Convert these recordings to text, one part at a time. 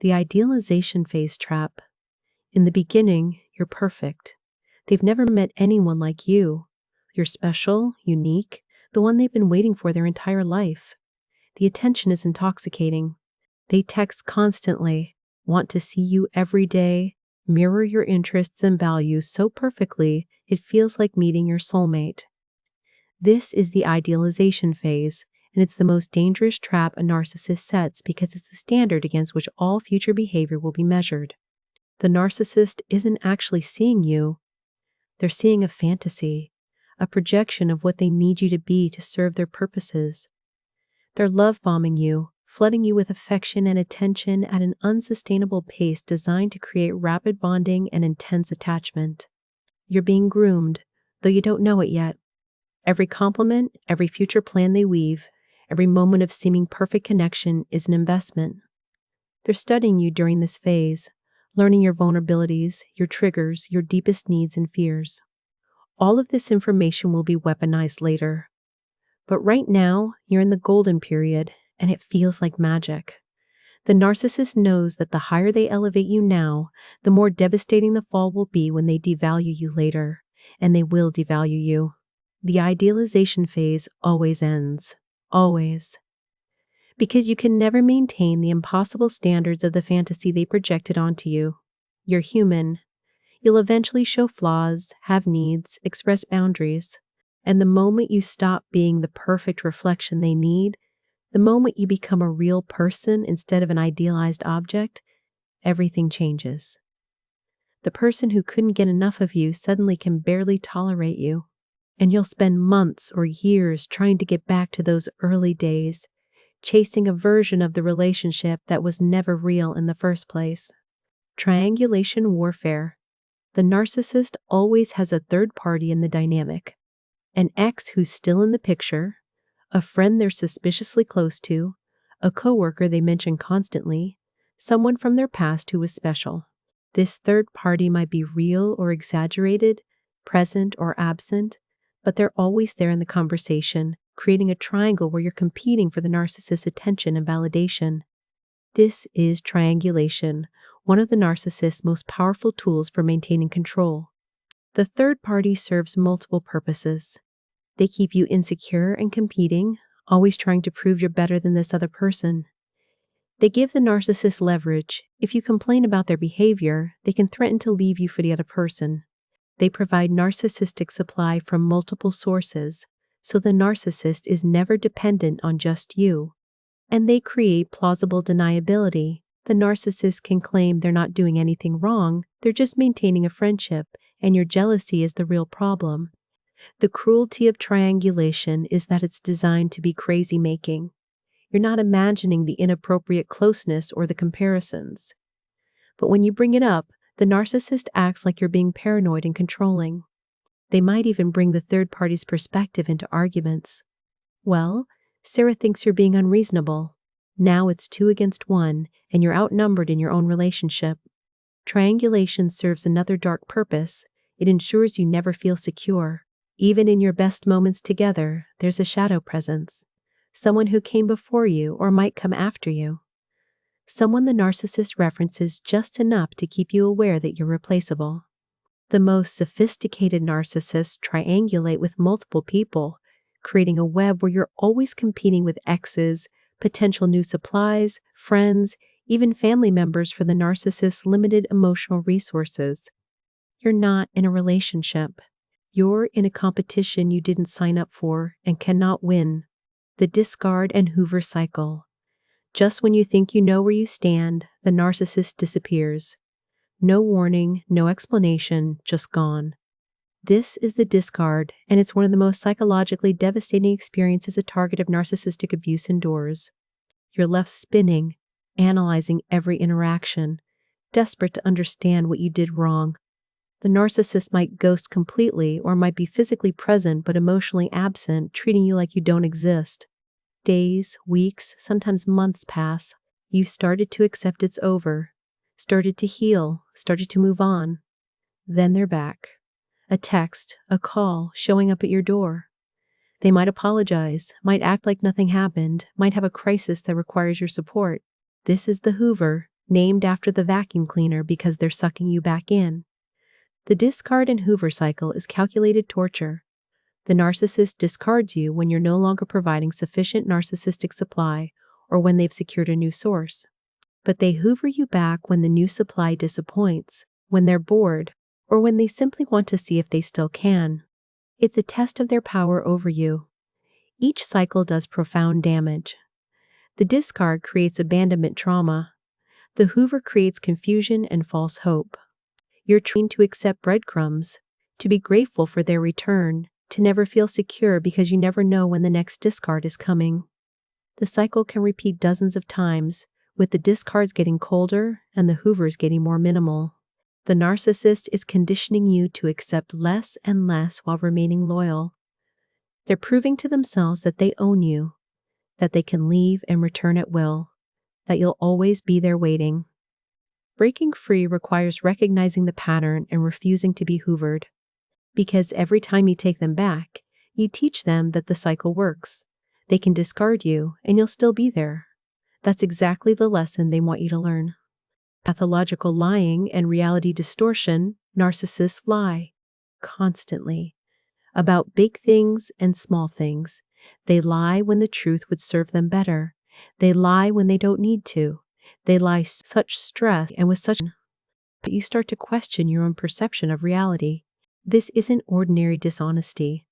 The idealization phase trap. In the beginning, you're perfect. They've never met anyone like you. You're special, unique, the one they've been waiting for their entire life. The attention is intoxicating. They text constantly, want to see you every day, mirror your interests and values so perfectly it feels like meeting your soulmate. This is the idealization phase, and it's the most dangerous trap a narcissist sets because it's the standard against which all future behavior will be measured. The narcissist isn't actually seeing you. They're seeing a fantasy, a projection of what they need you to be to serve their purposes. They're love-bombing you, flooding you with affection and attention at an unsustainable pace designed to create rapid bonding and intense attachment. You're being groomed, though you don't know it yet. Every compliment, every future plan they weave, every moment of seeming perfect connection is an investment. They're studying you during this phase, learning your vulnerabilities, your triggers, your deepest needs and fears. All of this information will be weaponized later. But right now, you're in the golden period, and it feels like magic. The narcissist knows that the higher they elevate you now, the more devastating the fall will be when they devalue you later, and they will devalue you. The idealization phase always ends. Always. Because you can never maintain the impossible standards of the fantasy they projected onto you. You're human. You'll eventually show flaws, have needs, express boundaries. And the moment you stop being the perfect reflection they need, the moment you become a real person instead of an idealized object, everything changes. The person who couldn't get enough of you suddenly can barely tolerate you. And you'll spend months or years trying to get back to those early days, chasing a version of the relationship that was never real in the first place. Triangulation warfare. The narcissist always has a third party in the dynamic. An ex who's still in the picture, a friend they're suspiciously close to, a coworker they mention constantly, someone from their past who was special. This third party might be real or exaggerated, present or absent, but they're always there in the conversation, creating a triangle where you're competing for the narcissist's attention and validation. This is triangulation, one of the narcissist's most powerful tools for maintaining control. The third party serves multiple purposes. They keep you insecure and competing, always trying to prove you're better than this other person. They give the narcissist leverage. If you complain about their behavior, they can threaten to leave you for the other person. They provide narcissistic supply from multiple sources, so the narcissist is never dependent on just you. And they create plausible deniability. The narcissist can claim they're not doing anything wrong, they're just maintaining a friendship, and your jealousy is the real problem. The cruelty of triangulation is that it's designed to be crazy-making. You're not imagining the inappropriate closeness or the comparisons. But when you bring it up, the narcissist acts like you're being paranoid and controlling. They might even bring the third party's perspective into arguments. Well, Sarah thinks you're being unreasonable. Now it's 2 against 1, and you're outnumbered in your own relationship. Triangulation serves another dark purpose. It ensures you never feel secure. Even in your best moments together, there's a shadow presence. Someone who came before you or might come after you. Someone the narcissist references just enough to keep you aware that you're replaceable. The most sophisticated narcissists triangulate with multiple people, creating a web where you're always competing with exes, potential new supplies, friends, even family members for the narcissist's limited emotional resources. You're not in a relationship. You're in a competition you didn't sign up for and cannot win. The discard and Hoover cycle. Just when you think you know where you stand, the narcissist disappears. No warning, no explanation, just gone. This is the discard, and it's one of the most psychologically devastating experiences a target of narcissistic abuse endures. You're left spinning, analyzing every interaction, desperate to understand what you did wrong. The narcissist might ghost completely or might be physically present but emotionally absent, treating you like you don't exist. Days, weeks, sometimes months pass. You've started to accept it's over, started to heal, started to move on. Then they're back. A text, a call, showing up at your door. They might apologize, might act like nothing happened, might have a crisis that requires your support. This is the Hoover, named after the vacuum cleaner because they're sucking you back in. The discard and Hoover cycle is calculated torture. The narcissist discards you when you're no longer providing sufficient narcissistic supply or when they've secured a new source. But they Hoover you back when the new supply disappoints, when they're bored, or when they simply want to see if they still can. It's a test of their power over you. Each cycle does profound damage. The discard creates abandonment trauma. The Hoover creates confusion and false hope. You're trained to accept breadcrumbs, to be grateful for their return, to never feel secure because you never know when the next discard is coming. The cycle can repeat dozens of times, with the discards getting colder and the Hoovers getting more minimal. The narcissist is conditioning you to accept less and less while remaining loyal. They're proving to themselves that they own you, that they can leave and return at will, that you'll always be there waiting. Breaking free requires recognizing the pattern and refusing to be hoovered. Because every time you take them back, you teach them that the cycle works. They can discard you and you'll still be there. That's exactly the lesson they want you to learn. Pathological lying and reality distortion, narcissists lie constantly about big things and small things. They lie when the truth would serve them better. They lie when they don't need to. They lie such stress and with such that you start to question your own perception of reality. This isn't ordinary dishonesty.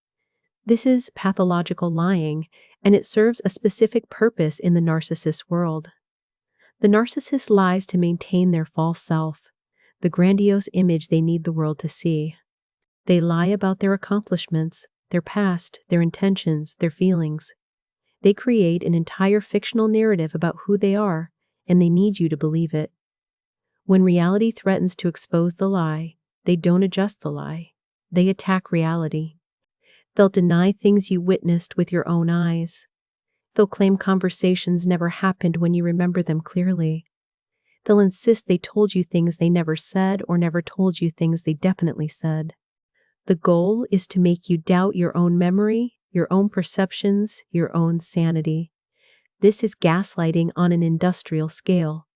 This is pathological lying, and it serves a specific purpose in the narcissist world. The narcissist lies to maintain their false self, the grandiose image they need the world to see. They lie about their accomplishments, their past, their intentions, their feelings. They create an entire fictional narrative about who they are, and they need you to believe it. When reality threatens to expose the lie, they don't adjust the lie. They attack reality. They'll deny things you witnessed with your own eyes. They'll claim conversations never happened when you remember them clearly. They'll insist they told you things they never said or never told you things they definitely said. The goal is to make you doubt your own memory, your own perceptions, your own sanity. This is gaslighting on an industrial scale.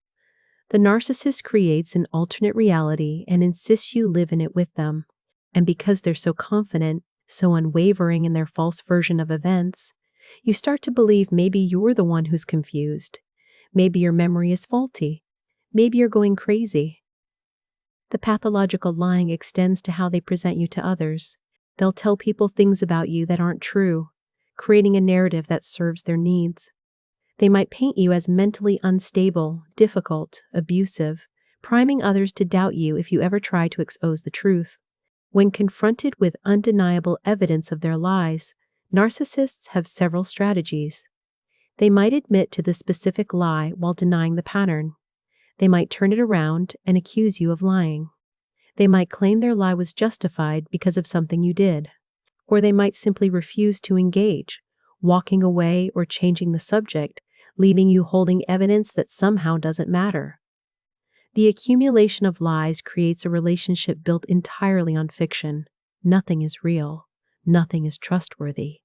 The narcissist creates an alternate reality and insists you live in it with them. And because they're so confident, so unwavering in their false version of events, you start to believe maybe you're the one who's confused. Maybe your memory is faulty. Maybe you're going crazy. The pathological lying extends to how they present you to others. They'll tell people things about you that aren't true, creating a narrative that serves their needs. They might paint you as mentally unstable, difficult, abusive, priming others to doubt you if you ever try to expose the truth. When confronted with undeniable evidence of their lies, narcissists have several strategies. They might admit to the specific lie while denying the pattern. They might turn it around and accuse you of lying. They might claim their lie was justified because of something you did. Or they might simply refuse to engage, walking away or changing the subject, leaving you holding evidence that somehow doesn't matter. The accumulation of lies creates a relationship built entirely on fiction. Nothing is real. Nothing is trustworthy.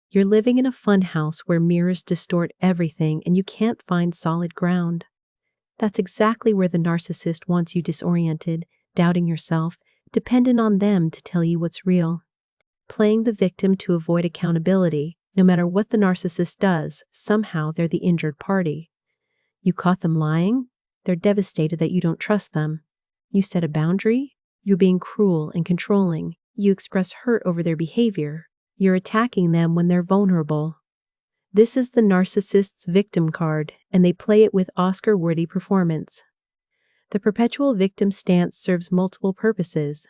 You're living in a funhouse where mirrors distort everything and you can't find solid ground. That's exactly where the narcissist wants you disoriented, doubting yourself, dependent on them to tell you what's real. Playing the victim to avoid accountability, no matter what the narcissist does, somehow they're the injured party. You caught them lying? They're devastated that you don't trust them. You set a boundary? You're being cruel and controlling. You express hurt over their behavior. You're attacking them when they're vulnerable. This is the narcissist's victim card, and they play it with Oscar-worthy performance. The perpetual victim stance serves multiple purposes.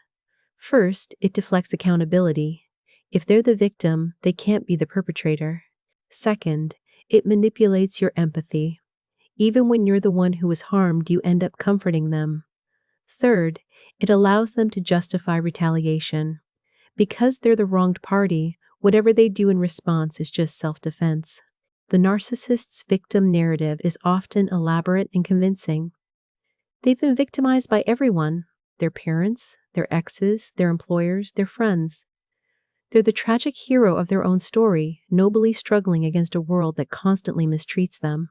First, it deflects accountability. If they're the victim, they can't be the perpetrator. Second, it manipulates your empathy. Even when you're the one who was harmed, you end up comforting them. Third, it allows them to justify retaliation. Because they're the wronged party, whatever they do in response is just self-defense. The narcissist's victim narrative is often elaborate and convincing. They've been victimized by everyone: their parents, their exes, their employers, their friends. They're the tragic hero of their own story, nobly struggling against a world that constantly mistreats them.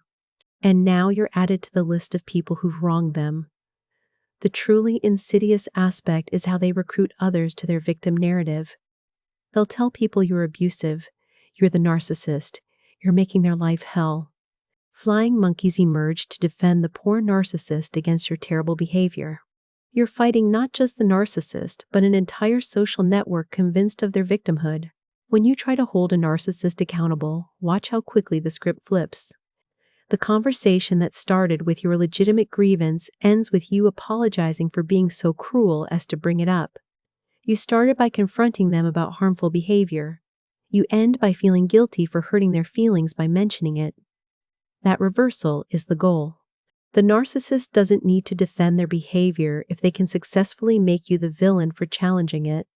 And now you're added to the list of people who've wronged them. The truly insidious aspect is how they recruit others to their victim narrative. They'll tell people you're abusive, you're the narcissist, you're making their life hell. Flying monkeys emerge to defend the poor narcissist against your terrible behavior. You're fighting not just the narcissist, but an entire social network convinced of their victimhood. When you try to hold a narcissist accountable, watch how quickly the script flips. The conversation that started with your legitimate grievance ends with you apologizing for being so cruel as to bring it up. You started by confronting them about harmful behavior. You end by feeling guilty for hurting their feelings by mentioning it. That reversal is the goal. The narcissist doesn't need to defend their behavior if they can successfully make you the villain for challenging it.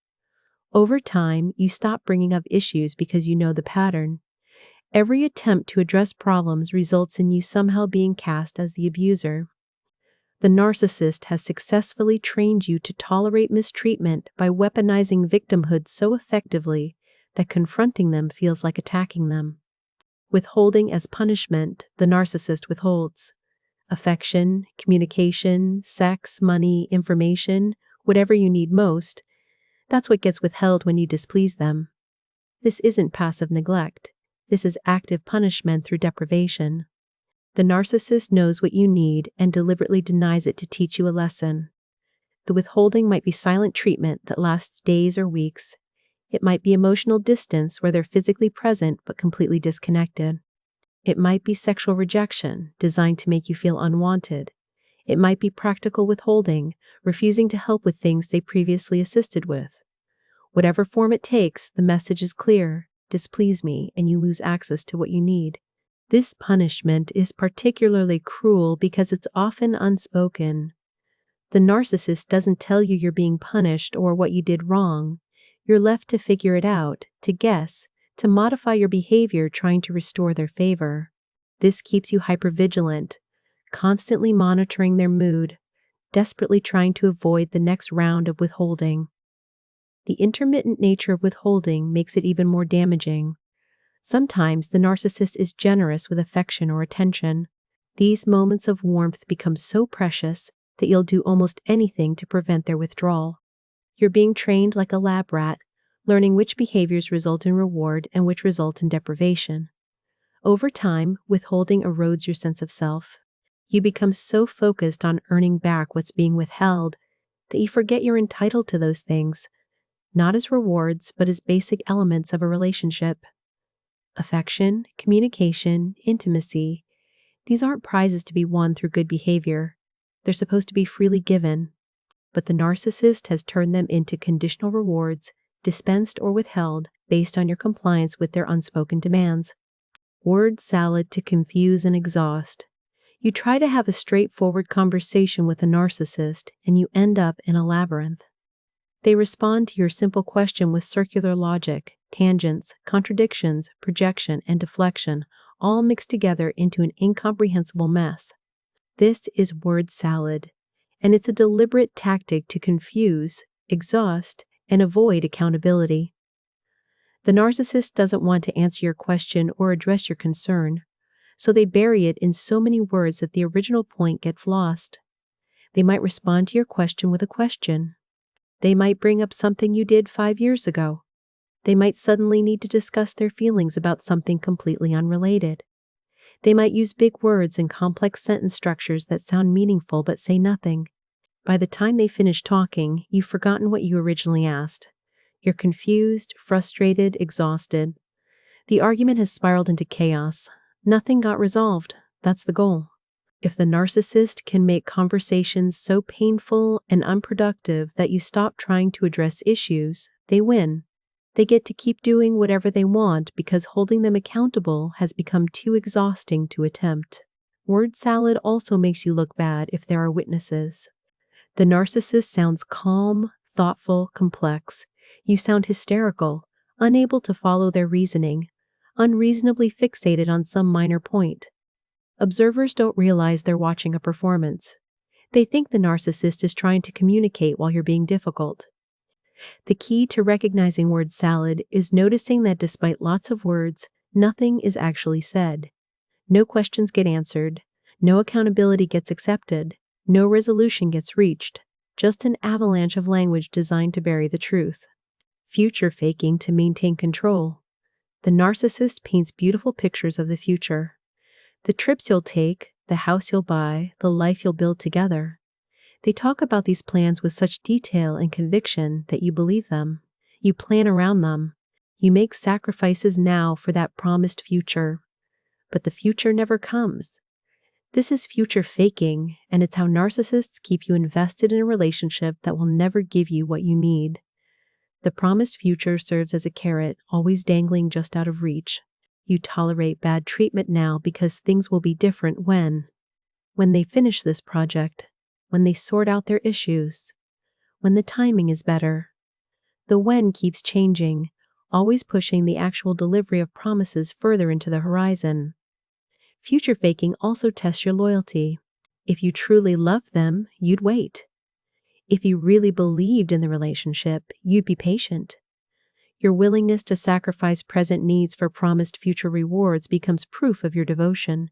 Over time, you stop bringing up issues because you know the pattern. Every attempt to address problems results in you somehow being cast as the abuser. The narcissist has successfully trained you to tolerate mistreatment by weaponizing victimhood so effectively that confronting them feels like attacking them. Withholding as punishment, the narcissist withholds. Affection, communication, sex, money, information, whatever you need most, that's what gets withheld when you displease them. This isn't passive neglect. This is active punishment through deprivation. The narcissist knows what you need and deliberately denies it to teach you a lesson. The withholding might be silent treatment that lasts days or weeks. It might be emotional distance where they're physically present but completely disconnected. It might be sexual rejection, designed to make you feel unwanted. It might be practical withholding, refusing to help with things they previously assisted with. Whatever form it takes, the message is clear: displease me, and you lose access to what you need. This punishment is particularly cruel because it's often unspoken. The narcissist doesn't tell you you're being punished or what you did wrong. You're left to figure it out, to guess, to modify your behavior trying to restore their favor. This keeps you hypervigilant, constantly monitoring their mood, desperately trying to avoid the next round of withholding. The intermittent nature of withholding makes it even more damaging. Sometimes the narcissist is generous with affection or attention. These moments of warmth become so precious that you'll do almost anything to prevent their withdrawal. You're being trained like a lab rat, learning which behaviors result in reward and which result in deprivation. Over time, withholding erodes your sense of self. You become so focused on earning back what's being withheld that you forget you're entitled to those things, not as rewards, but as basic elements of a relationship. Affection, communication, intimacy, these aren't prizes to be won through good behavior. They're supposed to be freely given. But the narcissist has turned them into conditional rewards, dispensed or withheld based on your compliance with their unspoken demands. Word salad to confuse and exhaust. You try to have a straightforward conversation with a narcissist, and you end up in a labyrinth. They respond to your simple question with circular logic, tangents, contradictions, projection, and deflection, all mixed together into an incomprehensible mess. This is word salad, and it's a deliberate tactic to confuse, exhaust, and avoid accountability. The narcissist doesn't want to answer your question or address your concern, so they bury it in so many words that the original point gets lost. They might respond to your question with a question. They might bring up something you did 5 years ago. They might suddenly need to discuss their feelings about something completely unrelated. They might use big words and complex sentence structures that sound meaningful but say nothing. By the time they finish talking, you've forgotten what you originally asked. You're confused, frustrated, exhausted. The argument has spiraled into chaos. Nothing got resolved. That's the goal. If the narcissist can make conversations so painful and unproductive that you stop trying to address issues, they win. They get to keep doing whatever they want because holding them accountable has become too exhausting to attempt. Word salad also makes you look bad if there are witnesses. The narcissist sounds calm, thoughtful, complex. You sound hysterical, unable to follow their reasoning, unreasonably fixated on some minor point. Observers don't realize they're watching a performance. They think the narcissist is trying to communicate while you're being difficult. The key to recognizing word salad is noticing that despite lots of words, nothing is actually said. No questions get answered. No accountability gets accepted. No resolution gets reached. Just an avalanche of language designed to bury the truth. Future faking to maintain control. The narcissist paints beautiful pictures of the future. The trips you'll take, the house you'll buy, the life you'll build together. They talk about these plans with such detail and conviction that you believe them. You plan around them. You make sacrifices now for that promised future. But the future never comes. This is future faking, and it's how narcissists keep you invested in a relationship that will never give you what you need. The promised future serves as a carrot, always dangling just out of reach. You tolerate bad treatment now because things will be different when they finish this project, when they sort out their issues, when the timing is better. The when keeps changing, always pushing the actual delivery of promises further into the horizon. Future faking also tests your loyalty. If you truly loved them, you'd wait. If you really believed in the relationship, you'd be patient. Your willingness to sacrifice present needs for promised future rewards becomes proof of your devotion.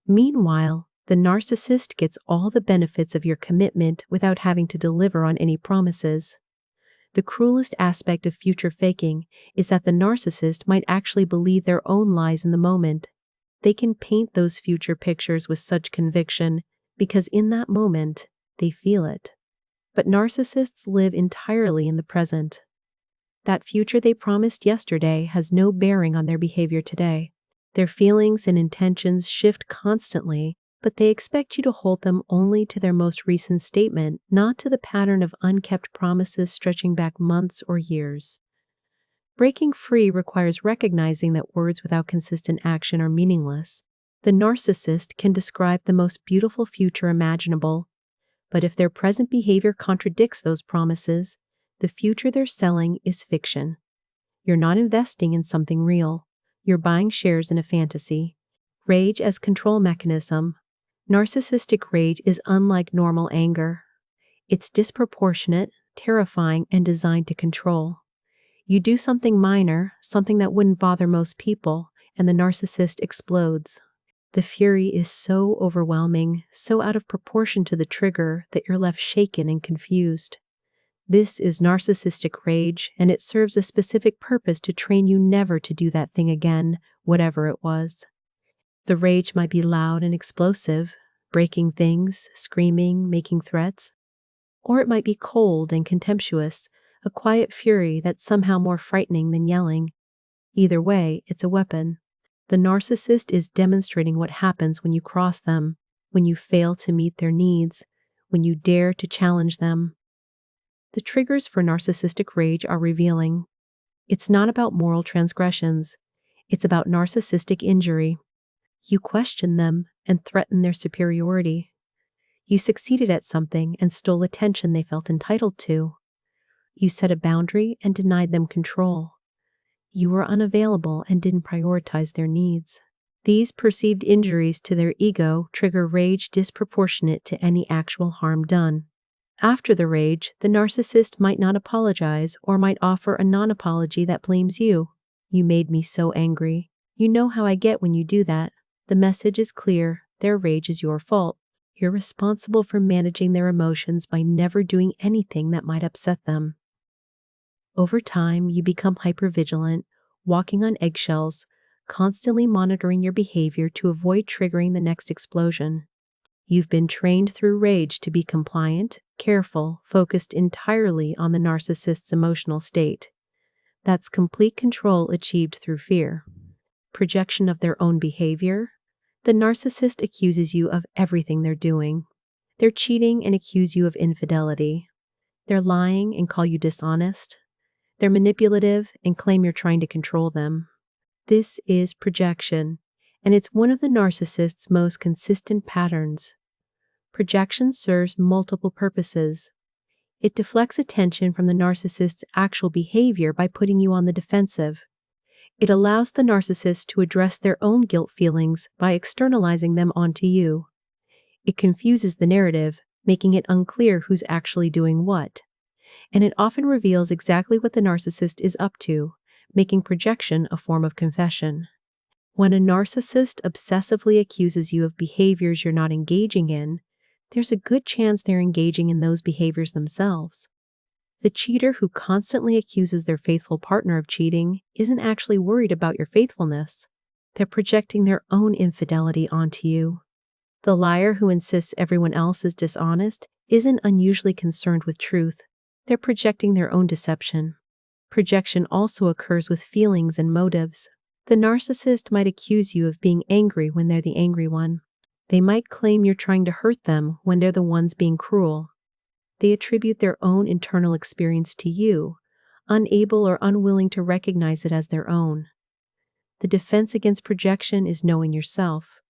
Meanwhile, the narcissist gets all the benefits of your commitment without having to deliver on any promises. The cruelest aspect of future faking is that the narcissist might actually believe their own lies in the moment. They can paint those future pictures with such conviction because in that moment, they feel it. But narcissists live entirely in the present. That future they promised yesterday has no bearing on their behavior today. Their feelings and intentions shift constantly, but they expect you to hold them only to their most recent statement, not to the pattern of unkept promises stretching back months or years. Breaking free requires recognizing that words without consistent action are meaningless. The narcissist can describe the most beautiful future imaginable, but if their present behavior contradicts those promises, the future they're selling is fiction. You're not investing in something real. You're buying shares in a fantasy. Rage as control mechanism. Narcissistic rage is unlike normal anger. It's disproportionate, terrifying, and designed to control. You do something minor, something that wouldn't bother most people, and the narcissist explodes. The fury is so overwhelming, so out of proportion to the trigger that you're left shaken and confused. This is narcissistic rage, and it serves a specific purpose to train you never to do that thing again, whatever it was. The rage might be loud and explosive, breaking things, screaming, making threats. Or it might be cold and contemptuous, a quiet fury that's somehow more frightening than yelling. Either way, it's a weapon. The narcissist is demonstrating what happens when you cross them, when you fail to meet their needs, when you dare to challenge them. The triggers for narcissistic rage are revealing. It's not about moral transgressions. It's about narcissistic injury. You question them and threaten their superiority. You succeeded at something and stole attention they felt entitled to. You set a boundary and denied them control. You were unavailable and didn't prioritize their needs. These perceived injuries to their ego trigger rage disproportionate to any actual harm done. After the rage, the narcissist might not apologize or might offer a non-apology that blames you. You made me so angry. You know how I get when you do that. The message is clear. Their rage is your fault. You're responsible for managing their emotions by never doing anything that might upset them. Over time, you become hypervigilant, walking on eggshells, constantly monitoring your behavior to avoid triggering the next explosion. You've been trained through rage to be compliant, careful, focused entirely on the narcissist's emotional state. That's complete control achieved through fear. Projection of their own behavior. The narcissist accuses you of everything they're doing. They're cheating and accuse you of infidelity. They're lying and call you dishonest. They're manipulative and claim you're trying to control them. This is projection, and it's one of the narcissist's most consistent patterns. Projection serves multiple purposes. It deflects attention from the narcissist's actual behavior by putting you on the defensive. It allows the narcissist to address their own guilt feelings by externalizing them onto you. It confuses the narrative, making it unclear who's actually doing what. And it often reveals exactly what the narcissist is up to, making projection a form of confession. When a narcissist obsessively accuses you of behaviors you're not engaging in, there's a good chance they're engaging in those behaviors themselves. The cheater who constantly accuses their faithful partner of cheating isn't actually worried about your faithfulness. They're projecting their own infidelity onto you. The liar who insists everyone else is dishonest isn't unusually concerned with truth. They're projecting their own deception. Projection also occurs with feelings and motives. The narcissist might accuse you of being angry when they're the angry one. They might claim you're trying to hurt them when they're the ones being cruel. They attribute their own internal experience to you, unable or unwilling to recognize it as their own. The defense against projection is knowing yourself.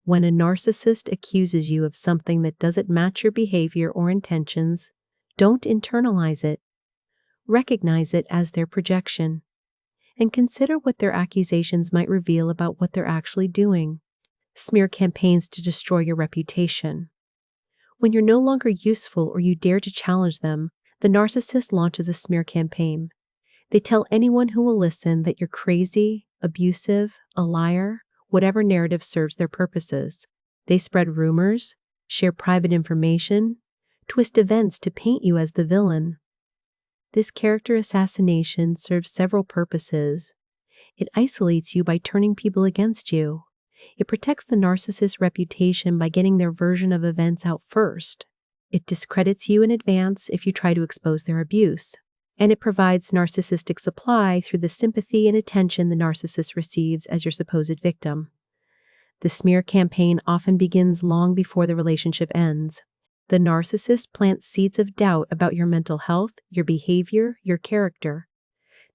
When a narcissist accuses you of something that doesn't match your behavior or intentions, don't internalize it. Recognize it as their projection, and consider what their accusations might reveal about what they're actually doing. Smear campaigns to destroy your reputation. When you're no longer useful or you dare to challenge them, the narcissist launches a smear campaign. They tell anyone who will listen that you're crazy, abusive, a liar, whatever narrative serves their purposes. They spread rumors, share private information, twist events to paint you as the villain. This character assassination serves several purposes. It isolates you by turning people against you. It protects the narcissist's reputation by getting their version of events out first. It discredits you in advance if you try to expose their abuse. And it provides narcissistic supply through the sympathy and attention the narcissist receives as your supposed victim. The smear campaign often begins long before the relationship ends. The narcissist plants seeds of doubt about your mental health, your behavior, your character.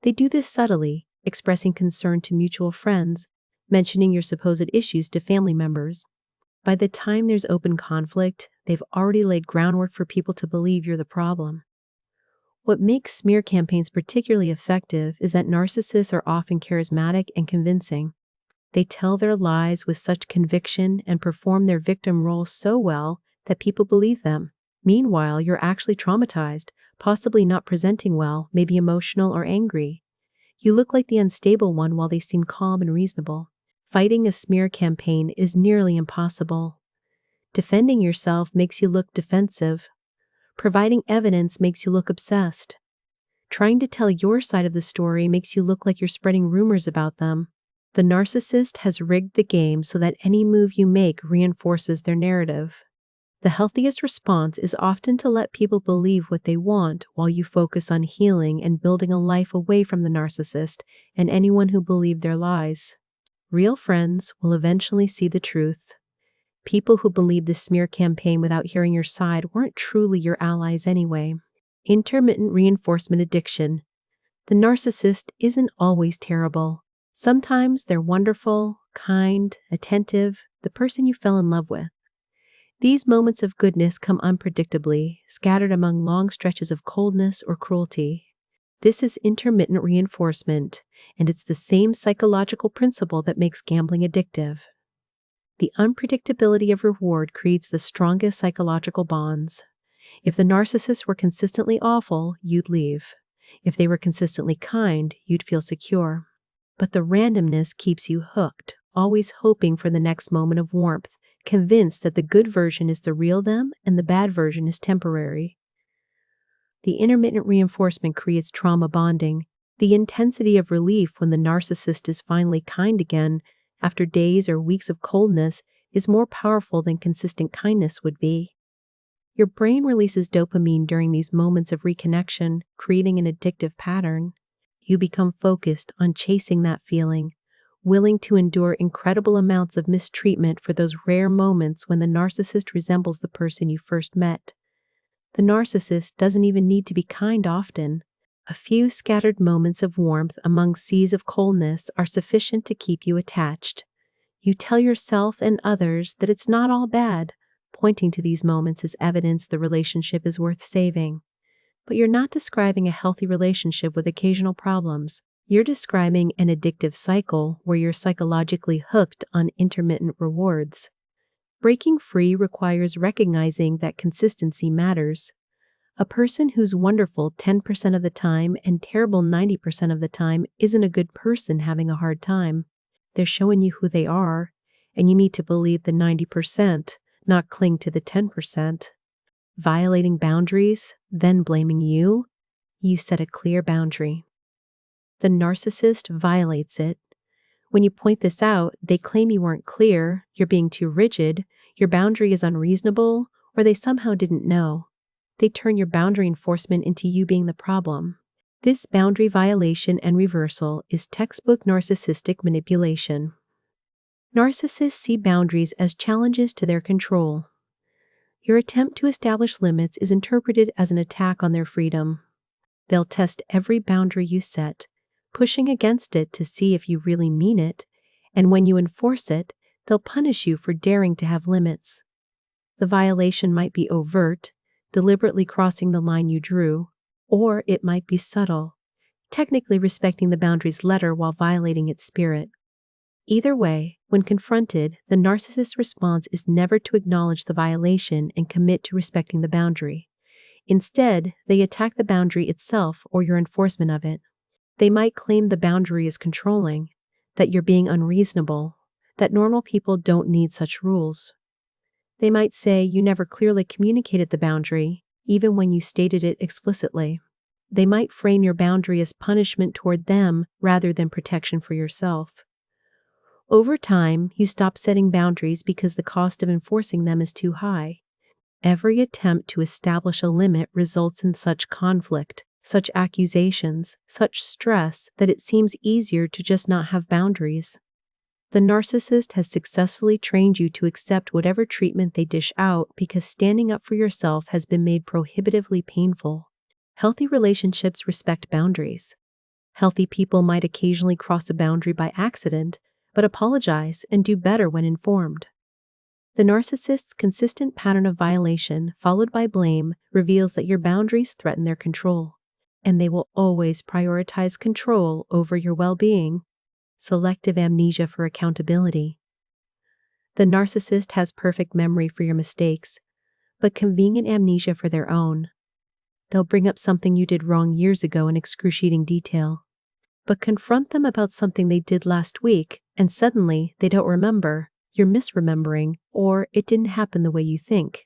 They do this subtly, expressing concern to mutual friends, mentioning your supposed issues to family members. By the time there's open conflict, they've already laid groundwork for people to believe you're the problem. What makes smear campaigns particularly effective is that narcissists are often charismatic and convincing. They tell their lies with such conviction and perform their victim role so well that people believe them. Meanwhile, you're actually traumatized, possibly not presenting well, maybe emotional or angry. You look like the unstable one while they seem calm and reasonable. Fighting a smear campaign is nearly impossible. Defending yourself makes you look defensive. Providing evidence makes you look obsessed. Trying to tell your side of the story makes you look like you're spreading rumors about them. The narcissist has rigged the game so that any move you make reinforces their narrative. The healthiest response is often to let people believe what they want while you focus on healing and building a life away from the narcissist and anyone who believed their lies. Real friends will eventually see the truth. People who believe the smear campaign without hearing your side weren't truly your allies anyway. Intermittent reinforcement addiction. The narcissist isn't always terrible. Sometimes they're wonderful, kind, attentive, the person you fell in love with. These moments of goodness come unpredictably, scattered among long stretches of coldness or cruelty. This is intermittent reinforcement, and it's the same psychological principle that makes gambling addictive. The unpredictability of reward creates the strongest psychological bonds. If the narcissist were consistently awful, you'd leave. If they were consistently kind, you'd feel secure. But the randomness keeps you hooked, always hoping for the next moment of warmth, convinced that the good version is the real them and the bad version is temporary. The intermittent reinforcement creates trauma bonding, the intensity of relief when the narcissist is finally kind again after days or weeks of coldness is more powerful than consistent kindness would be. Your brain releases dopamine during these moments of reconnection, creating an addictive pattern. You become focused on chasing that feeling, willing to endure incredible amounts of mistreatment for those rare moments when the narcissist resembles the person you first met. The narcissist doesn't even need to be kind often. A few scattered moments of warmth among seas of coldness are sufficient to keep you attached. You tell yourself and others that it's not all bad, pointing to these moments as evidence the relationship is worth saving. But you're not describing a healthy relationship with occasional problems. You're describing an addictive cycle where you're psychologically hooked on intermittent rewards. Breaking free requires recognizing that consistency matters. A person who's wonderful 10% of the time and terrible 90% of the time isn't a good person having a hard time. They're showing you who they are, and you need to believe the 90%, not cling to the 10%. Violating boundaries, then blaming you. You set a clear boundary. The narcissist violates it. When you point this out, they claim you weren't clear, you're being too rigid, your boundary is unreasonable, or they somehow didn't know. They turn your boundary enforcement into you being the problem. This boundary violation and reversal is textbook narcissistic manipulation. Narcissists see boundaries as challenges to their control. Your attempt to establish limits is interpreted as an attack on their freedom. They'll test every boundary you set, pushing against it to see if you really mean it, and when you enforce it, they'll punish you for daring to have limits. The violation might be overt, deliberately crossing the line you drew, or it might be subtle, technically respecting the boundary's letter while violating its spirit. Either way, when confronted, the narcissist's response is never to acknowledge the violation and commit to respecting the boundary. Instead, they attack the boundary itself or your enforcement of it. They might claim the boundary is controlling, that you're being unreasonable, that normal people don't need such rules. They might say you never clearly communicated the boundary, even when you stated it explicitly. They might frame your boundary as punishment toward them rather than protection for yourself. Over time, you stop setting boundaries because the cost of enforcing them is too high. Every attempt to establish a limit results in such conflict, such accusations, such stress that it seems easier to just not have boundaries. The narcissist has successfully trained you to accept whatever treatment they dish out because standing up for yourself has been made prohibitively painful. Healthy relationships respect boundaries. Healthy people might occasionally cross a boundary by accident, but apologize and do better when informed. The narcissist's consistent pattern of violation, followed by blame, reveals that your boundaries threaten their control, and they will always prioritize control over your well-being. Selective amnesia for accountability. The narcissist has perfect memory for your mistakes, but convenient amnesia for their own. They'll bring up something you did wrong years ago in excruciating detail, but confront them about something they did last week, and suddenly they don't remember, you're misremembering, or it didn't happen the way you think.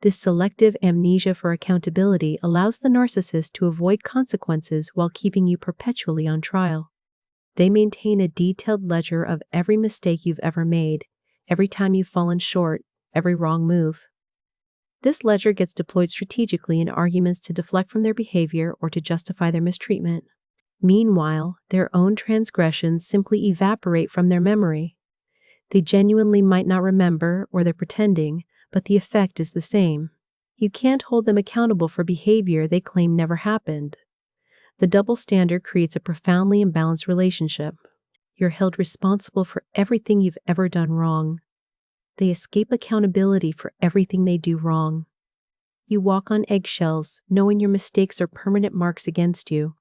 This selective amnesia for accountability allows the narcissist to avoid consequences while keeping you perpetually on trial. They maintain a detailed ledger of every mistake you've ever made, every time you've fallen short, every wrong move. This ledger gets deployed strategically in arguments to deflect from their behavior or to justify their mistreatment. Meanwhile, their own transgressions simply evaporate from their memory. They genuinely might not remember, or they're pretending, but the effect is the same. You can't hold them accountable for behavior they claim never happened. The double standard creates a profoundly imbalanced relationship. You're held responsible for everything you've ever done wrong. They escape accountability for everything they do wrong. You walk on eggshells, knowing your mistakes are permanent marks against you.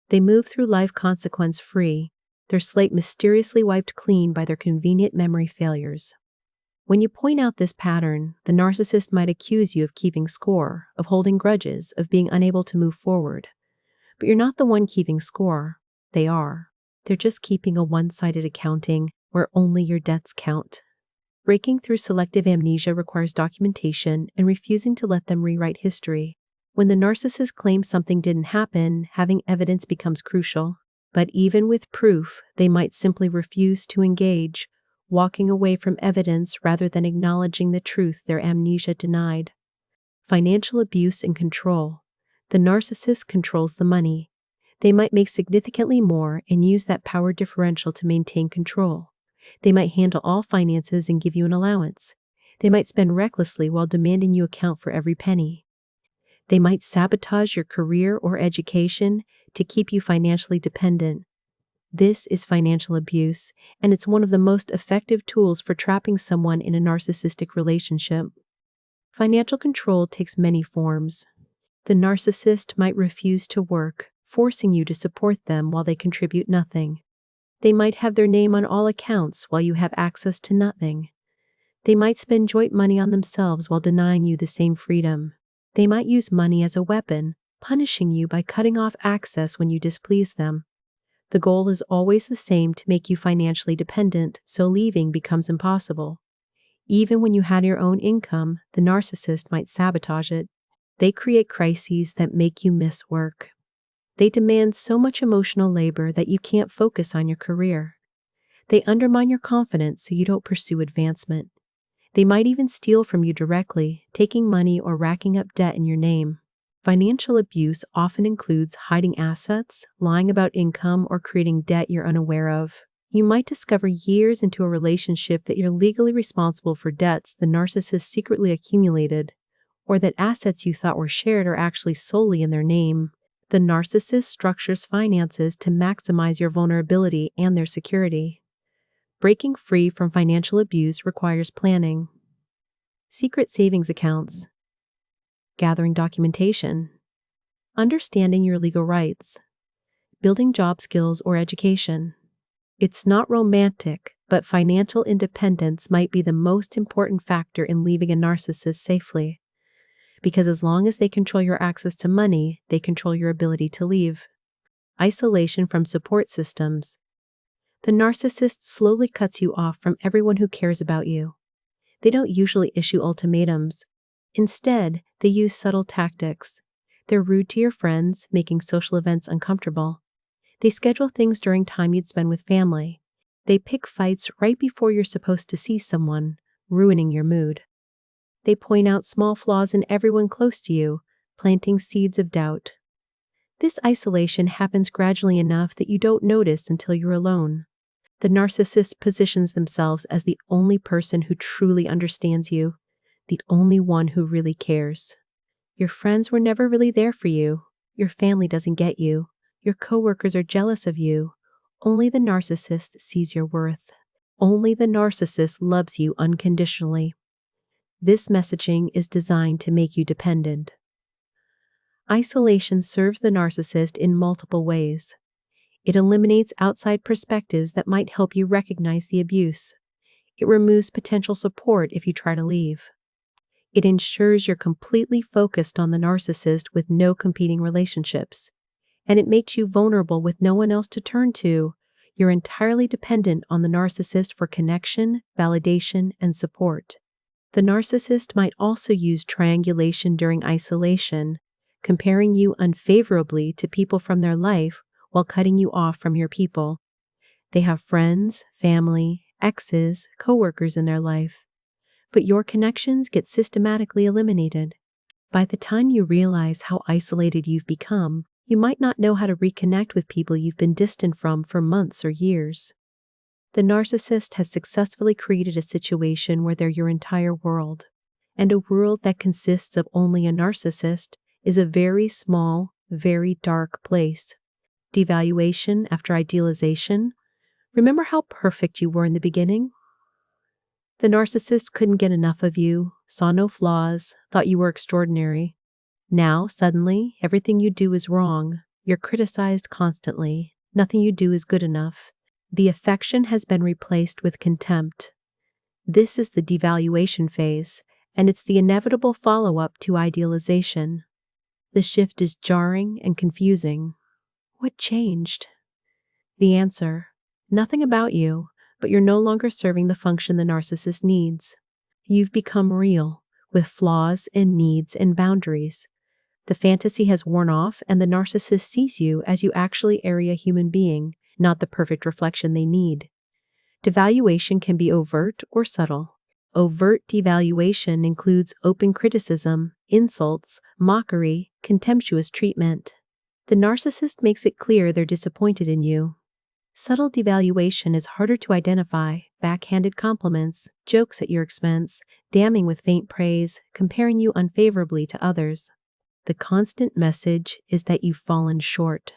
They move through life consequence-free, their slate mysteriously wiped clean by their convenient memory failures. When you point out this pattern, the narcissist might accuse you of keeping score, of holding grudges, of being unable to move forward. But you're not the one keeping score. They are. They're just keeping a one-sided accounting where only your debts count. Breaking through selective amnesia requires documentation and refusing to let them rewrite history. When the narcissist claims something didn't happen, having evidence becomes crucial. But even with proof, they might simply refuse to engage, walking away from evidence rather than acknowledging the truth their amnesia denied. Financial abuse and control. The narcissist controls the money. They might make significantly more and use that power differential to maintain control. They might handle all finances and give you an allowance. They might spend recklessly while demanding you account for every penny. They might sabotage your career or education to keep you financially dependent. This is financial abuse, and it's one of the most effective tools for trapping someone in a narcissistic relationship. Financial control takes many forms. The narcissist might refuse to work, forcing you to support them while they contribute nothing. They might have their name on all accounts while you have access to nothing. They might spend joint money on themselves while denying you the same freedom. They might use money as a weapon, punishing you by cutting off access when you displease them. The goal is always the same: to make you financially dependent, so leaving becomes impossible. Even when you had your own income, the narcissist might sabotage it. They create crises that make you miss work. They demand so much emotional labor that you can't focus on your career. They undermine your confidence so you don't pursue advancement. They might even steal from you directly, taking money or racking up debt in your name. Financial abuse often includes hiding assets, lying about income, or creating debt you're unaware of. You might discover years into a relationship that you're legally responsible for debts the narcissist secretly accumulated, or that assets you thought were shared are actually solely in their name. The narcissist structures finances to maximize your vulnerability and their security. Breaking free from financial abuse requires planning. Secret savings accounts. Gathering documentation. Understanding your legal rights. Building job skills or education. It's not romantic, but financial independence might be the most important factor in leaving a narcissist safely. Because as long as they control your access to money, they control your ability to leave. Isolation from support systems. The narcissist slowly cuts you off from everyone who cares about you. They don't usually issue ultimatums. Instead, they use subtle tactics. They're rude to your friends, making social events uncomfortable. They schedule things during time you'd spend with family. They pick fights right before you're supposed to see someone, ruining your mood. They point out small flaws in everyone close to you, planting seeds of doubt. This isolation happens gradually enough that you don't notice until you're alone. The narcissist positions themselves as the only person who truly understands you, the only one who really cares. Your friends were never really there for you. Your family doesn't get you. Your coworkers are jealous of you. Only the narcissist sees your worth. Only the narcissist loves you unconditionally. This messaging is designed to make you dependent. Isolation serves the narcissist in multiple ways. It eliminates outside perspectives that might help you recognize the abuse. It removes potential support if you try to leave. It ensures you're completely focused on the narcissist with no competing relationships. And it makes you vulnerable with no one else to turn to. You're entirely dependent on the narcissist for connection, validation, and support. The narcissist might also use triangulation during isolation, comparing you unfavorably to people from their life while cutting you off from your people. They have friends, family, exes, coworkers in their life. But your connections get systematically eliminated. By the time you realize how isolated you've become, you might not know how to reconnect with people you've been distant from for months or years. The narcissist has successfully created a situation where they're your entire world. And a world that consists of only a narcissist is a very small, very dark place. Devaluation after idealization. Remember how perfect you were in the beginning? The narcissist couldn't get enough of you, saw no flaws, thought you were extraordinary. Now, suddenly, everything you do is wrong. You're criticized constantly. Nothing you do is good enough. The affection has been replaced with contempt. This is the devaluation phase, and it's the inevitable follow-up to idealization. The shift is jarring and confusing. What changed? The answer: nothing about you, but you're no longer serving the function the narcissist needs. You've become real, with flaws and needs and boundaries. The fantasy has worn off, and the narcissist sees you as you actually are a human being, not the perfect reflection they need. Devaluation can be overt or subtle. Overt devaluation includes open criticism, insults, mockery, contemptuous treatment. The narcissist makes it clear they're disappointed in you. Subtle devaluation is harder to identify: backhanded compliments, jokes at your expense, damning with faint praise, comparing you unfavorably to others. The constant message is that you've fallen short.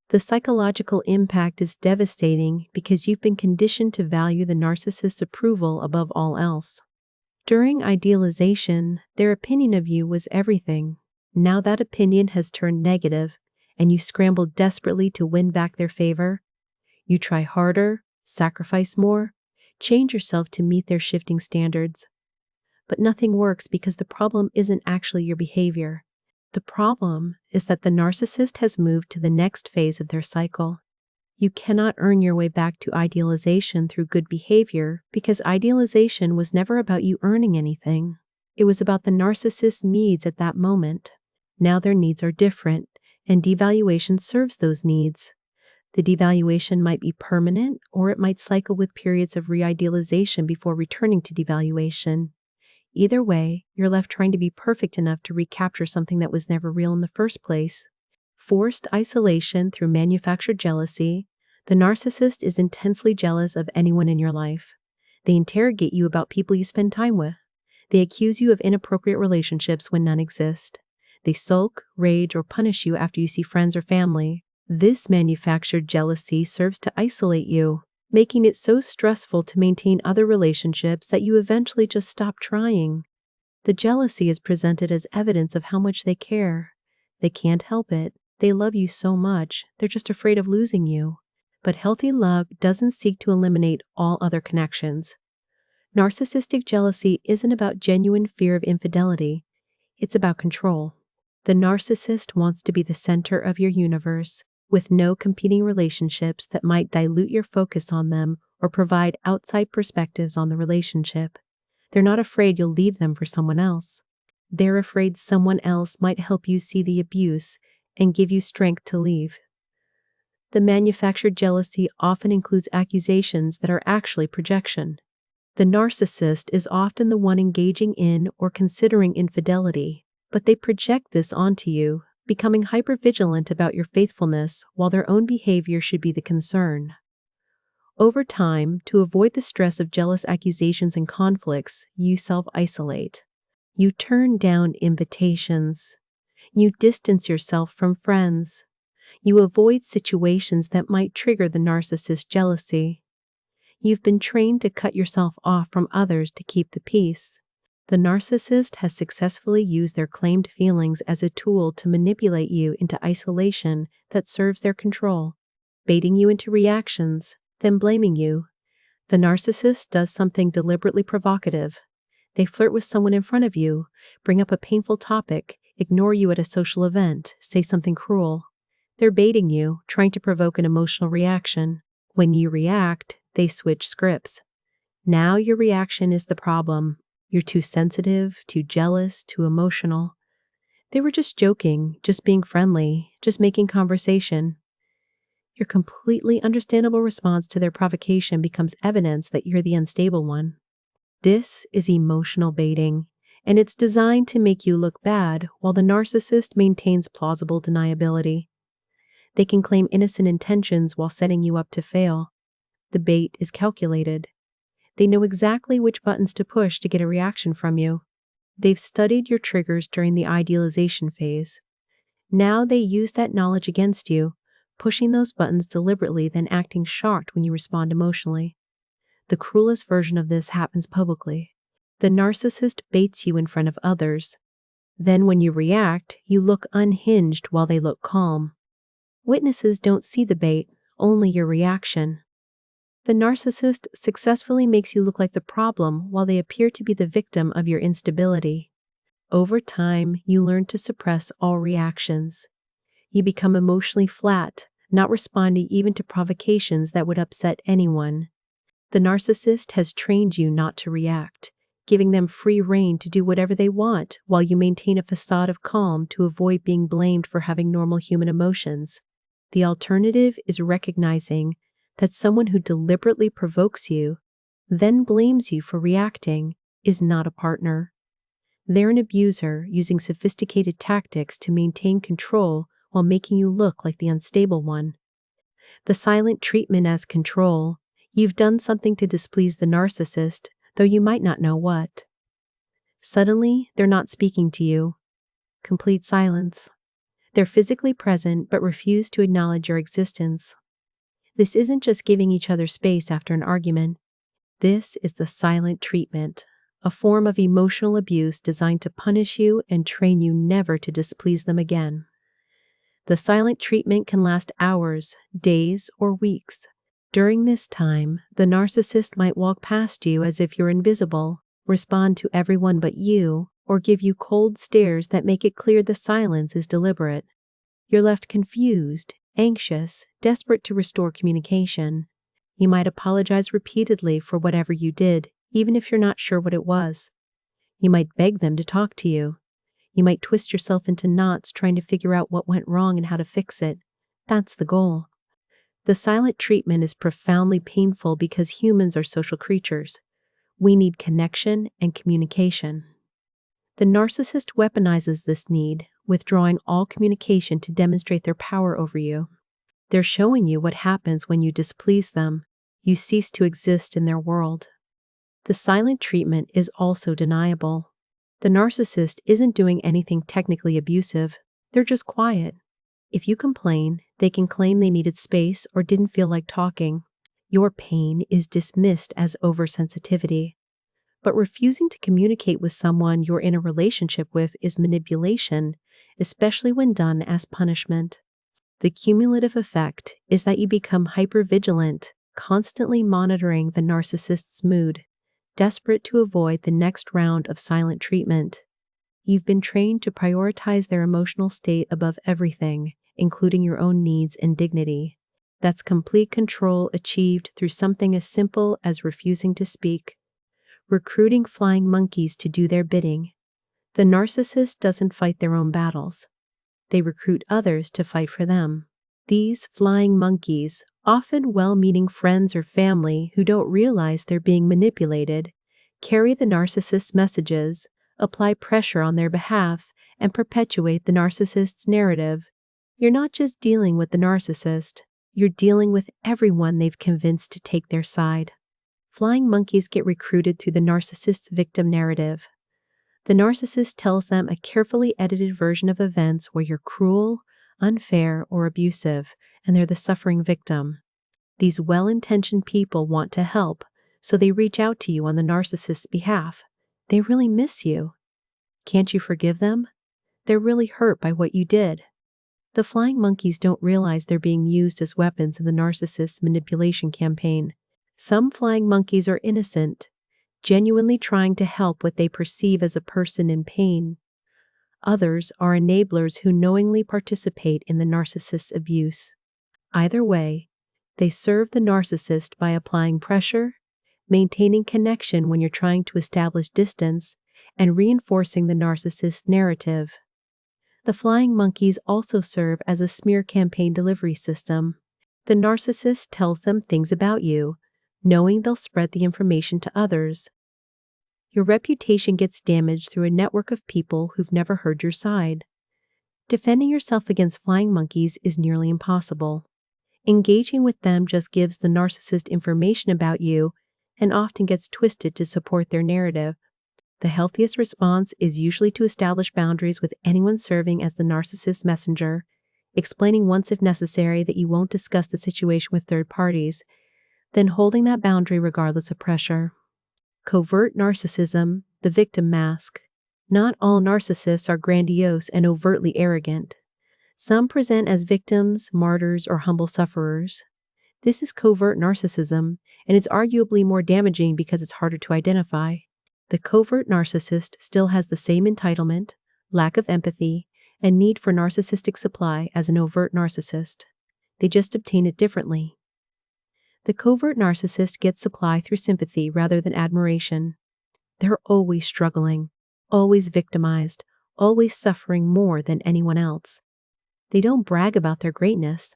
The psychological impact is devastating because you've been conditioned to value the narcissist's approval above all else. During idealization, their opinion of you was everything. Now that opinion has turned negative, and you scramble desperately to win back their favor. You try harder, sacrifice more, change yourself to meet their shifting standards. But nothing works because the problem isn't actually your behavior. The problem is that the narcissist has moved to the next phase of their cycle. You cannot earn your way back to idealization through good behavior because idealization was never about you earning anything. It was about the narcissist's needs at that moment. Now their needs are different, and devaluation serves those needs. The devaluation might be permanent, or it might cycle with periods of re-idealization before returning to devaluation. Either way, you're left trying to be perfect enough to recapture something that was never real in the first place. Forced isolation through manufactured jealousy. The narcissist is intensely jealous of anyone in your life. They interrogate you about people you spend time with. They accuse you of inappropriate relationships when none exist. They sulk, rage, or punish you after you see friends or family. This manufactured jealousy serves to isolate you, making it so stressful to maintain other relationships that you eventually just stop trying. The jealousy is presented as evidence of how much they care. They can't help it. They love you so much, they're just afraid of losing you. But healthy love doesn't seek to eliminate all other connections. Narcissistic jealousy isn't about genuine fear of infidelity. It's about control. The narcissist wants to be the center of your universe, with no competing relationships that might dilute your focus on them or provide outside perspectives on the relationship. They're not afraid you'll leave them for someone else. They're afraid someone else might help you see the abuse and give you strength to leave. The manufactured jealousy often includes accusations that are actually projection. The narcissist is often the one engaging in or considering infidelity, but they project this onto you, becoming hypervigilant about your faithfulness while their own behavior should be the concern. Over time, to avoid the stress of jealous accusations and conflicts, you self-isolate. You turn down invitations. You distance yourself from friends. You avoid situations that might trigger the narcissist's jealousy. You've been trained to cut yourself off from others to keep the peace. The narcissist has successfully used their claimed feelings as a tool to manipulate you into isolation that serves their control, baiting you into reactions, then blaming you. The narcissist does something deliberately provocative. They flirt with someone in front of you, bring up a painful topic, ignore you at a social event, say something cruel. They're baiting you, trying to provoke an emotional reaction. When you react, they switch scripts. Now your reaction is the problem. You're too sensitive, too jealous, too emotional. They were just joking, just being friendly, just making conversation. Your completely understandable response to their provocation becomes evidence that you're the unstable one. This is emotional baiting, and it's designed to make you look bad while the narcissist maintains plausible deniability. They can claim innocent intentions while setting you up to fail. The bait is calculated. They know exactly which buttons to push to get a reaction from you. They've studied your triggers during the idealization phase. Now they use that knowledge against you, pushing those buttons deliberately, then acting shocked when you respond emotionally. The cruelest version of this happens publicly. The narcissist baits you in front of others. Then when you react, you look unhinged while they look calm. Witnesses don't see the bait, only your reaction. The narcissist successfully makes you look like the problem while they appear to be the victim of your instability. Over time, you learn to suppress all reactions. You become emotionally flat, not responding even to provocations that would upset anyone. The narcissist has trained you not to react, giving them free rein to do whatever they want while you maintain a facade of calm to avoid being blamed for having normal human emotions. The alternative is recognizing that someone who deliberately provokes you, then blames you for reacting, is not a partner. They're an abuser using sophisticated tactics to maintain control while making you look like the unstable one. The silent treatment as control. You've done something to displease the narcissist, though you might not know what. Suddenly, they're not speaking to you. Complete silence. They're physically present but refuse to acknowledge your existence. This isn't just giving each other space after an argument. This is the silent treatment, a form of emotional abuse designed to punish you and train you never to displease them again. The silent treatment can last hours, days, or weeks. During this time, the narcissist might walk past you as if you're invisible, respond to everyone but you, or give you cold stares that make it clear the silence is deliberate. You're left confused, anxious, desperate to restore communication. You might apologize repeatedly for whatever you did, even if you're not sure what it was. You might beg them to talk to you. You might twist yourself into knots trying to figure out what went wrong and how to fix it. That's the goal. The silent treatment is profoundly painful because humans are social creatures. We need connection and communication. The narcissist weaponizes this need, withdrawing all communication to demonstrate their power over you. They're showing you what happens when you displease them. You cease to exist in their world. The silent treatment is also deniable. The narcissist isn't doing anything technically abusive. They're just quiet. If you complain, they can claim they needed space or didn't feel like talking. Your pain is dismissed as oversensitivity. But refusing to communicate with someone you're in a relationship with is manipulation, especially when done as punishment. The cumulative effect is that you become hypervigilant, constantly monitoring the narcissist's mood, desperate to avoid the next round of silent treatment. You've been trained to prioritize their emotional state above everything, including your own needs and dignity. That's complete control achieved through something as simple as refusing to speak. Recruiting flying monkeys to do their bidding. The narcissist doesn't fight their own battles. They recruit others to fight for them. These flying monkeys, often well-meaning friends or family who don't realize they're being manipulated, carry the narcissist's messages, apply pressure on their behalf, and perpetuate the narcissist's narrative. You're not just dealing with the narcissist, you're dealing with everyone they've convinced to take their side. Flying monkeys get recruited through the narcissist's victim narrative. The narcissist tells them a carefully edited version of events where you're cruel, unfair, or abusive, and they're the suffering victim. These well-intentioned people want to help, so they reach out to you on the narcissist's behalf. They really miss you. Can't you forgive them? They're really hurt by what you did. The flying monkeys don't realize they're being used as weapons in the narcissist's manipulation campaign. Some flying monkeys are innocent, genuinely trying to help what they perceive as a person in pain. Others are enablers who knowingly participate in the narcissist's abuse. Either way, they serve the narcissist by applying pressure, maintaining connection when you're trying to establish distance, and reinforcing the narcissist's narrative. The flying monkeys also serve as a smear campaign delivery system. The narcissist tells them things about you, knowing they'll spread the information to others. Your reputation gets damaged through a network of people who've never heard your side. Defending yourself against flying monkeys is nearly impossible. Engaging with them just gives the narcissist information about you and often gets twisted to support their narrative. The healthiest response is usually to establish boundaries with anyone serving as the narcissist's messenger, explaining once if necessary that you won't discuss the situation with third parties, then holding that boundary regardless of pressure. Covert narcissism, the victim mask. Not all narcissists are grandiose and overtly arrogant. Some present as victims, martyrs, or humble sufferers. This is covert narcissism, and it's arguably more damaging because it's harder to identify. The covert narcissist still has the same entitlement, lack of empathy, and need for narcissistic supply as an overt narcissist. They just obtain it differently. The covert narcissist gets supply through sympathy rather than admiration. They're always struggling, always victimized, always suffering more than anyone else. They don't brag about their greatness.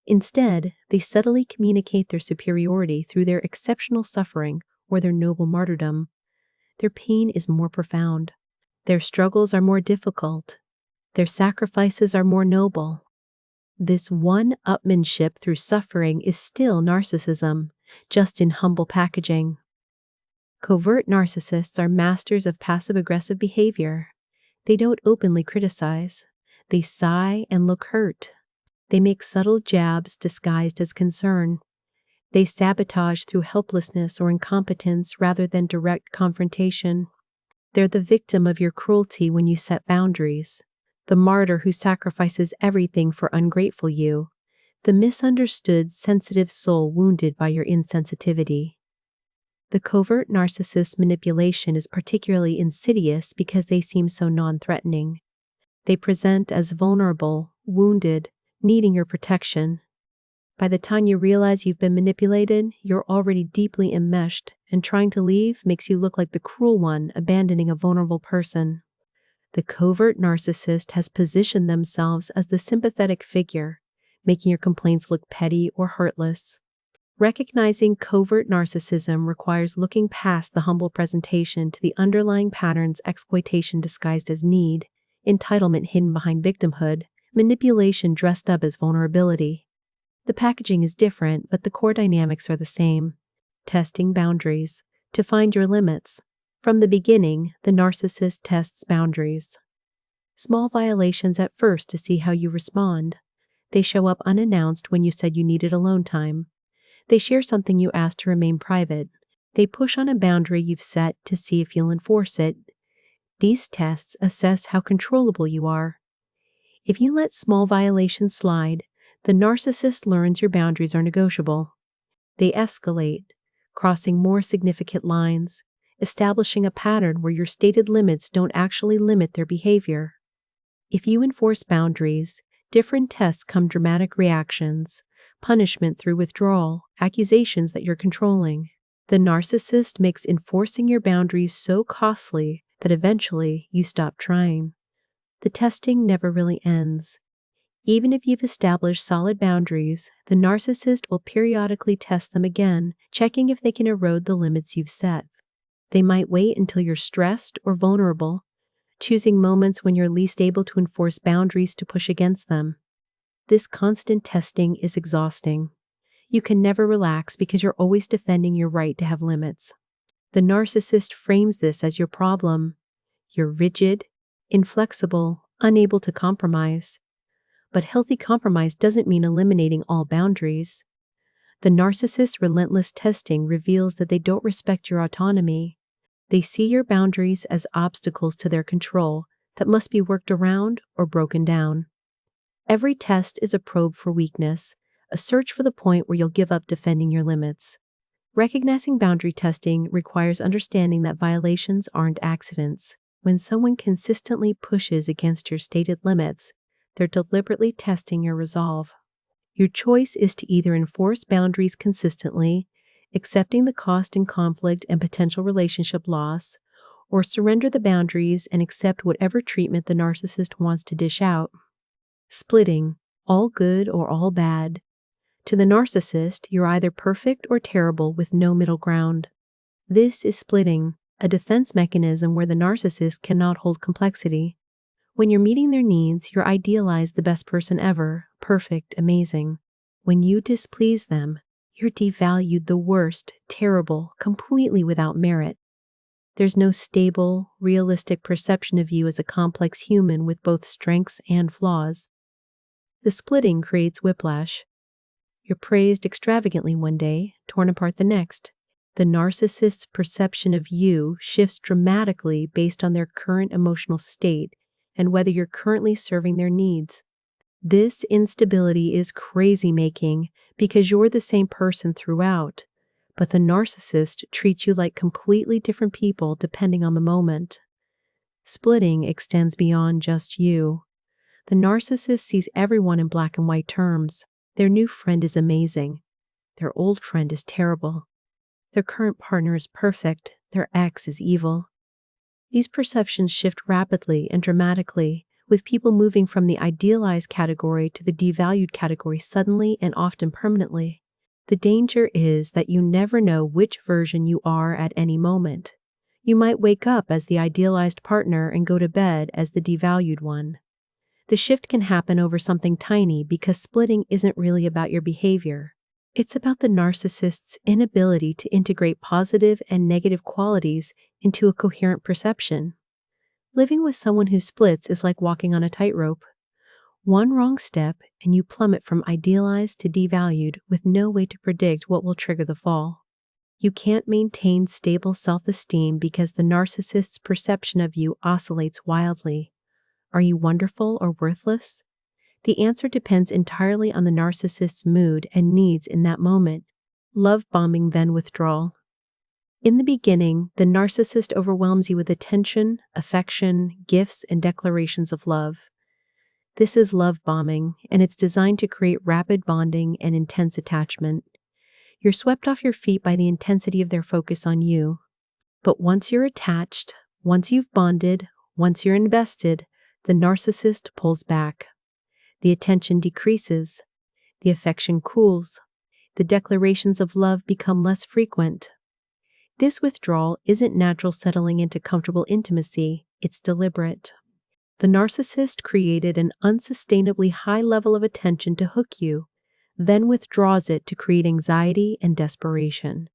Instead, they subtly communicate their superiority through their exceptional suffering or their noble martyrdom. Their pain is more profound. Their struggles are more difficult. Their sacrifices are more noble. This one-upmanship through suffering is still narcissism, just in humble packaging. Covert narcissists are masters of passive-aggressive behavior. They don't openly criticize. They sigh and look hurt. They make subtle jabs disguised as concern. They sabotage through helplessness or incompetence rather than direct confrontation. They're the victim of your cruelty when you set boundaries. The martyr who sacrifices everything for ungrateful you, the misunderstood, sensitive soul wounded by your insensitivity. The covert narcissist manipulation is particularly insidious because they seem so non-threatening. They present as vulnerable, wounded, needing your protection. By the time you realize you've been manipulated, you're already deeply enmeshed, and trying to leave makes you look like the cruel one abandoning a vulnerable person. The covert narcissist has positioned themselves as the sympathetic figure, making your complaints look petty or heartless. Recognizing covert narcissism requires looking past the humble presentation to the underlying patterns: exploitation disguised as need, entitlement hidden behind victimhood, manipulation dressed up as vulnerability. The packaging is different, but the core dynamics are the same. Testing boundaries. To find your limits. From the beginning, the narcissist tests boundaries. Small violations at first to see how you respond. They show up unannounced when you said you needed alone time. They share something you asked to remain private. They push on a boundary you've set to see if you'll enforce it. These tests assess how controllable you are. If you let small violations slide, the narcissist learns your boundaries are negotiable. They escalate, crossing more significant lines, establishing a pattern where your stated limits don't actually limit their behavior. If you enforce boundaries, different tests come: dramatic reactions, punishment through withdrawal, accusations that you're controlling. The narcissist makes enforcing your boundaries so costly that eventually you stop trying. The testing never really ends. Even if you've established solid boundaries, the narcissist will periodically test them again, checking if they can erode the limits you've set. They might wait until you're stressed or vulnerable, choosing moments when you're least able to enforce boundaries to push against them. This constant testing is exhausting. You can never relax because you're always defending your right to have limits. The narcissist frames this as your problem. You're rigid, inflexible, unable to compromise. But healthy compromise doesn't mean eliminating all boundaries. The narcissist's relentless testing reveals that they don't respect your autonomy. They see your boundaries as obstacles to their control that must be worked around or broken down. Every test is a probe for weakness, a search for the point where you'll give up defending your limits. Recognizing boundary testing requires understanding that violations aren't accidents. When someone consistently pushes against your stated limits, they're deliberately testing your resolve. Your choice is to either enforce boundaries consistently, accepting the cost in conflict and potential relationship loss, or surrender the boundaries and accept whatever treatment the narcissist wants to dish out. Splitting, all good or all bad. To the narcissist, you're either perfect or terrible with no middle ground. This is splitting, a defense mechanism where the narcissist cannot hold complexity. When you're meeting their needs, you're idealized the best person ever, perfect, amazing. When you displease them, you're devalued the worst, terrible, completely without merit. There's no stable, realistic perception of you as a complex human with both strengths and flaws. The splitting creates whiplash. You're praised extravagantly one day, torn apart the next. The narcissist's perception of you shifts dramatically based on their current emotional state and whether you're currently serving their needs. This instability is crazy-making because you're the same person throughout, but the narcissist treats you like completely different people depending on the moment. Splitting extends beyond just you. The narcissist sees everyone in black and white terms. Their new friend is amazing. Their old friend is terrible. Their current partner is perfect. Their ex is evil. These perceptions shift rapidly and dramatically, with people moving from the idealized category to the devalued category suddenly and often permanently. The danger is that you never know which version you are at any moment. You might wake up as the idealized partner and go to bed as the devalued one. The shift can happen over something tiny because splitting isn't really about your behavior. It's about the narcissist's inability to integrate positive and negative qualities into a coherent perception. Living with someone who splits is like walking on a tightrope. One wrong step and you plummet from idealized to devalued with no way to predict what will trigger the fall. You can't maintain stable self-esteem because the narcissist's perception of you oscillates wildly. Are you wonderful or worthless? The answer depends entirely on the narcissist's mood and needs in that moment. Love bombing, then withdrawal. In the beginning, the narcissist overwhelms you with attention, affection, gifts, and declarations of love. This is love bombing, and it's designed to create rapid bonding and intense attachment. You're swept off your feet by the intensity of their focus on you. But once you're attached, once you've bonded, once you're invested, the narcissist pulls back. The attention decreases. The affection cools. The declarations of love become less frequent. This withdrawal isn't natural settling into comfortable intimacy, it's deliberate. The narcissist created an unsustainably high level of attention to hook you, then withdraws it to create anxiety and desperation.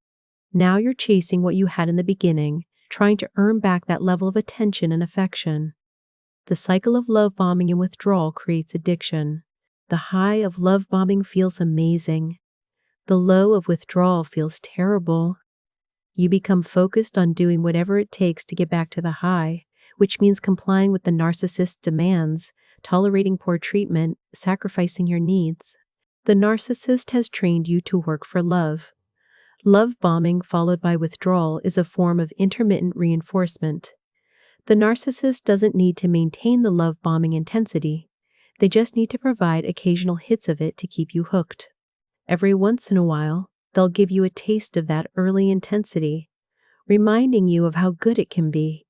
Now you're chasing what you had in the beginning, trying to earn back that level of attention and affection. The cycle of love bombing and withdrawal creates addiction. The high of love bombing feels amazing. The low of withdrawal feels terrible. You become focused on doing whatever it takes to get back to the high, which means complying with the narcissist's demands, tolerating poor treatment, sacrificing your needs. The narcissist has trained you to work for love. Love bombing followed by withdrawal is a form of intermittent reinforcement. The narcissist doesn't need to maintain the love bombing intensity. They just need to provide occasional hits of it to keep you hooked. Every once in a while, they'll give you a taste of that early intensity, reminding you of how good it can be,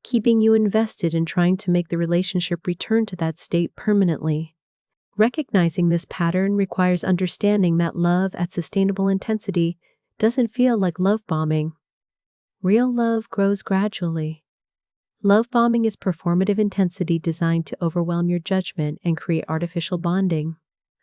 keeping you invested in trying to make the relationship return to that state permanently. Recognizing this pattern requires understanding that love at sustainable intensity doesn't feel like love bombing. Real love grows gradually. Love bombing is performative intensity designed to overwhelm your judgment and create artificial bonding.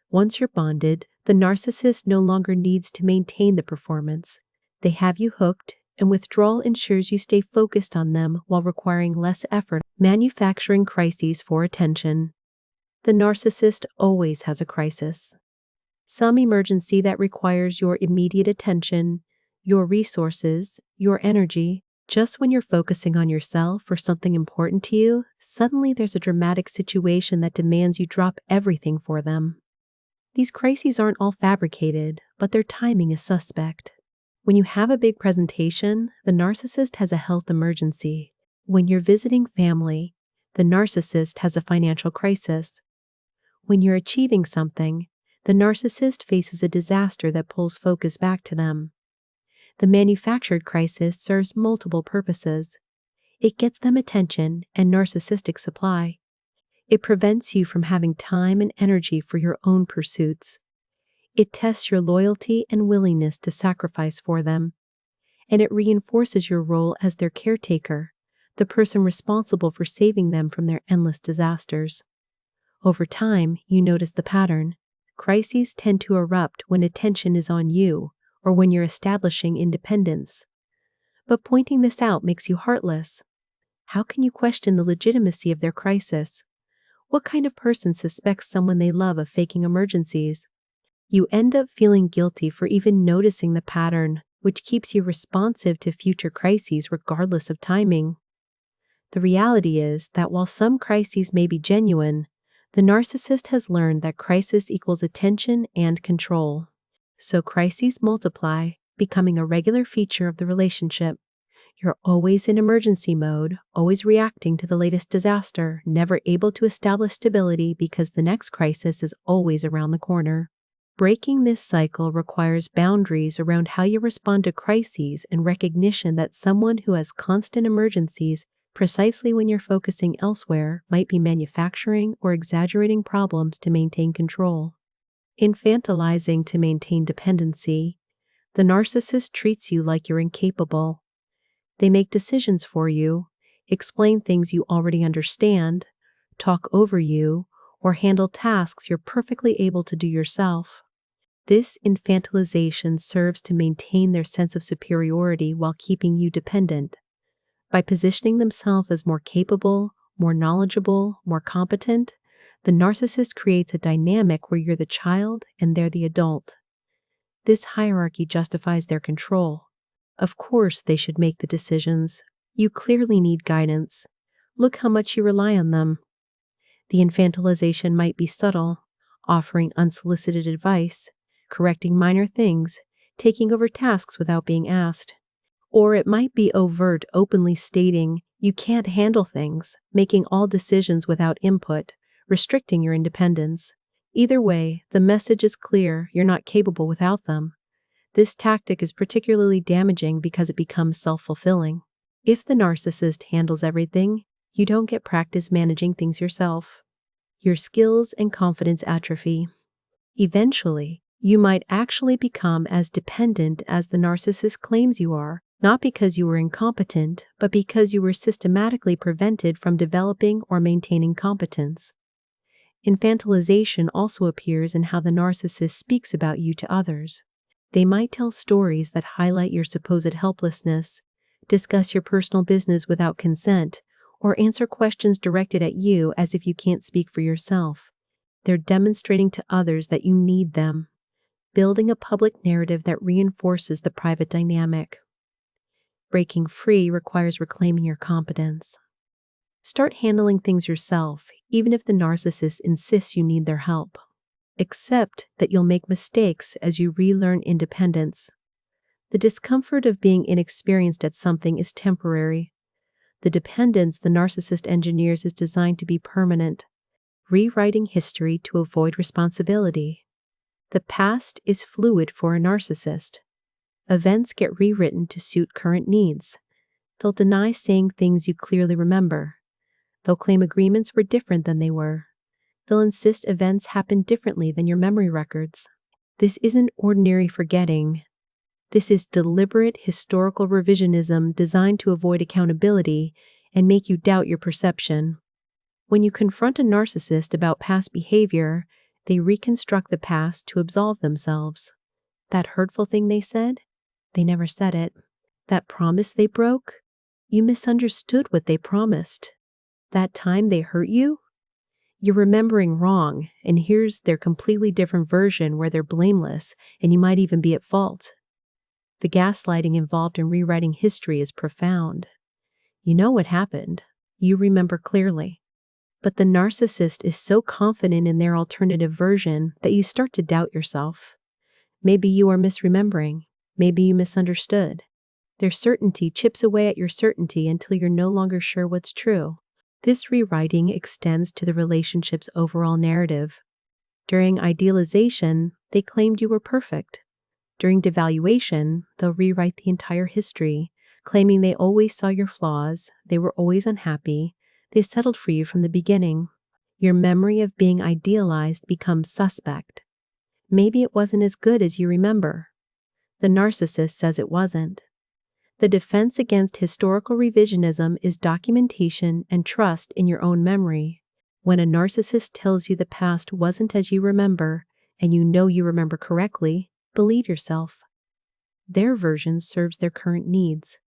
Once you're bonded, the narcissist no longer needs to maintain the performance. They have you hooked, and withdrawal ensures you stay focused on them while requiring less effort, manufacturing crises for attention. The narcissist always has a crisis. Some emergency that requires your immediate attention, your resources, your energy. Just when you're focusing on yourself or something important to you, suddenly there's a dramatic situation that demands you drop everything for them. These crises aren't all fabricated, but their timing is suspect. When you have a big presentation, the narcissist has a health emergency. When you're visiting family, the narcissist has a financial crisis. When you're achieving something, the narcissist faces a disaster that pulls focus back to them. The manufactured crisis serves multiple purposes. It gets them attention and narcissistic supply. It prevents you from having time and energy for your own pursuits. It tests your loyalty and willingness to sacrifice for them. And it reinforces your role as their caretaker, the person responsible for saving them from their endless disasters. Over time, you notice the pattern. Crises tend to erupt when attention is on you, or when you're establishing independence. But pointing this out makes you heartless. How can you question the legitimacy of their crisis? What kind of person suspects someone they love of faking emergencies? You end up feeling guilty for even noticing the pattern, which keeps you responsive to future crises regardless of timing. The reality is that while some crises may be genuine, the narcissist has learned that crisis equals attention and control. So crises multiply, becoming a regular feature of the relationship. You're always in emergency mode, always reacting to the latest disaster, never able to establish stability because the next crisis is always around the corner. Breaking this cycle requires boundaries around how you respond to crises and recognition that someone who has constant emergencies precisely when you're focusing elsewhere might be manufacturing or exaggerating problems to maintain control. Infantilizing to maintain dependency, the narcissist treats you like you're incapable. They make decisions for you, explain things you already understand, talk over you, or handle tasks you're perfectly able to do yourself. This infantilization serves to maintain their sense of superiority while keeping you dependent. By positioning themselves as more capable, more knowledgeable, more competent, the narcissist creates a dynamic where you're the child and they're the adult. This hierarchy justifies their control. Of course they should make the decisions. You clearly need guidance. Look how much you rely on them. The infantilization might be subtle, offering unsolicited advice, correcting minor things, taking over tasks without being asked. Or it might be overt, openly stating, you can't handle things, making all decisions without input, restricting your independence. Either way, the message is clear: you're not capable without them. This tactic is particularly damaging because it becomes self-fulfilling. If the narcissist handles everything, you don't get practice managing things yourself. Your skills and confidence atrophy. Eventually, you might actually become as dependent as the narcissist claims you are, not because you were incompetent, but because you were systematically prevented from developing or maintaining competence. Infantilization also appears in how the narcissist speaks about you to others. They might tell stories that highlight your supposed helplessness, discuss your personal business without consent, or answer questions directed at you as if you can't speak for yourself. They're demonstrating to others that you need them, building a public narrative that reinforces the private dynamic. Breaking free requires reclaiming your competence. Start handling things yourself, even if the narcissist insists you need their help. Accept that you'll make mistakes as you relearn independence. The discomfort of being inexperienced at something is temporary. The dependence the narcissist engineers is designed to be permanent, rewriting history to avoid responsibility. The past is fluid for a narcissist. Events get rewritten to suit current needs. They'll deny saying things you clearly remember. They'll claim agreements were different than they were. They'll insist events happened differently than your memory records. This isn't ordinary forgetting. This is deliberate historical revisionism designed to avoid accountability and make you doubt your perception. When you confront a narcissist about past behavior, they reconstruct the past to absolve themselves. That hurtful thing they said? They never said it. That promise they broke? You misunderstood what they promised. That time they hurt you? You're remembering wrong, and here's their completely different version where they're blameless, and you might even be at fault. The gaslighting involved in rewriting history is profound. You know what happened. You remember clearly. But the narcissist is so confident in their alternative version that you start to doubt yourself. Maybe you are misremembering. Maybe you misunderstood. Their certainty chips away at your certainty until you're no longer sure what's true. This rewriting extends to the relationship's overall narrative. During idealization, they claimed you were perfect. During devaluation, they'll rewrite the entire history, claiming they always saw your flaws, they were always unhappy, they settled for you from the beginning. Your memory of being idealized becomes suspect. Maybe it wasn't as good as you remember. The narcissist says it wasn't. The defense against historical revisionism is documentation and trust in your own memory. When a narcissist tells you the past wasn't as you remember, and you know you remember correctly, believe yourself. Their version serves their current needs.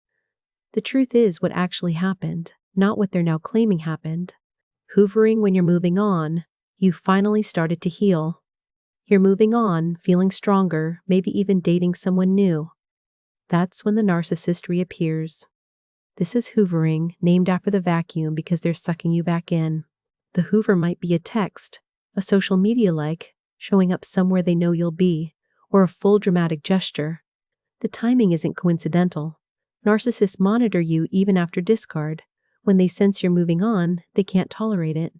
The truth is what actually happened, not what they're now claiming happened. Hoovering when you're moving on, you finally started to heal. You're moving on, feeling stronger, maybe even dating someone new. That's when the narcissist reappears. This is hoovering, named after the vacuum because they're sucking you back in. The hoover might be a text, a social media like, showing up somewhere they know you'll be, or a full dramatic gesture. The timing isn't coincidental. Narcissists monitor you even after discard. When they sense you're moving on, they can't tolerate it.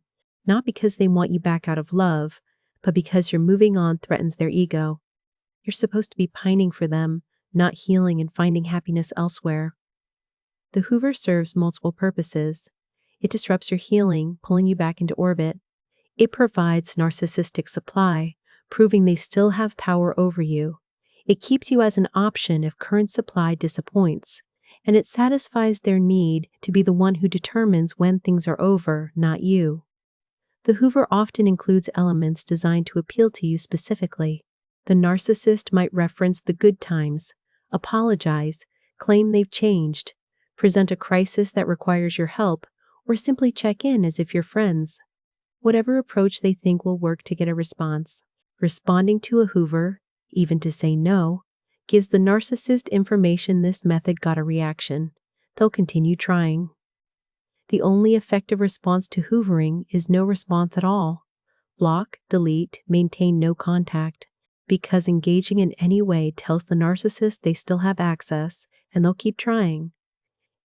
Not because they want you back out of love, but because your moving on threatens their ego. You're supposed to be pining for them, not healing and finding happiness elsewhere. The hoover serves multiple purposes. It disrupts your healing, pulling you back into orbit. It provides narcissistic supply, proving they still have power over you. It keeps you as an option if current supply disappoints, and it satisfies their need to be the one who determines when things are over, not you. The hoover often includes elements designed to appeal to you specifically. The narcissist might reference the good times, apologize, claim they've changed, present a crisis that requires your help, or simply check in as if you're friends. Whatever approach they think will work to get a response. Responding to a hoover, even to say no, gives the narcissist information this method got a reaction. They'll continue trying. The only effective response to hoovering is no response at all. Block, delete, maintain no contact. Because engaging in any way tells the narcissist they still have access, and they'll keep trying.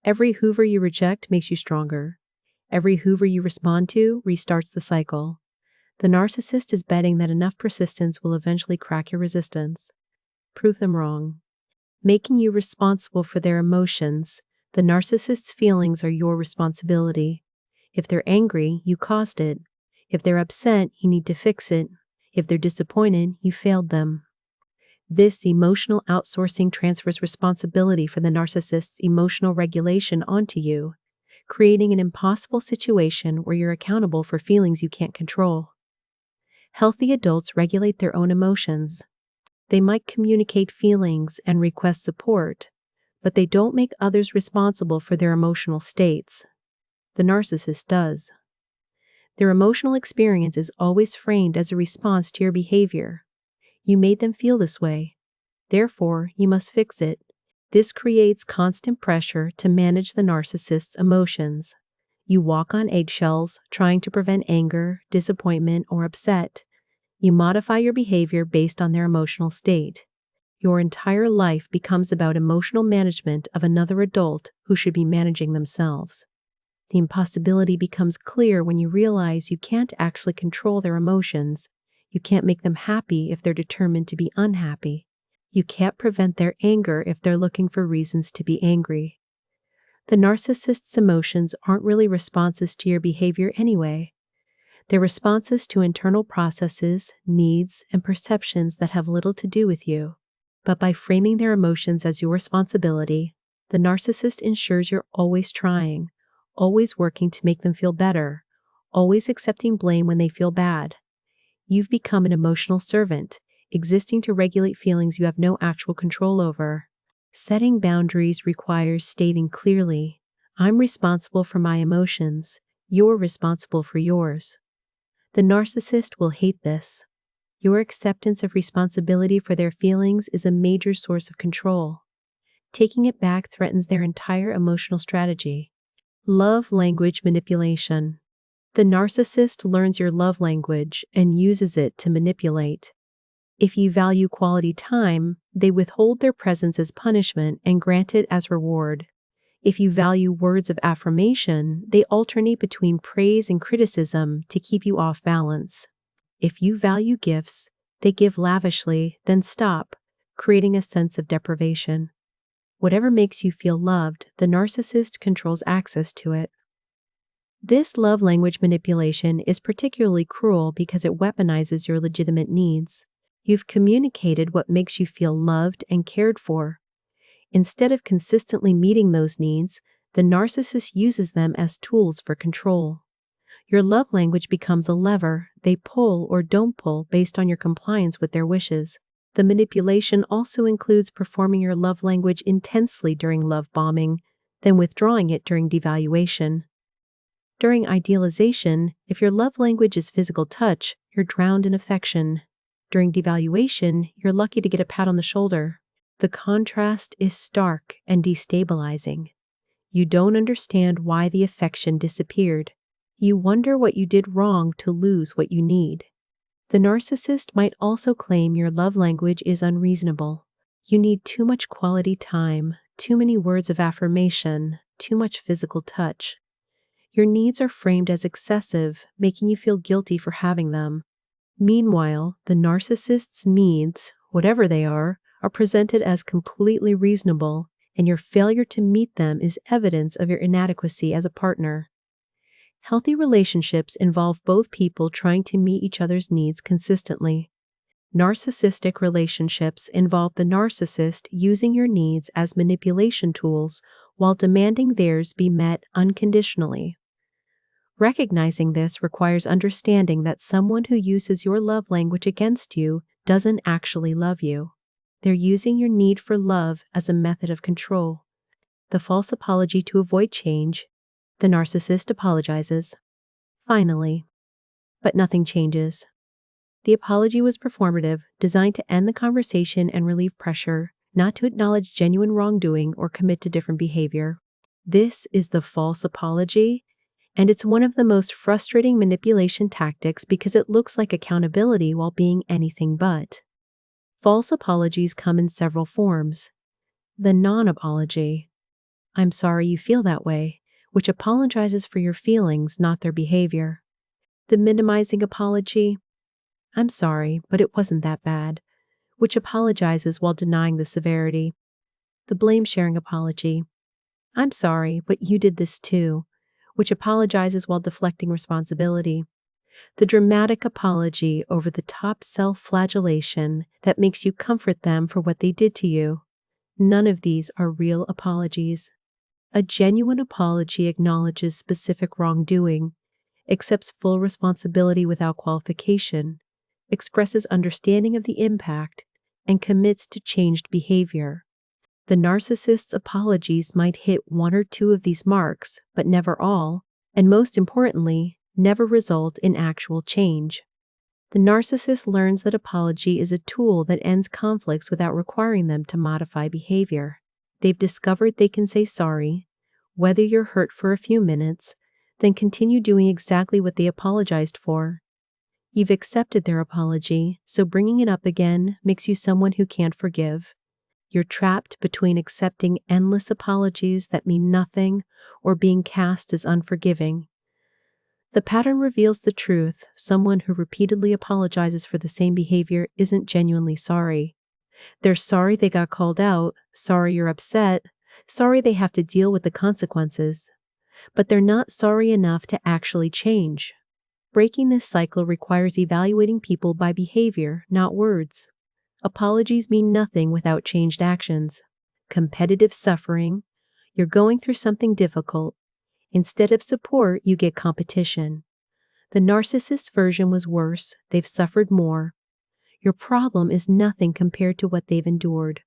Every hoover you reject makes you stronger. Every hoover you respond to restarts the cycle. The narcissist is betting that enough persistence will eventually crack your resistance. Prove them wrong. Making you responsible for their emotions. The narcissist's feelings are your responsibility. If they're angry, you caused it. If they're upset, you need to fix it. If they're disappointed, you failed them. This emotional outsourcing transfers responsibility for the narcissist's emotional regulation onto you, creating an impossible situation where you're accountable for feelings you can't control. Healthy adults regulate their own emotions. They might communicate feelings and request support, but they don't make others responsible for their emotional states. The narcissist does. Their emotional experience is always framed as a response to your behavior. You made them feel this way. Therefore, you must fix it. This creates constant pressure to manage the narcissist's emotions. You walk on eggshells, trying to prevent anger, disappointment, or upset. You modify your behavior based on their emotional state. Your entire life becomes about emotional management of another adult who should be managing themselves. The impossibility becomes clear when you realize you can't actually control their emotions. You can't make them happy if they're determined to be unhappy. You can't prevent their anger if they're looking for reasons to be angry. The narcissist's emotions aren't really responses to your behavior anyway. They're responses to internal processes, needs, and perceptions that have little to do with you. But by framing their emotions as your responsibility, the narcissist ensures you're always trying, always working to make them feel better, always accepting blame when they feel bad. You've become an emotional servant, existing to regulate feelings you have no actual control over. Setting boundaries requires stating clearly, I'm responsible for my emotions, you're responsible for yours. The narcissist will hate this. Your acceptance of responsibility for their feelings is a major source of control. Taking it back threatens their entire emotional strategy. Love language manipulation. The narcissist learns your love language and uses it to manipulate. If you value quality time, they withhold their presence as punishment and grant it as reward. If you value words of affirmation, they alternate between praise and criticism to keep you off balance. If you value gifts, they give lavishly, then stop, creating a sense of deprivation. Whatever makes you feel loved, the narcissist controls access to it. This love language manipulation is particularly cruel because it weaponizes your legitimate needs. You've communicated what makes you feel loved and cared for. Instead of consistently meeting those needs, the narcissist uses them as tools for control. Your love language becomes a lever they pull or don't pull based on your compliance with their wishes. The manipulation also includes performing your love language intensely during love bombing, then withdrawing it during devaluation. During idealization, if your love language is physical touch, you're drowned in affection. During devaluation, you're lucky to get a pat on the shoulder. The contrast is stark and destabilizing. You don't understand why the affection disappeared. You wonder what you did wrong to lose what you need. The narcissist might also claim your love language is unreasonable. You need too much quality time, too many words of affirmation, too much physical touch. Your needs are framed as excessive, making you feel guilty for having them. Meanwhile, the narcissist's needs, whatever they are presented as completely reasonable, and your failure to meet them is evidence of your inadequacy as a partner. Healthy relationships involve both people trying to meet each other's needs consistently. Narcissistic relationships involve the narcissist using your needs as manipulation tools while demanding theirs be met unconditionally. Recognizing this requires understanding that someone who uses your love language against you doesn't actually love you. They're using your need for love as a method of control. The false apology to avoid change. The narcissist apologizes. Finally. But nothing changes. The apology was performative, designed to end the conversation and relieve pressure, not to acknowledge genuine wrongdoing or commit to different behavior. This is the false apology, and it's one of the most frustrating manipulation tactics because it looks like accountability while being anything but. False apologies come in several forms. The non-apology. I'm sorry you feel that way, which apologizes for your feelings, not their behavior. The minimizing apology, "I'm sorry, but it wasn't that bad," which apologizes while denying the severity. The blame-sharing apology, "I'm sorry, but you did this too," which apologizes while deflecting responsibility. The dramatic apology, over-the-top self-flagellation that makes you comfort them for what they did to you. None of these are real apologies. A genuine apology acknowledges specific wrongdoing, accepts full responsibility without qualification, expresses understanding of the impact, and commits to changed behavior. The narcissist's apologies might hit one or two of these marks, but never all, and most importantly, never result in actual change. The narcissist learns that apology is a tool that ends conflicts without requiring them to modify behavior. They've discovered they can say sorry, whether you're hurt for a few minutes, then continue doing exactly what they apologized for. You've accepted their apology, so bringing it up again makes you someone who can't forgive. You're trapped between accepting endless apologies that mean nothing or being cast as unforgiving. The pattern reveals the truth. Someone who repeatedly apologizes for the same behavior isn't genuinely sorry. They're sorry they got called out, sorry you're upset, sorry they have to deal with the consequences. But they're not sorry enough to actually change. Breaking this cycle requires evaluating people by behavior, not words. Apologies mean nothing without changed actions. Competitive suffering, you're going through something difficult. Instead of support, you get competition. The narcissist version was worse. They've suffered more. Your problem is nothing compared to what they've endured.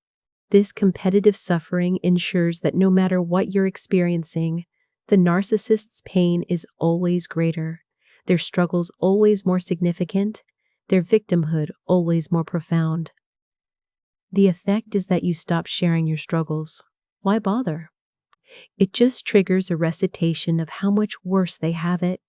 This competitive suffering ensures that no matter what you're experiencing, the narcissist's pain is always greater, their struggles always more significant, their victimhood always more profound. The effect is that you stop sharing your struggles. Why bother? It just triggers a recitation of how much worse they have it.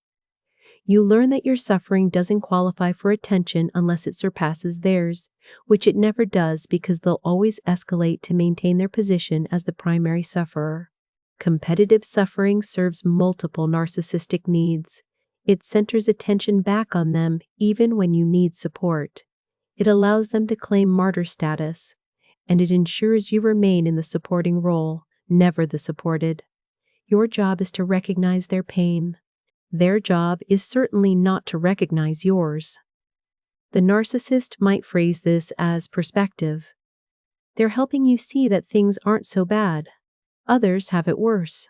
You learn that your suffering doesn't qualify for attention unless it surpasses theirs, which it never does because they'll always escalate to maintain their position as the primary sufferer. Competitive suffering serves multiple narcissistic needs. It centers attention back on them even when you need support. It allows them to claim martyr status, and it ensures you remain in the supporting role, never the supported. Your job is to recognize their pain. Their job is certainly not to recognize yours. The narcissist might phrase this as perspective. They're helping you see that things aren't so bad. Others have it worse.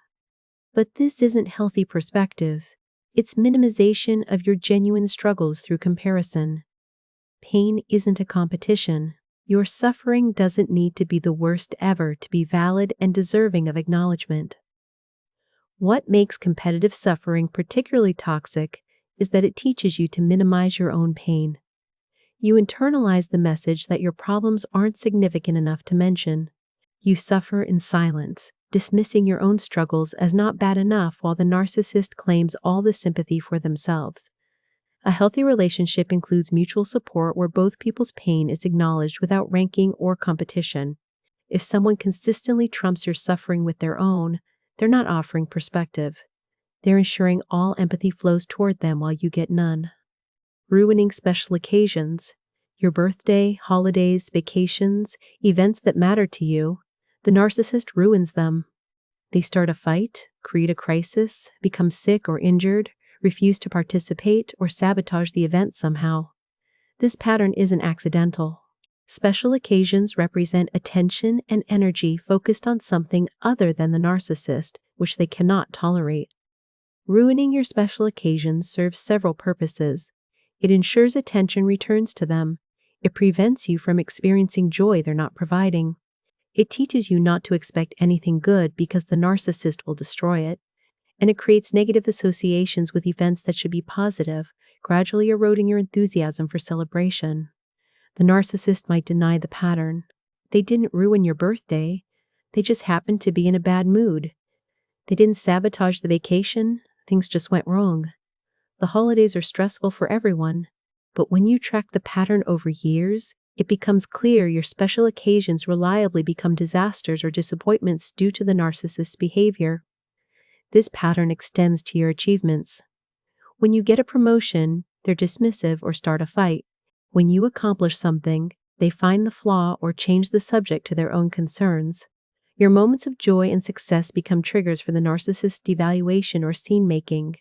But this isn't healthy perspective. It's minimization of your genuine struggles through comparison. Pain isn't a competition. Your suffering doesn't need to be the worst ever to be valid and deserving of acknowledgement. What makes competitive suffering particularly toxic is that it teaches you to minimize your own pain. You internalize the message that your problems aren't significant enough to mention. You suffer in silence, dismissing your own struggles as not bad enough while the narcissist claims all the sympathy for themselves. A healthy relationship includes mutual support where both people's pain is acknowledged without ranking or competition. If someone consistently trumps your suffering with their own, they're not offering perspective. They're ensuring all empathy flows toward them while you get none. Ruining special occasions, your birthday, holidays, vacations, events that matter to you, the narcissist ruins them. They start a fight, create a crisis, become sick or injured, refuse to participate, or sabotage the event somehow. This pattern isn't accidental. Special occasions represent attention and energy focused on something other than the narcissist, which they cannot tolerate. Ruining your special occasions serves several purposes. It ensures attention returns to them. It prevents you from experiencing joy they're not providing. It teaches you not to expect anything good because the narcissist will destroy it. And it creates negative associations with events that should be positive, gradually eroding your enthusiasm for celebration. The narcissist might deny the pattern. They didn't ruin your birthday. They just happened to be in a bad mood. They didn't sabotage the vacation. Things just went wrong. The holidays are stressful for everyone. But when you track the pattern over years, it becomes clear your special occasions reliably become disasters or disappointments due to the narcissist's behavior. This pattern extends to your achievements. When you get a promotion, they're dismissive or start a fight. When you accomplish something, they find the flaw or change the subject to their own concerns. Your moments of joy and success become triggers for the narcissist's devaluation or scene-making.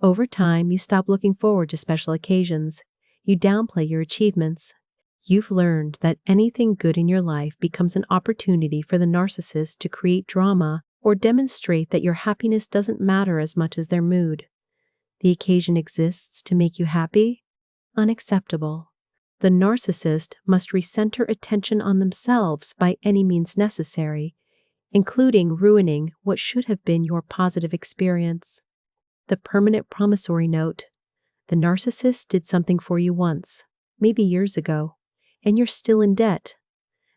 Over time, you stop looking forward to special occasions. You downplay your achievements. You've learned that anything good in your life becomes an opportunity for the narcissist to create drama or demonstrate that your happiness doesn't matter as much as their mood. The occasion exists to make you happy? Unacceptable. The narcissist must recenter attention on themselves by any means necessary, including ruining what should have been your positive experience. The permanent promissory note. The narcissist did something for you once, maybe years ago, and you're still in debt.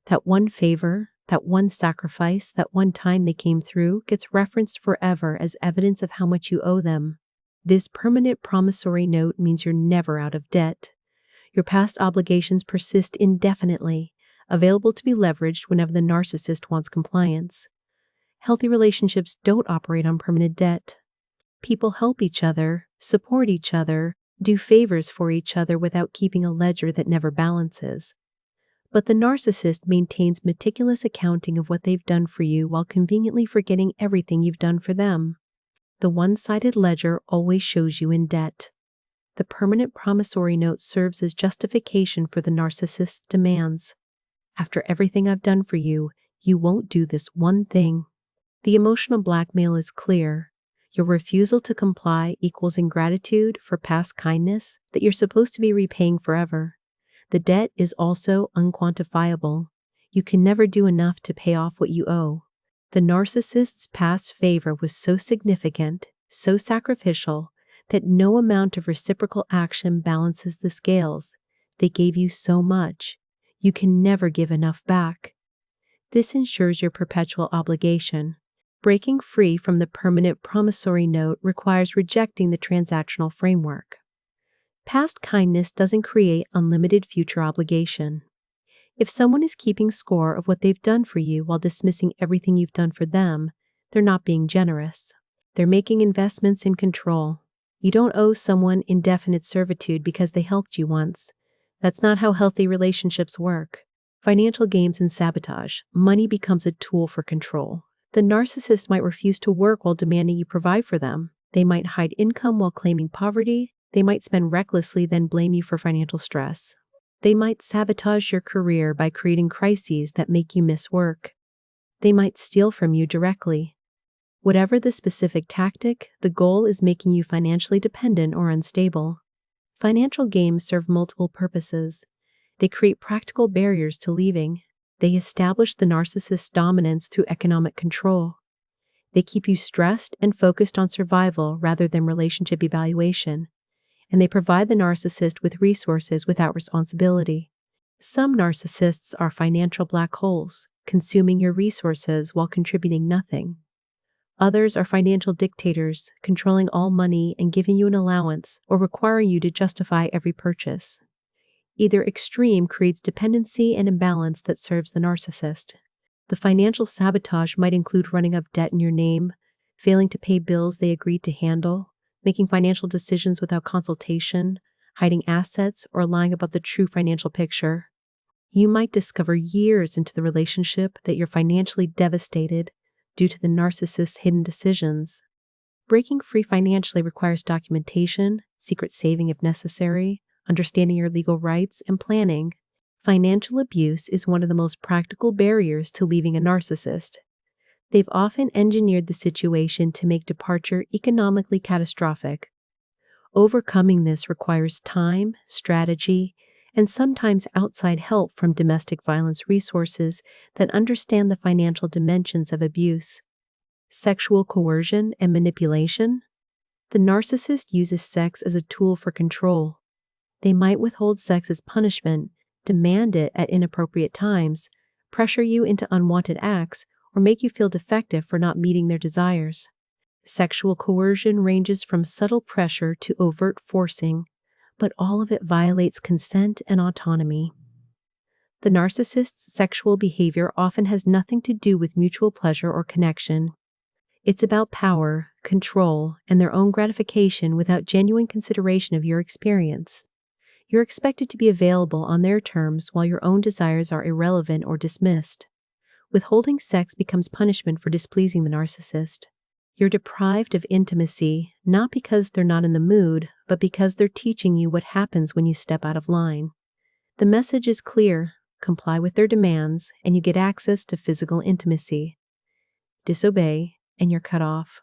That one favor, that one sacrifice, that one time they came through gets referenced forever as evidence of how much you owe them. This permanent promissory note means you're never out of debt. Your past obligations persist indefinitely, available to be leveraged whenever the narcissist wants compliance. Healthy relationships don't operate on permanent debt. People help each other, support each other, do favors for each other without keeping a ledger that never balances. But the narcissist maintains meticulous accounting of what they've done for you while conveniently forgetting everything you've done for them. The one-sided ledger always shows you in debt. The permanent promissory note serves as justification for the narcissist's demands. After everything I've done for you, you won't do this one thing. The emotional blackmail is clear. Your refusal to comply equals ingratitude for past kindness that you're supposed to be repaying forever. The debt is also unquantifiable. You can never do enough to pay off what you owe. The narcissist's past favor was so significant, so sacrificial, that no amount of reciprocal action balances the scales. They gave you so much. You can never give enough back. This ensures your perpetual obligation. Breaking free from the permanent promissory note requires rejecting the transactional framework. Past kindness doesn't create unlimited future obligation. If someone is keeping score of what they've done for you while dismissing everything you've done for them, they're not being generous. They're making investments in control. You don't owe someone indefinite servitude because they helped you once. That's not how healthy relationships work. Financial games and sabotage. Money becomes a tool for control. The narcissist might refuse to work while demanding you provide for them. They might hide income while claiming poverty. They might spend recklessly, then blame you for financial stress. They might sabotage your career by creating crises that make you miss work. They might steal from you directly. Whatever the specific tactic, the goal is making you financially dependent or unstable. Financial games serve multiple purposes. They create practical barriers to leaving. They establish the narcissist's dominance through economic control. They keep you stressed and focused on survival rather than relationship evaluation. And they provide the narcissist with resources without responsibility. Some narcissists are financial black holes, consuming your resources while contributing nothing. Others are financial dictators, controlling all money and giving you an allowance or requiring you to justify every purchase. Either extreme creates dependency and imbalance that serves the narcissist. The financial sabotage might include running up debt in your name, failing to pay bills they agreed to handle, making financial decisions without consultation, hiding assets, or lying about the true financial picture. You might discover years into the relationship that you're financially devastated due to the narcissist's hidden decisions. Breaking free financially requires documentation, secret saving if necessary, understanding your legal rights, and planning. Financial abuse is one of the most practical barriers to leaving a narcissist. They've often engineered the situation to make departure economically catastrophic. Overcoming this requires time, strategy, and sometimes outside help from domestic violence resources that understand the financial dimensions of abuse. Sexual coercion and manipulation. The narcissist uses sex as a tool for control. They might withhold sex as punishment, demand it at inappropriate times, pressure you into unwanted acts, or make you feel defective for not meeting their desires. Sexual coercion ranges from subtle pressure to overt forcing, but all of it violates consent and autonomy. The narcissist's sexual behavior often has nothing to do with mutual pleasure or connection. It's about power, control, and their own gratification without genuine consideration of your experience. You're expected to be available on their terms while your own desires are irrelevant or dismissed. Withholding sex becomes punishment for displeasing the narcissist. You're deprived of intimacy, not because they're not in the mood, but because they're teaching you what happens when you step out of line. The message is clear: comply with their demands, and you get access to physical intimacy. Disobey, and you're cut off.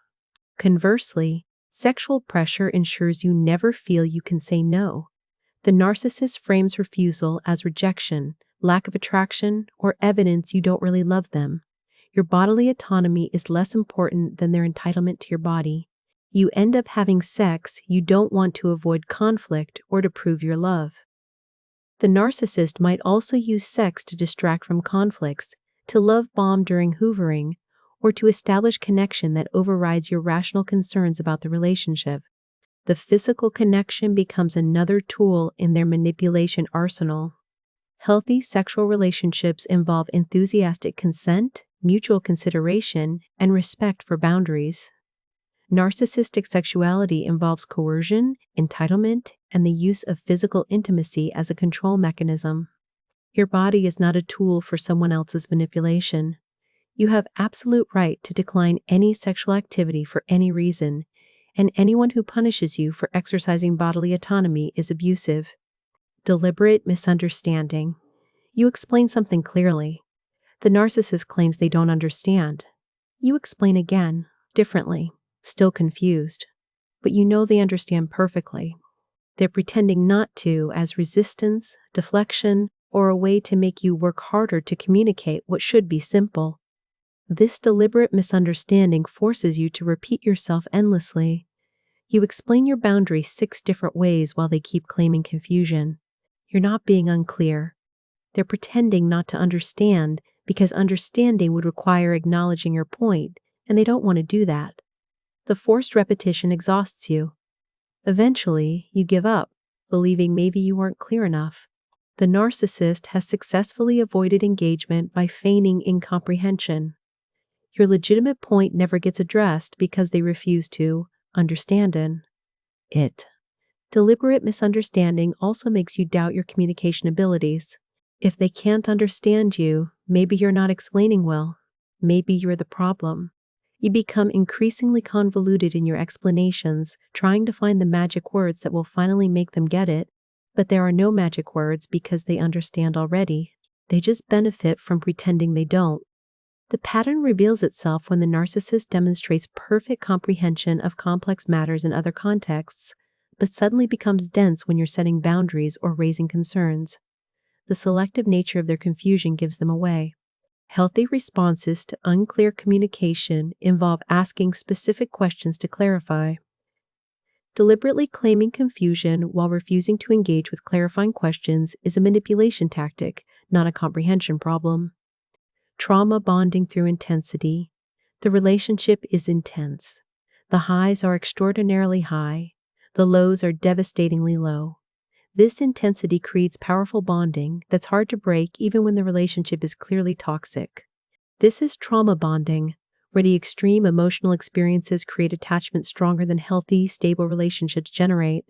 Conversely, sexual pressure ensures you never feel you can say no. The narcissist frames refusal as rejection, lack of attraction, or evidence you don't really love them. Your bodily autonomy is less important than their entitlement to your body. You end up having sex you don't want to avoid conflict or to prove your love. The narcissist might also use sex to distract from conflicts, to love bomb during hoovering, or to establish connection that overrides your rational concerns about the relationship. The physical connection becomes another tool in their manipulation arsenal. Healthy sexual relationships involve enthusiastic consent, mutual consideration, and respect for boundaries. Narcissistic sexuality involves coercion, entitlement, and the use of physical intimacy as a control mechanism. Your body is not a tool for someone else's manipulation. You have absolute right to decline any sexual activity for any reason, and anyone who punishes you for exercising bodily autonomy is abusive. Deliberate misunderstanding. You explain something clearly. The narcissist claims they don't understand. You explain again, differently, still confused. But you know they understand perfectly. They're pretending not to as resistance, deflection, or a way to make you work harder to communicate what should be simple. This deliberate misunderstanding forces you to repeat yourself endlessly. You explain your boundaries 6 different ways while they keep claiming confusion. You're not being unclear. They're pretending not to understand because understanding would require acknowledging your point, and they don't want to do that. The forced repetition exhausts you. Eventually, you give up, believing maybe you weren't clear enough. The narcissist has successfully avoided engagement by feigning incomprehension. Your legitimate point never gets addressed because they refuse to understand it. Deliberate misunderstanding also makes you doubt your communication abilities. If they can't understand you, maybe you're not explaining well. Maybe you're the problem. You become increasingly convoluted in your explanations, trying to find the magic words that will finally make them get it. But there are no magic words because they understand already. They just benefit from pretending they don't. The pattern reveals itself when the narcissist demonstrates perfect comprehension of complex matters in other contexts, but suddenly becomes dense when you're setting boundaries or raising concerns. The selective nature of their confusion gives them away. Healthy responses to unclear communication involve asking specific questions to clarify. Deliberately claiming confusion while refusing to engage with clarifying questions is a manipulation tactic, not a comprehension problem. Trauma bonding through intensity. The relationship is intense. The highs are extraordinarily high. The lows are devastatingly low. This intensity creates powerful bonding that's hard to break even when the relationship is clearly toxic. This is trauma bonding, where the extreme emotional experiences create attachment stronger than healthy, stable relationships generate.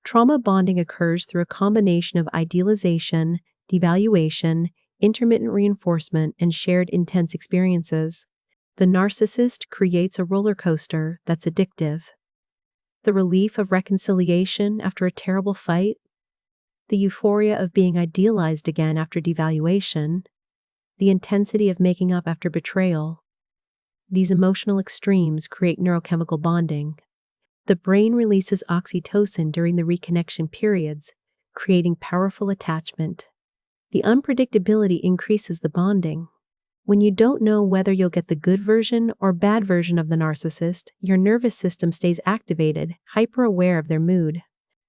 Trauma bonding occurs through a combination of idealization, devaluation, intermittent reinforcement, and shared intense experiences. The narcissist creates a roller coaster that's addictive. The relief of reconciliation after a terrible fight, the euphoria of being idealized again after devaluation, the intensity of making up after betrayal. These emotional extremes create neurochemical bonding. The brain releases oxytocin during the reconnection periods, creating powerful attachment. The unpredictability increases the bonding. When you don't know whether you'll get the good version or bad version of the narcissist, your nervous system stays activated, hyper-aware of their mood.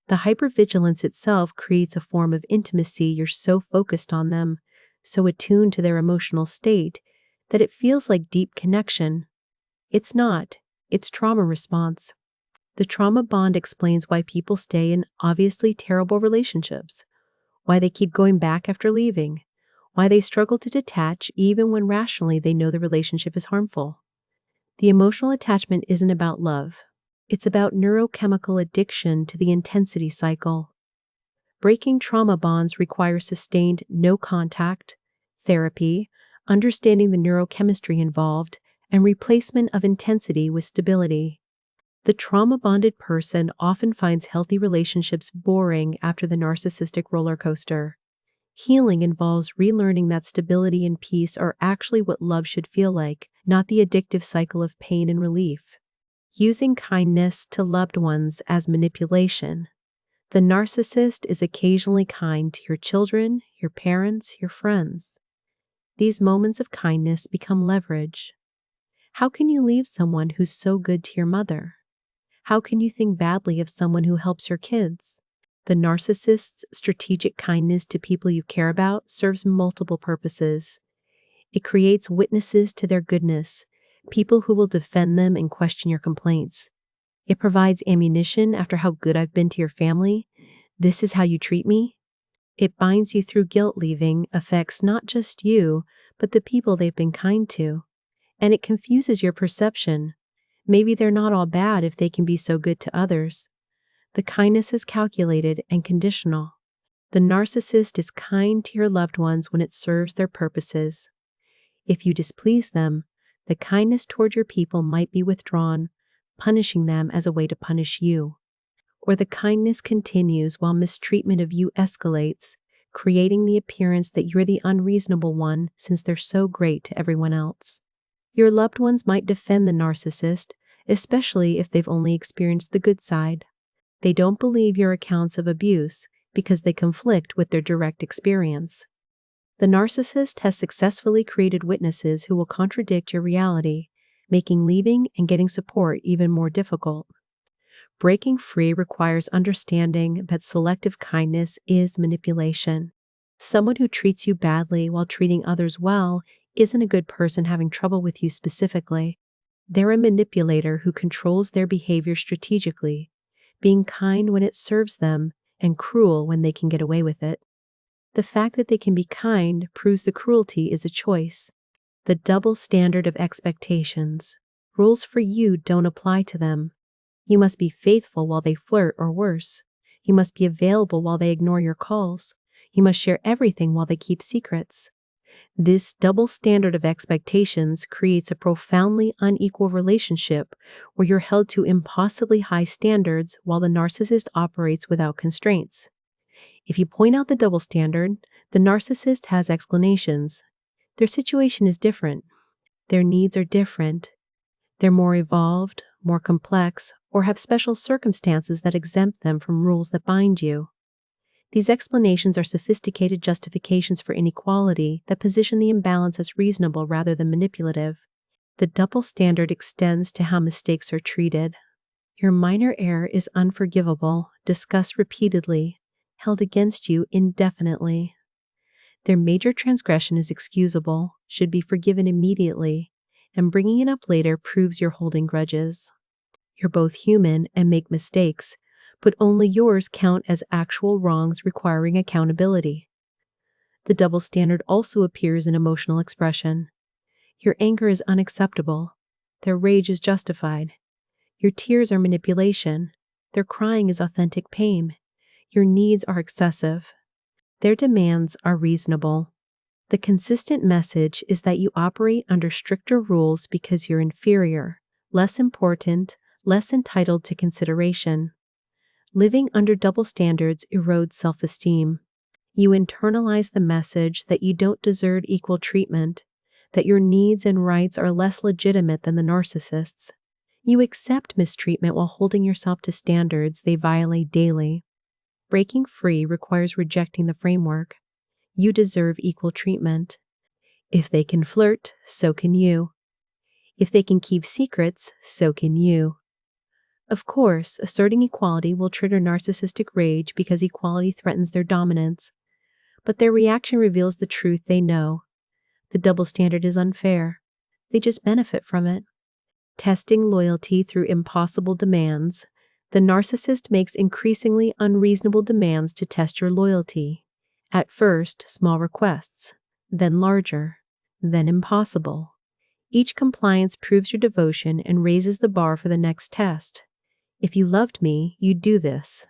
The hypervigilance itself creates a form of intimacy. You're so focused on them, so attuned to their emotional state, that it feels like deep connection. It's not. It's trauma response. The trauma bond explains why people stay in obviously terrible relationships, why they keep going back after leaving, why they struggle to detach even when rationally they know the relationship is harmful. The emotional attachment isn't about love. It's about neurochemical addiction to the intensity cycle. Breaking trauma bonds requires sustained no contact, therapy, understanding the neurochemistry involved, and replacement of intensity with stability. The trauma-bonded person often finds healthy relationships boring after the narcissistic roller coaster. Healing involves relearning that stability and peace are actually what love should feel like, not the addictive cycle of pain and relief. Using kindness to loved ones as manipulation. The narcissist is occasionally kind to your children, your parents, your friends. These moments of kindness become leverage. How can you leave someone who's so good to your mother? How can you think badly of someone who helps your kids? The narcissist's strategic kindness to people you care about serves multiple purposes. It creates witnesses to their goodness, people who will defend them and question your complaints. It provides ammunition after how good I've been to your family. This is how you treat me. It binds you through guilt-leaving affects not just you, but the people they've been kind to. And it confuses your perception. Maybe they're not all bad if they can be so good to others. The kindness is calculated and conditional. The narcissist is kind to your loved ones when it serves their purposes. If you displease them, the kindness toward your people might be withdrawn, punishing them as a way to punish you. Or the kindness continues while mistreatment of you escalates, creating the appearance that you're the unreasonable one since they're so great to everyone else. Your loved ones might defend the narcissist, especially if they've only experienced the good side. They don't believe your accounts of abuse because they conflict with their direct experience. The narcissist has successfully created witnesses who will contradict your reality, making leaving and getting support even more difficult. Breaking free requires understanding that selective kindness is manipulation. Someone who treats you badly while treating others well isn't a good person having trouble with you specifically. They're a manipulator who controls their behavior strategically, being kind when it serves them and cruel when they can get away with it. The fact that they can be kind proves the cruelty is a choice. The double standard of expectations. Rules for you don't apply to them. You must be faithful while they flirt or worse. You must be available while they ignore your calls. You must share everything while they keep secrets. This double standard of expectations creates a profoundly unequal relationship where you're held to impossibly high standards while the narcissist operates without constraints. If you point out the double standard, the narcissist has explanations. Their situation is different. Their needs are different. They're more evolved, more complex, or have special circumstances that exempt them from rules that bind you. These explanations are sophisticated justifications for inequality that position the imbalance as reasonable rather than manipulative. The double standard extends to how mistakes are treated. Your minor error is unforgivable, discussed repeatedly, held against you indefinitely. Their major transgression is excusable, should be forgiven immediately, and bringing it up later proves you're holding grudges. You're both human and make mistakes, but only yours count as actual wrongs requiring accountability. The double standard also appears in emotional expression. Your anger is unacceptable. Their rage is justified. Your tears are manipulation. Their crying is authentic pain. Your needs are excessive. Their demands are reasonable. The consistent message is that you operate under stricter rules because you're inferior, less important, less entitled to consideration. Living under double standards erodes self-esteem. You internalize the message that you don't deserve equal treatment, that your needs and rights are less legitimate than the narcissist's. You accept mistreatment while holding yourself to standards they violate daily. Breaking free requires rejecting the framework. You deserve equal treatment. If they can flirt, so can you. If they can keep secrets, so can you. Of course, asserting equality will trigger narcissistic rage because equality threatens their dominance. But their reaction reveals the truth they know. The double standard is unfair. They just benefit from it. Testing loyalty through impossible demands, the narcissist makes increasingly unreasonable demands to test your loyalty. At first, small requests, then larger, then impossible. Each compliance proves your devotion and raises the bar for the next test. If you loved me, you'd do this.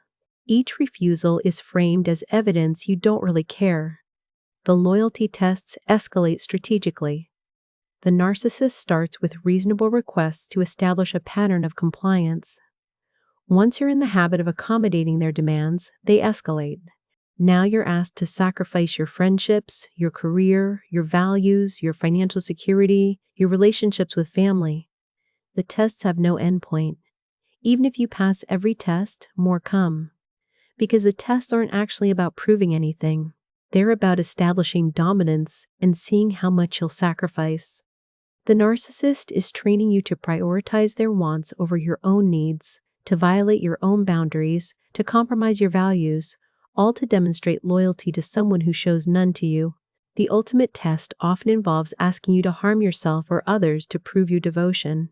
Each refusal is framed as evidence you don't really care. The loyalty tests escalate strategically. The narcissist starts with reasonable requests to establish a pattern of compliance. Once you're in the habit of accommodating their demands, they escalate. Now you're asked to sacrifice your friendships, your career, your values, your financial security, your relationships with family. The tests have no endpoint. Even if you pass every test, more come. Because the tests aren't actually about proving anything. They're about establishing dominance and seeing how much you'll sacrifice. The narcissist is training you to prioritize their wants over your own needs, to violate your own boundaries, to compromise your values, all to demonstrate loyalty to someone who shows none to you. The ultimate test often involves asking you to harm yourself or others to prove your devotion.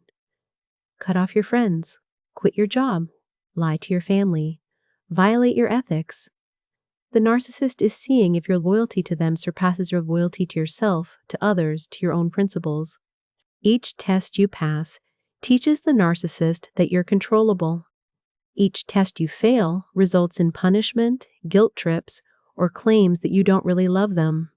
Cut off your friends, quit your job, lie to your family, violate your ethics. The narcissist is seeing if your loyalty to them surpasses your loyalty to yourself, to others, to your own principles. Each test you pass teaches the narcissist that you're controllable. Each test you fail results in punishment, guilt trips, or claims that you don't really love them.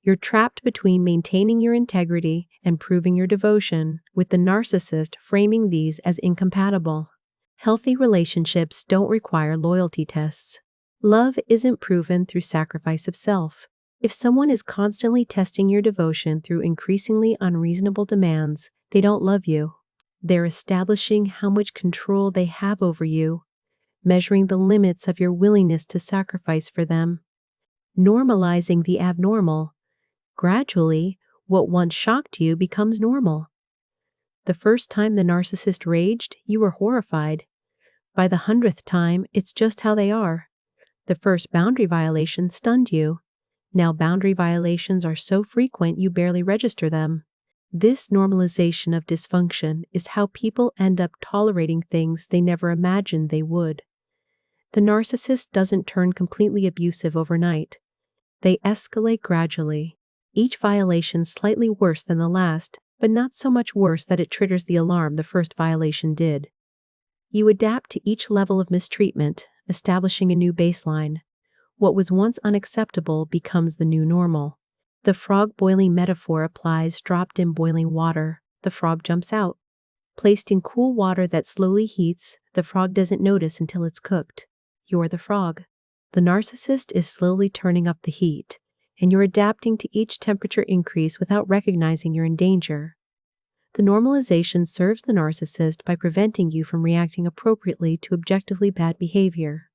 You're trapped between maintaining your integrity and proving your devotion, with the narcissist framing these as incompatible. Healthy relationships don't require loyalty tests. Love isn't proven through sacrifice of self. If someone is constantly testing your devotion through increasingly unreasonable demands, they don't love you. They're establishing how much control they have over you, measuring the limits of your willingness to sacrifice for them. Normalizing the abnormal. Gradually, what once shocked you becomes normal. The first time the narcissist raged, you were horrified. By the 100th time, it's just how they are. The first boundary violation stunned you. Now boundary violations are so frequent you barely register them. This normalization of dysfunction is how people end up tolerating things they never imagined they would. The narcissist doesn't turn completely abusive overnight. They escalate gradually, each violation slightly worse than the last, but not so much worse that it triggers the alarm the first violation did. You adapt to each level of mistreatment, establishing a new baseline. What was once unacceptable becomes the new normal. The frog boiling metaphor applies. Dropped in boiling water, the frog jumps out. Placed in cool water that slowly heats, the frog doesn't notice until it's cooked. You're the frog. The narcissist is slowly turning up the heat, and you're adapting to each temperature increase without recognizing you're in danger. The normalization serves the narcissist by preventing you from reacting appropriately to objectively bad behavior.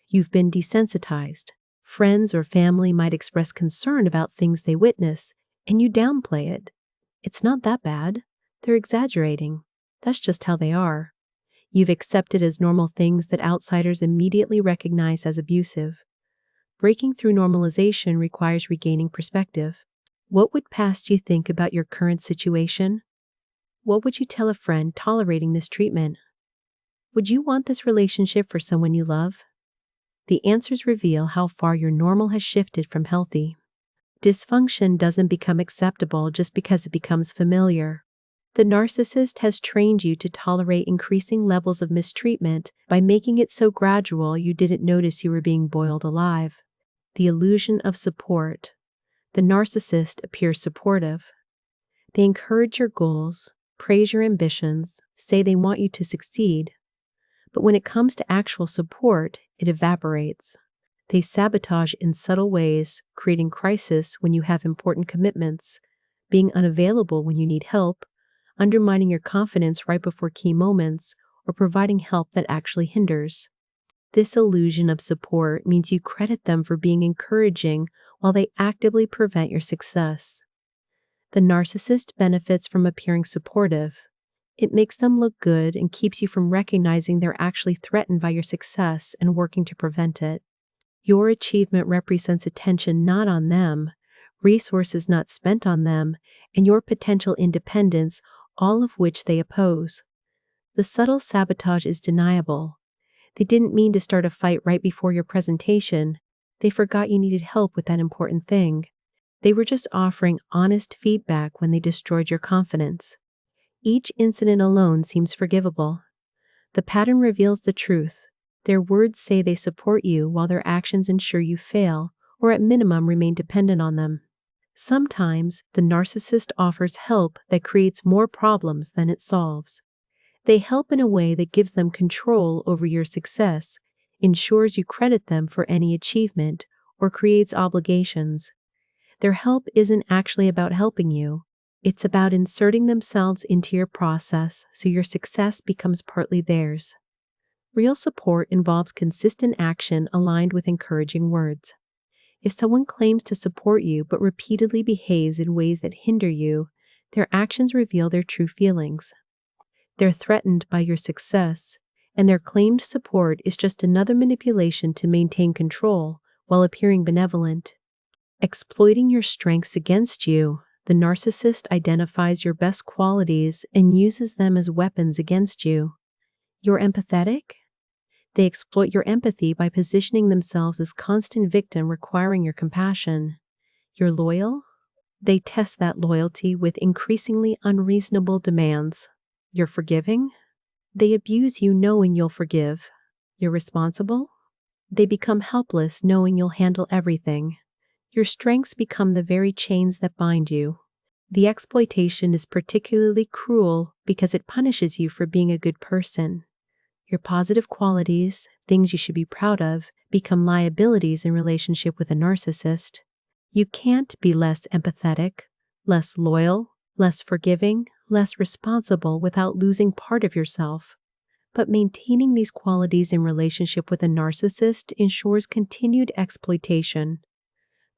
You've been desensitized. Friends or family might express concern about things they witness, and you downplay it. It's not that bad. They're exaggerating. That's just how they are. You've accepted as normal things that outsiders immediately recognize as abusive. Breaking through normalization requires regaining perspective. What would past you think about your current situation? What would you tell a friend tolerating this treatment? Would you want this relationship for someone you love? The answers reveal how far your normal has shifted from healthy. Dysfunction doesn't become acceptable just because it becomes familiar. The narcissist has trained you to tolerate increasing levels of mistreatment by making it so gradual you didn't notice you were being boiled alive. The illusion of support. The narcissist appears supportive. They encourage your goals, praise your ambitions, say they want you to succeed. But when it comes to actual support, it evaporates. They sabotage in subtle ways, creating crisis when you have important commitments, being unavailable when you need help, undermining your confidence right before key moments, or providing help that actually hinders. This illusion of support means you credit them for being encouraging while they actively prevent your success. The narcissist benefits from appearing supportive. It makes them look good and keeps you from recognizing they're actually threatened by your success and working to prevent it. Your achievement represents attention not on them, resources not spent on them, and your potential independence, all of which they oppose. The subtle sabotage is deniable. They didn't mean to start a fight right before your presentation. They forgot you needed help with that important thing. They were just offering honest feedback when they destroyed your confidence. Each incident alone seems forgivable. The pattern reveals the truth. Their words say they support you while their actions ensure you fail, or at minimum remain dependent on them. Sometimes, the narcissist offers help that creates more problems than it solves. They help in a way that gives them control over your success, ensures you credit them for any achievement, or creates obligations. Their help isn't actually about helping you. It's about inserting themselves into your process so your success becomes partly theirs. Real support involves consistent action aligned with encouraging words. If someone claims to support you but repeatedly behaves in ways that hinder you, their actions reveal their true feelings. They're threatened by your success, and their claimed support is just another manipulation to maintain control while appearing benevolent. Exploiting your strengths against you, the narcissist identifies your best qualities and uses them as weapons against you. You're empathetic? They exploit your empathy by positioning themselves as constant victim requiring your compassion. You're loyal? They test that loyalty with increasingly unreasonable demands. You're forgiving? They abuse you knowing you'll forgive. You're responsible? They become helpless knowing you'll handle everything. Your strengths become the very chains that bind you. The exploitation is particularly cruel because it punishes you for being a good person. Your positive qualities, things you should be proud of, become liabilities in relationship with a narcissist. You can't be less empathetic, less loyal, less forgiving, less responsible without losing part of yourself. But maintaining these qualities in relationship with a narcissist ensures continued exploitation.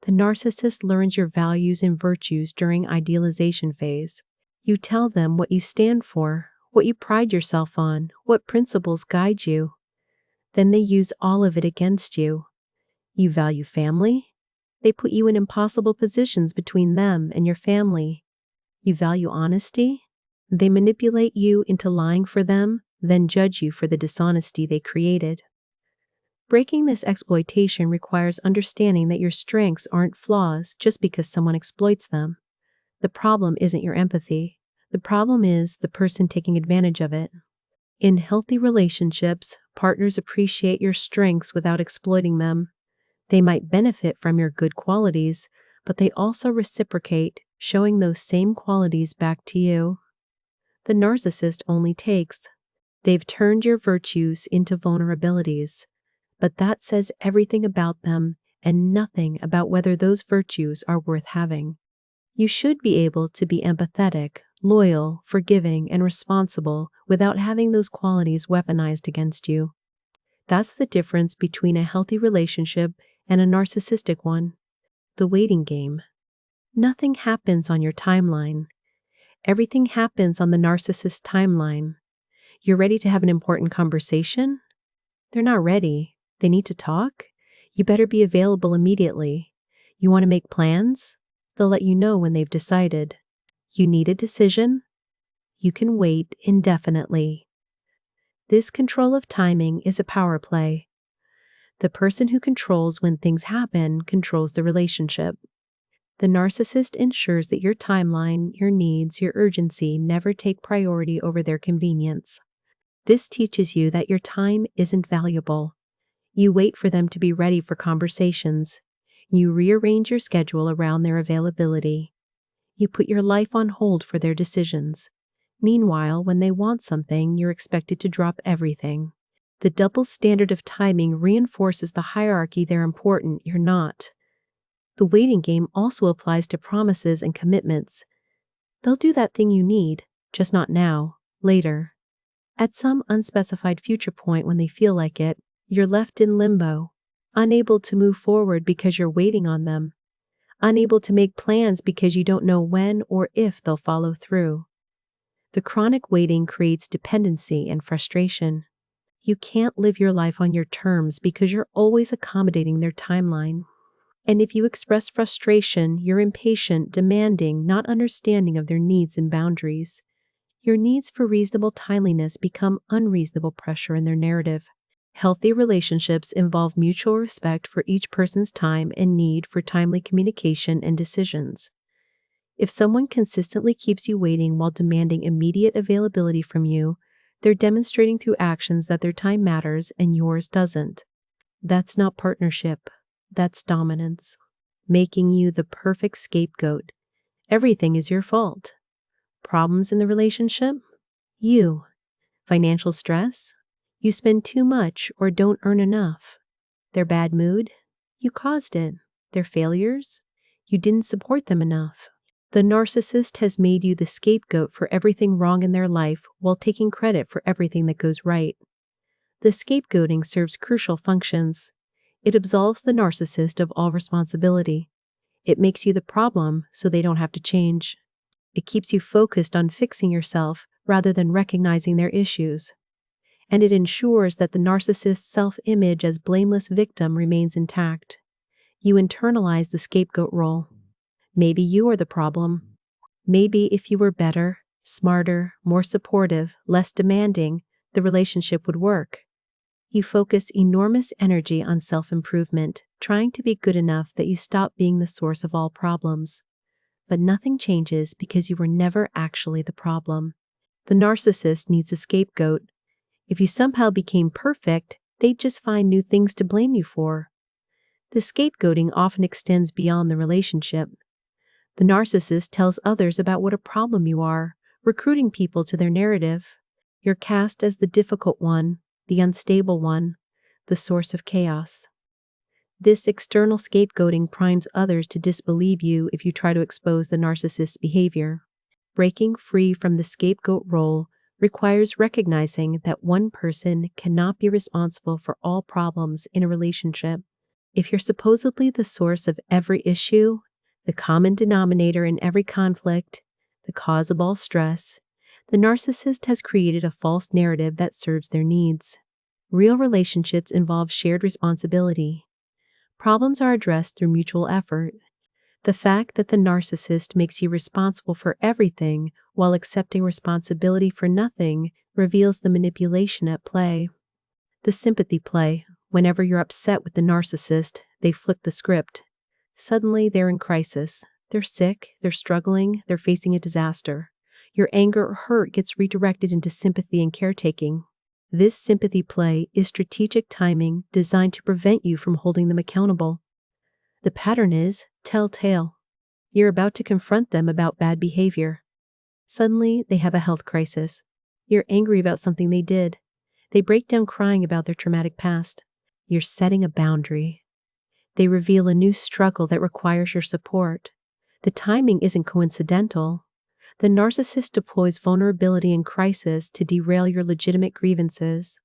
The narcissist learns your values and virtues during idealization phase. You tell them what you stand for, what you pride yourself on, what principles guide you. Then they use all of it against you. You value family? They put you in impossible positions between them and your family. You value honesty? They manipulate you into lying for them, then judge you for the dishonesty they created. Breaking this exploitation requires understanding that your strengths aren't flaws just because someone exploits them. The problem isn't your empathy. The problem is the person taking advantage of it. In healthy relationships, partners appreciate your strengths without exploiting them. They might benefit from your good qualities, but they also reciprocate, showing those same qualities back to you. The narcissist only takes. They've turned your virtues into vulnerabilities, but that says everything about them and nothing about whether those virtues are worth having. You should be able to be empathetic, loyal, forgiving, and responsible without having those qualities weaponized against you. That's the difference between a healthy relationship and a narcissistic one. The waiting game. Nothing happens on your timeline. Everything happens on the narcissist's timeline. You're ready to have an important conversation? They're not ready. They need to talk? You better be available immediately. You want to make plans? They'll let you know when they've decided. You need a decision? You can wait indefinitely. This control of timing is a power play. The person who controls when things happen controls the relationship. The narcissist ensures that your timeline, your needs, your urgency never take priority over their convenience. This teaches you that your time isn't valuable. You wait for them to be ready for conversations. You rearrange your schedule around their availability. You put your life on hold for their decisions. Meanwhile, when they want something, you're expected to drop everything. The double standard of timing reinforces the hierarchy they're important, you're not. The waiting game also applies to promises and commitments. They'll do that thing you need, just not now, later. At some unspecified future point when they feel like it, you're left in limbo, unable to move forward because you're waiting on them, unable to make plans because you don't know when or if they'll follow through. The chronic waiting creates dependency and frustration. You can't live your life on your terms because you're always accommodating their timeline. And if you express frustration, you're impatient, demanding, not understanding of their needs and boundaries. Your needs for reasonable timeliness become unreasonable pressure in their narrative. Healthy relationships involve mutual respect for each person's time and need for timely communication and decisions. If someone consistently keeps you waiting while demanding immediate availability from you, they're demonstrating through actions that their time matters and yours doesn't. That's not partnership. That's dominance. Making you the perfect scapegoat. Everything is your fault. Problems in the relationship? You. Financial stress? You spend too much or don't earn enough. Their bad mood? You caused it. Their failures? You didn't support them enough. The narcissist has made you the scapegoat for everything wrong in their life while taking credit for everything that goes right. The scapegoating serves crucial functions. It absolves the narcissist of all responsibility. It makes you the problem so they don't have to change. It keeps you focused on fixing yourself rather than recognizing their issues. And it ensures that the narcissist's self-image as blameless victim remains intact. You internalize the scapegoat role. Maybe you are the problem. Maybe if you were better, smarter, more supportive, less demanding, the relationship would work. You focus enormous energy on self-improvement, trying to be good enough that you stop being the source of all problems. But nothing changes because you were never actually the problem. The narcissist needs a scapegoat. If you somehow became perfect, they'd just find new things to blame you for. The scapegoating often extends beyond the relationship. The narcissist tells others about what a problem you are, recruiting people to their narrative. You're cast as the difficult one, the unstable one, the source of chaos. This external scapegoating primes others to disbelieve you if you try to expose the narcissist's behavior. Breaking free from the scapegoat role requires recognizing that one person cannot be responsible for all problems in a relationship. If you're supposedly the source of every issue, the common denominator in every conflict, the cause of all stress, the narcissist has created a false narrative that serves their needs. Real relationships involve shared responsibility. Problems are addressed through mutual effort. The fact that the narcissist makes you responsible for everything while accepting responsibility for nothing reveals the manipulation at play. The sympathy play. Whenever you're upset with the narcissist, they flip the script. Suddenly, they're in crisis. They're sick, they're struggling, they're facing a disaster. Your anger or hurt gets redirected into sympathy and caretaking. This sympathy play is strategic timing designed to prevent you from holding them accountable. The pattern is telltale. You're about to confront them about bad behavior. Suddenly, they have a health crisis. You're angry about something they did. They break down crying about their traumatic past. You're setting a boundary. They reveal a new struggle that requires your support. The timing isn't coincidental. The narcissist deploys vulnerability and crisis to derail your legitimate grievances.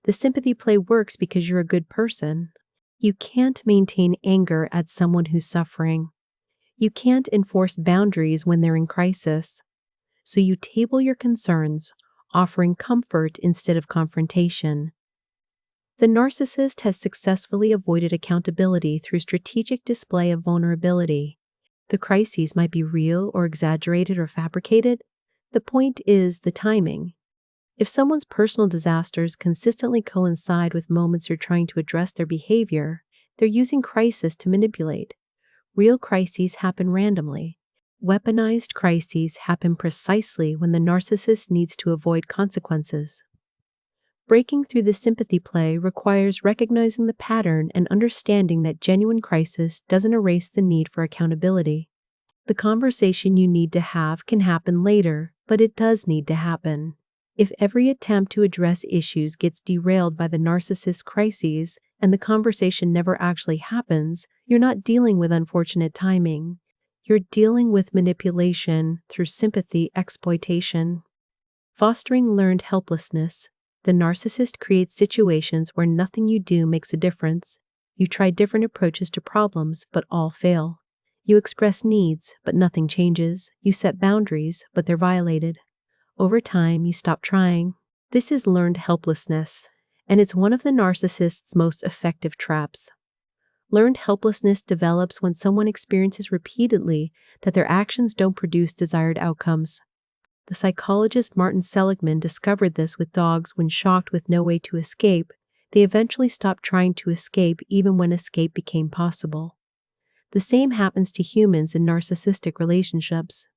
The sympathy play works because you're a good person. You can't maintain anger at someone who's suffering. You can't enforce boundaries when they're in crisis. So you table your concerns, offering comfort instead of confrontation. The narcissist has successfully avoided accountability through strategic display of vulnerability. The crises might be real or exaggerated or fabricated. The point is the timing. If someone's personal disasters consistently coincide with moments you're trying to address their behavior, they're using crisis to manipulate. Real crises happen randomly. Weaponized crises happen precisely when the narcissist needs to avoid consequences. Breaking through the sympathy play requires recognizing the pattern and understanding that genuine crisis doesn't erase the need for accountability. The conversation you need to have can happen later, but it does need to happen. If every attempt to address issues gets derailed by the narcissist's crises and the conversation never actually happens, you're not dealing with unfortunate timing. You're dealing with manipulation through sympathy exploitation. Fostering learned helplessness. The narcissist creates situations where nothing you do makes a difference. You try different approaches to problems, but all fail. You express needs, but nothing changes. You set boundaries, but they're violated. Over time, you stop trying. This is learned helplessness, and it's one of the narcissist's most effective traps. Learned helplessness develops when someone experiences repeatedly that their actions don't produce desired outcomes. The psychologist Martin Seligman discovered this with dogs when shocked with no way to escape. They eventually stopped trying to escape even when escape became possible. The same happens to humans in narcissistic relationships.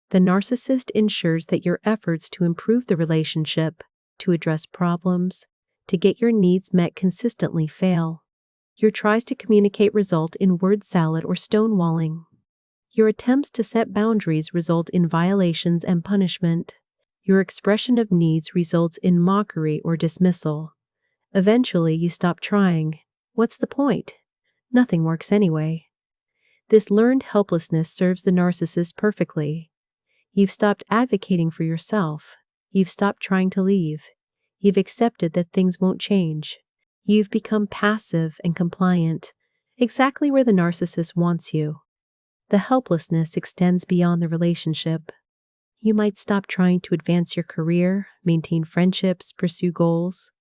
The narcissist ensures that your efforts to improve the relationship, to address problems, to get your needs met consistently fail. Your tries to communicate result in word salad or stonewalling. Your attempts to set boundaries result in violations and punishment. Your expression of needs results in mockery or dismissal. Eventually, you stop trying. What's the point? Nothing works anyway. This learned helplessness serves the narcissist perfectly. You've stopped advocating for yourself. You've stopped trying to leave. You've accepted that things won't change. You've become passive and compliant, exactly where the narcissist wants you. The helplessness extends beyond the relationship. You might stop trying to advance your career, maintain friendships, pursue goals.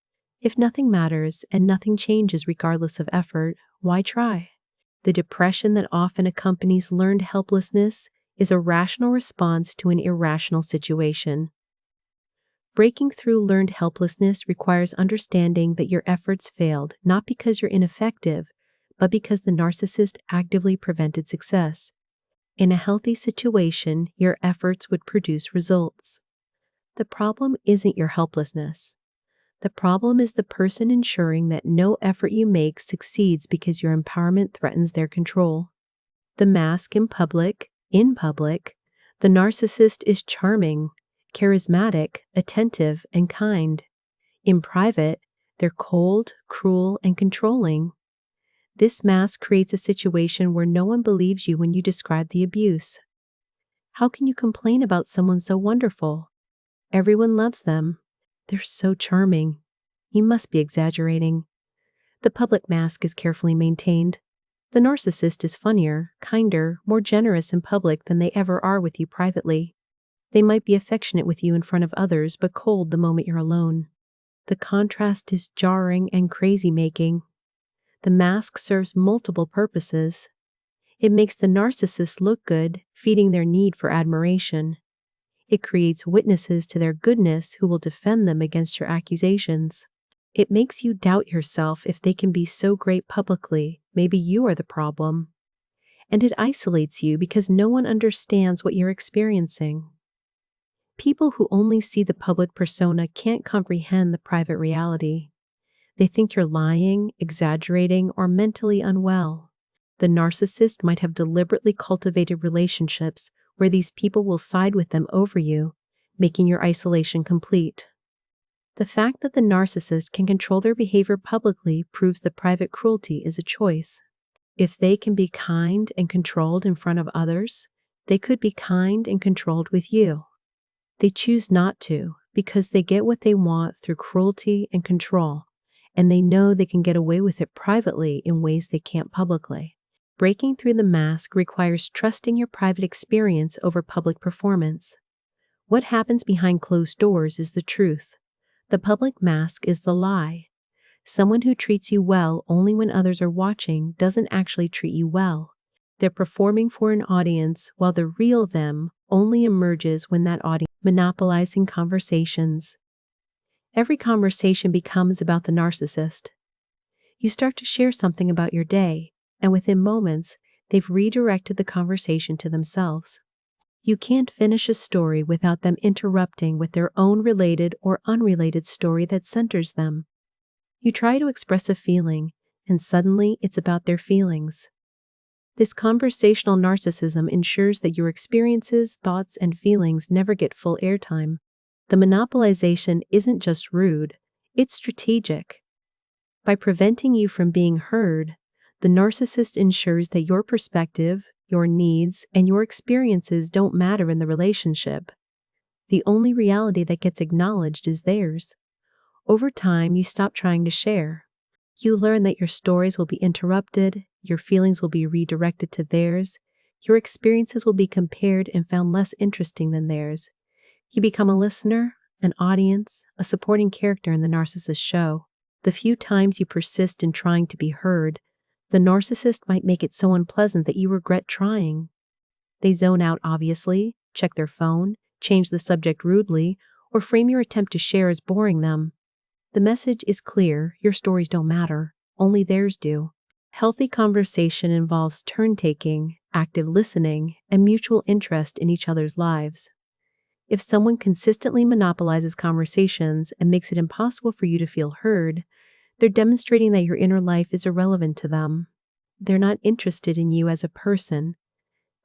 If nothing matters and nothing changes regardless of effort, why try? The depression that often accompanies learned helplessness is a rational response to an irrational situation. Breaking through learned helplessness requires understanding that your efforts failed not because you're ineffective, but because the narcissist actively prevented success. In a healthy situation, your efforts would produce results. The problem isn't your helplessness. The problem is the person ensuring that no effort you make succeeds because your empowerment threatens their control. The mask in public, the narcissist is charming, charismatic, attentive, and kind. In private, they're cold, cruel, and controlling. This mask creates a situation where no one believes you when you describe the abuse. How can you complain about someone so wonderful? Everyone loves them. They're so charming. You must be exaggerating. The public mask is carefully maintained. The narcissist is funnier, kinder, more generous in public than they ever are with you privately. They might be affectionate with you in front of others, but cold the moment you're alone. The contrast is jarring and crazy-making. The mask serves multiple purposes. It makes the narcissist look good, feeding their need for admiration. It creates witnesses to their goodness who will defend them against your accusations. It makes you doubt yourself if they can be so great publicly. Maybe you are the problem. And it isolates you because no one understands what you're experiencing. People who only see the public persona can't comprehend the private reality. They think you're lying, exaggerating, or mentally unwell. The narcissist might have deliberately cultivated relationships where these people will side with them over you, making your isolation complete. The fact that the narcissist can control their behavior publicly proves that private cruelty is a choice. If they can be kind and controlled in front of others, they could be kind and controlled with you. They choose not to because they get what they want through cruelty and control, and they know they can get away with it privately in ways they can't publicly. Breaking through the mask requires trusting your private experience over public performance. What happens behind closed doors is the truth. The public mask is the lie. Someone who treats you well only when others are watching doesn't actually treat you well. They're performing for an audience, while the real them only emerges when that audience. Monopolizing conversations. Every conversation becomes about the narcissist. You start to share something about your day, and within moments, they've redirected the conversation to themselves. You can't finish a story without them interrupting with their own related or unrelated story that centers them. You try to express a feeling, and suddenly it's about their feelings. This conversational narcissism ensures that your experiences, thoughts, and feelings never get full airtime. The monopolization isn't just rude, it's strategic. By preventing you from being heard, the narcissist ensures that your perspective, your needs, and your experiences don't matter in the relationship. The only reality that gets acknowledged is theirs. Over time, you stop trying to share. You learn that your stories will be interrupted, your feelings will be redirected to theirs, your experiences will be compared and found less interesting than theirs. You become a listener, an audience, a supporting character in the narcissist show. The few times you persist in trying to be heard, the narcissist might make it so unpleasant that you regret trying. They zone out obviously, check their phone, change the subject rudely, or frame your attempt to share as boring them. The message is clear: your stories don't matter, only theirs do. Healthy conversation involves turn-taking, active listening, and mutual interest in each other's lives. If someone consistently monopolizes conversations and makes it impossible for you to feel heard, they're demonstrating that your inner life is irrelevant to them. They're not interested in you as a person.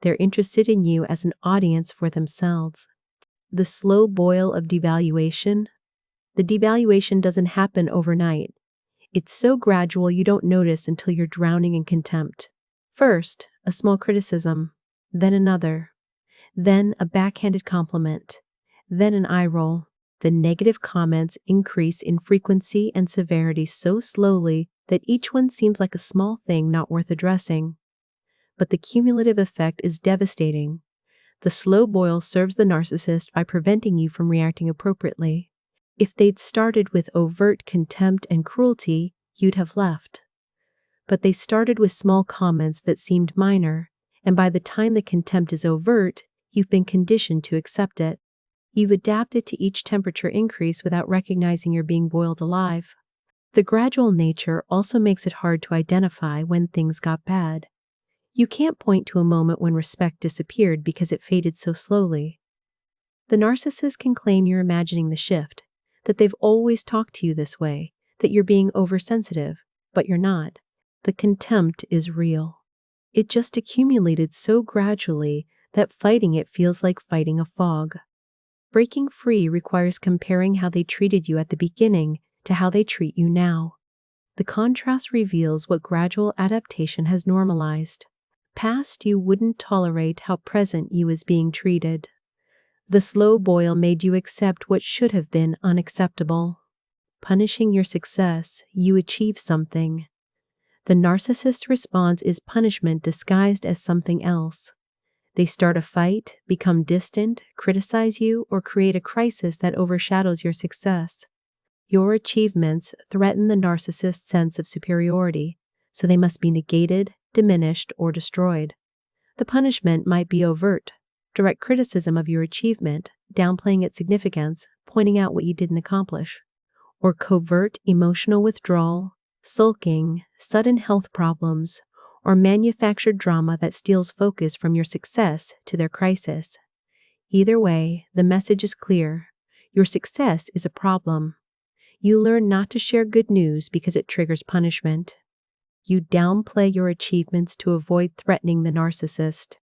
They're interested in you as an audience for themselves. The slow boil of devaluation. The devaluation doesn't happen overnight. It's so gradual you don't notice until you're drowning in contempt. First, a small criticism, then another, then a backhanded compliment, then an eye roll. The negative comments increase in frequency and severity so slowly that each one seems like a small thing not worth addressing. But the cumulative effect is devastating. The slow boil serves the narcissist by preventing you from reacting appropriately. If they'd started with overt contempt and cruelty, you'd have left. But they started with small comments that seemed minor, and by the time the contempt is overt, you've been conditioned to accept it. You've adapted to each temperature increase without recognizing you're being boiled alive. The gradual nature also makes it hard to identify when things got bad. You can't point to a moment when respect disappeared because it faded so slowly. The narcissist can claim you're imagining the shift, that they've always talked to you this way, that you're being oversensitive, but you're not. The contempt is real. It just accumulated so gradually that fighting it feels like fighting a fog. Breaking free requires comparing how they treated you at the beginning to how they treat you now. The contrast reveals what gradual adaptation has normalized. Past you wouldn't tolerate how present you is being treated. The slow boil made you accept what should have been unacceptable. Punishing your success, you achieve something. The narcissist's response is punishment disguised as something else. They start a fight, become distant, criticize you, or create a crisis that overshadows your success. Your achievements threaten the narcissist's sense of superiority, so they must be negated, diminished, or destroyed. The punishment might be overt, direct criticism of your achievement, downplaying its significance, pointing out what you didn't accomplish, or covert emotional withdrawal, sulking, sudden health problems, or manufactured drama that steals focus from your success to their crisis. Either way, the message is clear. Your success is a problem. You learn not to share good news because it triggers punishment. You downplay your achievements to avoid threatening the narcissist.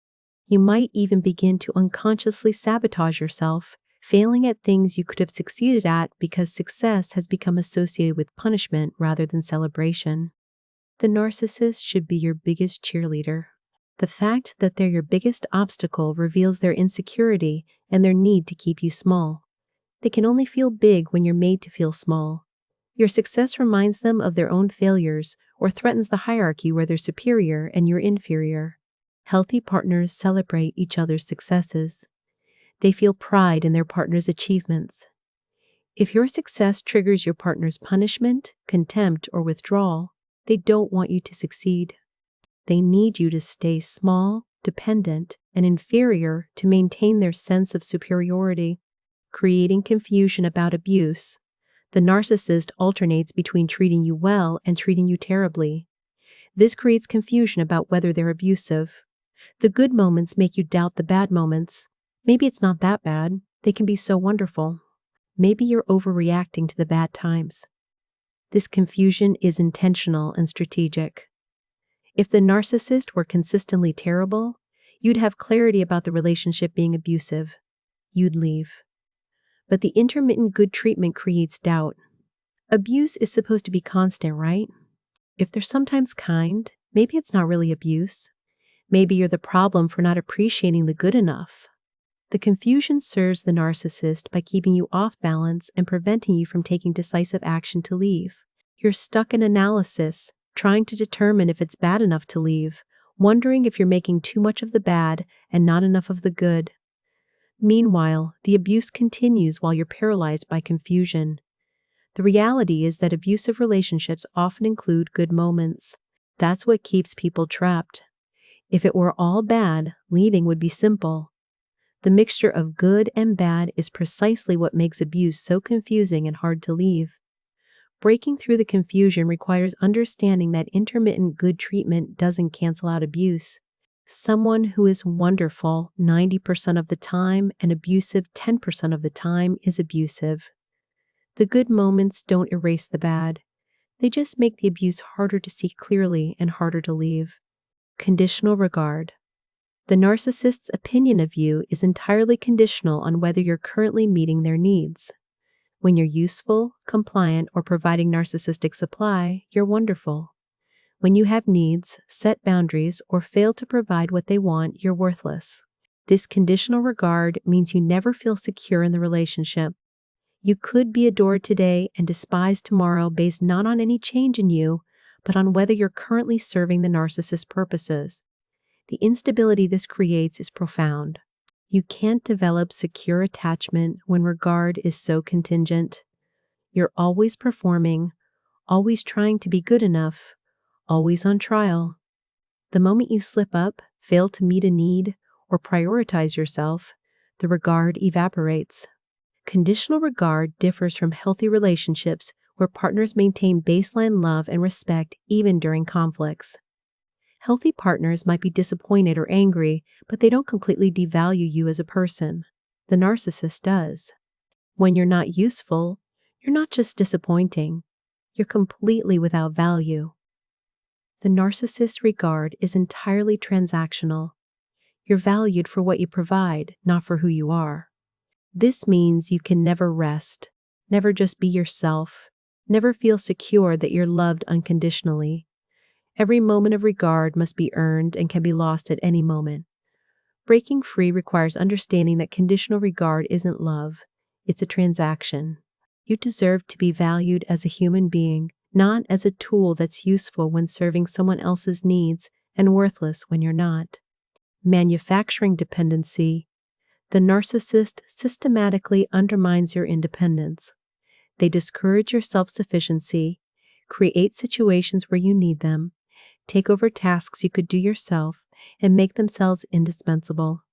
You might even begin to unconsciously sabotage yourself, failing at things you could have succeeded at because success has become associated with punishment rather than celebration. The narcissist should be your biggest cheerleader. The fact that they're your biggest obstacle reveals their insecurity and their need to keep you small. They can only feel big when you're made to feel small. Your success reminds them of their own failures or threatens the hierarchy where they're superior and you're inferior. Healthy partners celebrate each other's successes. They feel pride in their partner's achievements. If your success triggers your partner's punishment, contempt, or withdrawal, they don't want you to succeed. They need you to stay small, dependent, and inferior to maintain their sense of superiority, creating confusion about abuse. The narcissist alternates between treating you well and treating you terribly. This creates confusion about whether they're abusive. The good moments make you doubt the bad moments. Maybe it's not that bad. They can be so wonderful. Maybe you're overreacting to the bad times. This confusion is intentional and strategic. If the narcissist were consistently terrible, you'd have clarity about the relationship being abusive. You'd leave. But the intermittent good treatment creates doubt. Abuse is supposed to be constant, right? If they're sometimes kind, maybe it's not really abuse. Maybe you're the problem for not appreciating the good enough. The confusion serves the narcissist by keeping you off balance and preventing you from taking decisive action to leave. You're stuck in analysis, trying to determine if it's bad enough to leave, wondering if you're making too much of the bad and not enough of the good. Meanwhile, the abuse continues while you're paralyzed by confusion. The reality is that abusive relationships often include good moments. That's what keeps people trapped. If it were all bad, leaving would be simple. The mixture of good and bad is precisely what makes abuse so confusing and hard to leave. Breaking through the confusion requires understanding that intermittent good treatment doesn't cancel out abuse. Someone who is wonderful 90% of the time and abusive 10% of the time is abusive. The good moments don't erase the bad. They just make the abuse harder to see clearly and harder to leave. Conditional regard. The narcissist's opinion of you is entirely conditional on whether you're currently meeting their needs. When you're useful, compliant, or providing narcissistic supply, you're wonderful. When you have needs, set boundaries, or fail to provide what they want, you're worthless. This conditional regard means you never feel secure in the relationship. You could be adored today and despised tomorrow based not on any change in you, but on whether you're currently serving the narcissist's purposes. The instability this creates is profound. You can't develop secure attachment when regard is so contingent. You're always performing, always trying to be good enough, always on trial. The moment you slip up, fail to meet a need, or prioritize yourself, the regard evaporates. Conditional regard differs from healthy relationships where partners maintain baseline love and respect even during conflicts. Healthy partners might be disappointed or angry, but they don't completely devalue you as a person. The narcissist does. When you're not useful, you're not just disappointing. You're completely without value. The narcissist's regard is entirely transactional. You're valued for what you provide, not for who you are. This means you can never rest, never just be yourself, never feel secure that you're loved unconditionally. Every moment of regard must be earned and can be lost at any moment. Breaking free requires understanding that conditional regard isn't love, it's a transaction. You deserve to be valued as a human being, not as a tool that's useful when serving someone else's needs and worthless when you're not. Manufacturing dependency. The narcissist systematically undermines your independence. They discourage your self-sufficiency, create situations where you need them, take over tasks you could do yourself, and make themselves indispensable.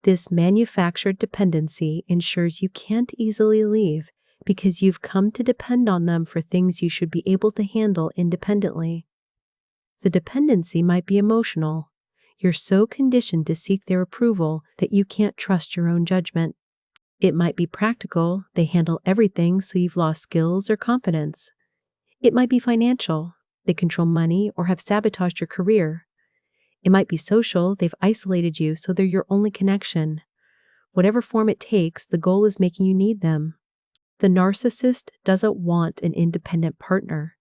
This manufactured dependency ensures you can't easily leave because you've come to depend on them for things you should be able to handle independently. The dependency might be emotional. You're so conditioned to seek their approval that you can't trust your own judgment. It might be practical. They handle everything, so you've lost skills or confidence. It might be financial. They control money or have sabotaged your career. It might be social. They've isolated you, so they're your only connection. Whatever form it takes, the goal is making you need them. The narcissist doesn't want an independent partner.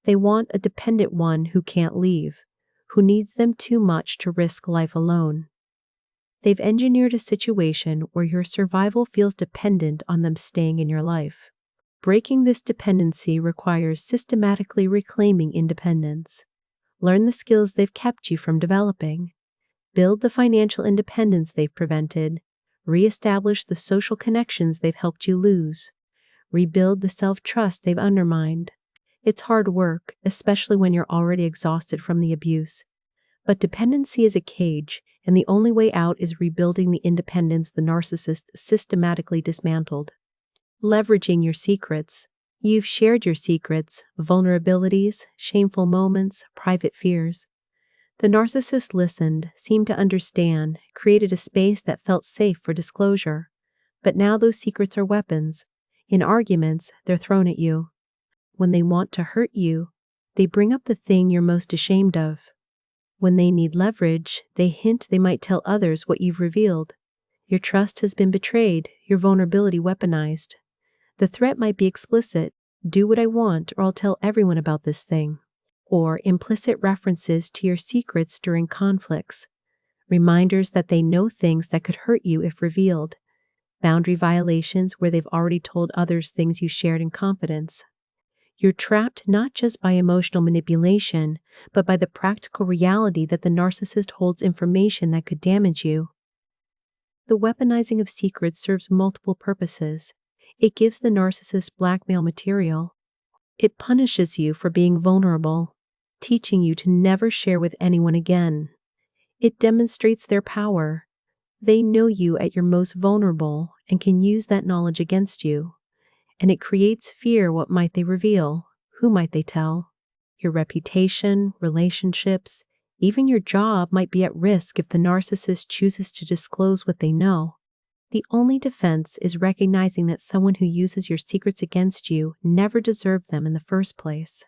They want a dependent one who can't leave, who needs them too much to risk life alone. They've engineered a situation where your survival feels dependent on them staying in your life. Breaking this dependency requires systematically reclaiming independence. Learn the skills they've kept you from developing. Build the financial independence they've prevented. Reestablish the social connections they've helped you lose. Rebuild the self-trust they've undermined. It's hard work, especially when you're already exhausted from the abuse. But dependency is a cage, and the only way out is rebuilding the independence the narcissist systematically dismantled. Leveraging your secrets. You've shared your secrets, vulnerabilities, shameful moments, private fears. The narcissist listened, seemed to understand, created a space that felt safe for disclosure. But now those secrets are weapons. In arguments, they're thrown at you. When they want to hurt you, they bring up the thing you're most ashamed of. When they need leverage, they hint they might tell others what you've revealed. Your trust has been betrayed, your vulnerability weaponized. The threat might be explicit, do what I want or I'll tell everyone about this thing. Or implicit references to your secrets during conflicts. Reminders that they know things that could hurt you if revealed. Boundary violations where they've already told others things you shared in confidence. You're trapped not just by emotional manipulation, but by the practical reality that the narcissist holds information that could damage you. The weaponizing of secrets serves multiple purposes. It gives the narcissist blackmail material. It punishes you for being vulnerable, teaching you to never share with anyone again. It demonstrates their power. They know you at your most vulnerable and can use that knowledge against you. and it creates fear. What might they reveal? Who might they tell? Your reputation, relationships, even your job might be at risk if the narcissist chooses to disclose what they know. The only defense is recognizing that someone who uses your secrets against you never deserved them in the first place.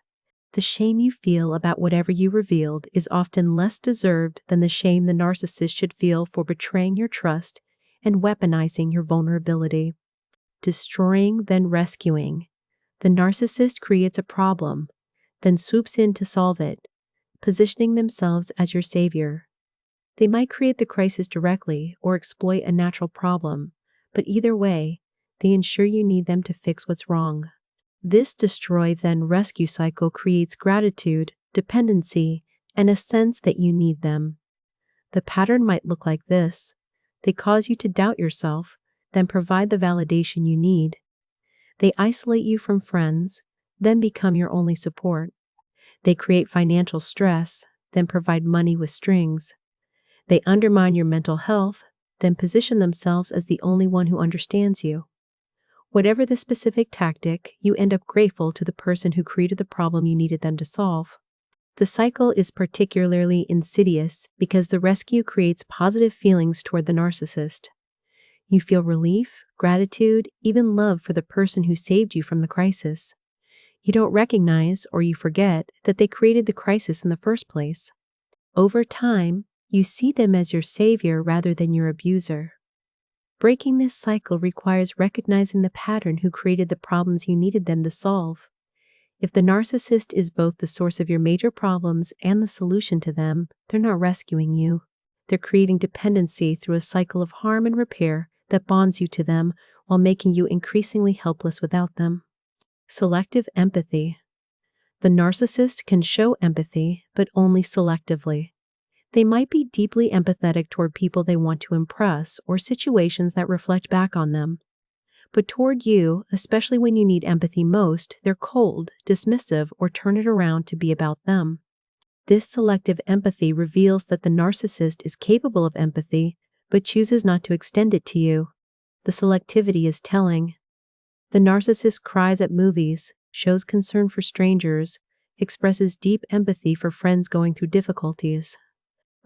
The shame you feel about whatever you revealed is often less deserved than the shame the narcissist should feel for betraying your trust and weaponizing your vulnerability. Destroying, then rescuing. The narcissist creates a problem, then swoops in to solve it, positioning themselves as your savior. They might create the crisis directly or exploit a natural problem, but either way, they ensure you need them to fix what's wrong. This destroy then rescue cycle creates gratitude, dependency, and a sense that you need them. The pattern might look like this. They cause you to doubt yourself, then provide the validation you need. They isolate you from friends, then become your only support. They create financial stress, then provide money with strings. They undermine your mental health, then position themselves as the only one who understands you. Whatever the specific tactic, you end up grateful to the person who created the problem you needed them to solve. The cycle is particularly insidious because the rescue creates positive feelings toward the narcissist. You feel relief, gratitude, even love for the person who saved you from the crisis. You don't recognize or you forget that they created the crisis in the first place. Over time, you see them as your savior rather than your abuser. Breaking this cycle requires recognizing the pattern who created the problems you needed them to solve. If the narcissist is both the source of your major problems and the solution to them, they're not rescuing you. They're creating dependency through a cycle of harm and repair that bonds you to them while making you increasingly helpless without them. Selective empathy. The narcissist can show empathy, but only selectively. They might be deeply empathetic toward people they want to impress or situations that reflect back on them. But toward you, especially when you need empathy most, they're cold, dismissive, or turn it around to be about them. This selective empathy reveals that the narcissist is capable of empathy, but chooses not to extend it to you. The selectivity is telling. The narcissist cries at movies, shows concern for strangers, expresses deep empathy for friends going through difficulties.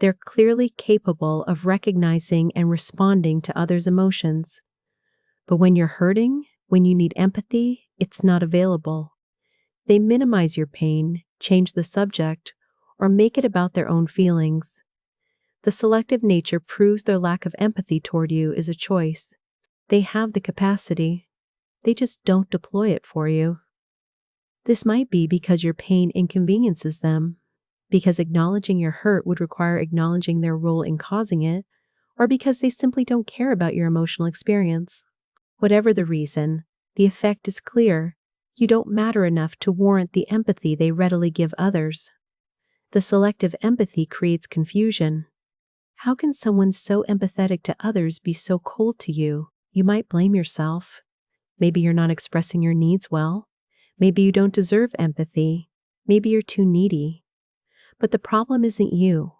They're clearly capable of recognizing and responding to others' emotions. But when you're hurting, when you need empathy, it's not available. They minimize your pain, change the subject, or make it about their own feelings. The selective nature proves their lack of empathy toward you is a choice. They have the capacity. They just don't deploy it for you. This might be because your pain inconveniences them, because acknowledging your hurt would require acknowledging their role in causing it, or because they simply don't care about your emotional experience. Whatever the reason, the effect is clear. You don't matter enough to warrant the empathy they readily give others. The selective empathy creates confusion. How can someone so empathetic to others be so cold to you? You might blame yourself. Maybe you're not expressing your needs well. Maybe you don't deserve empathy. Maybe you're too needy. But the problem isn't you.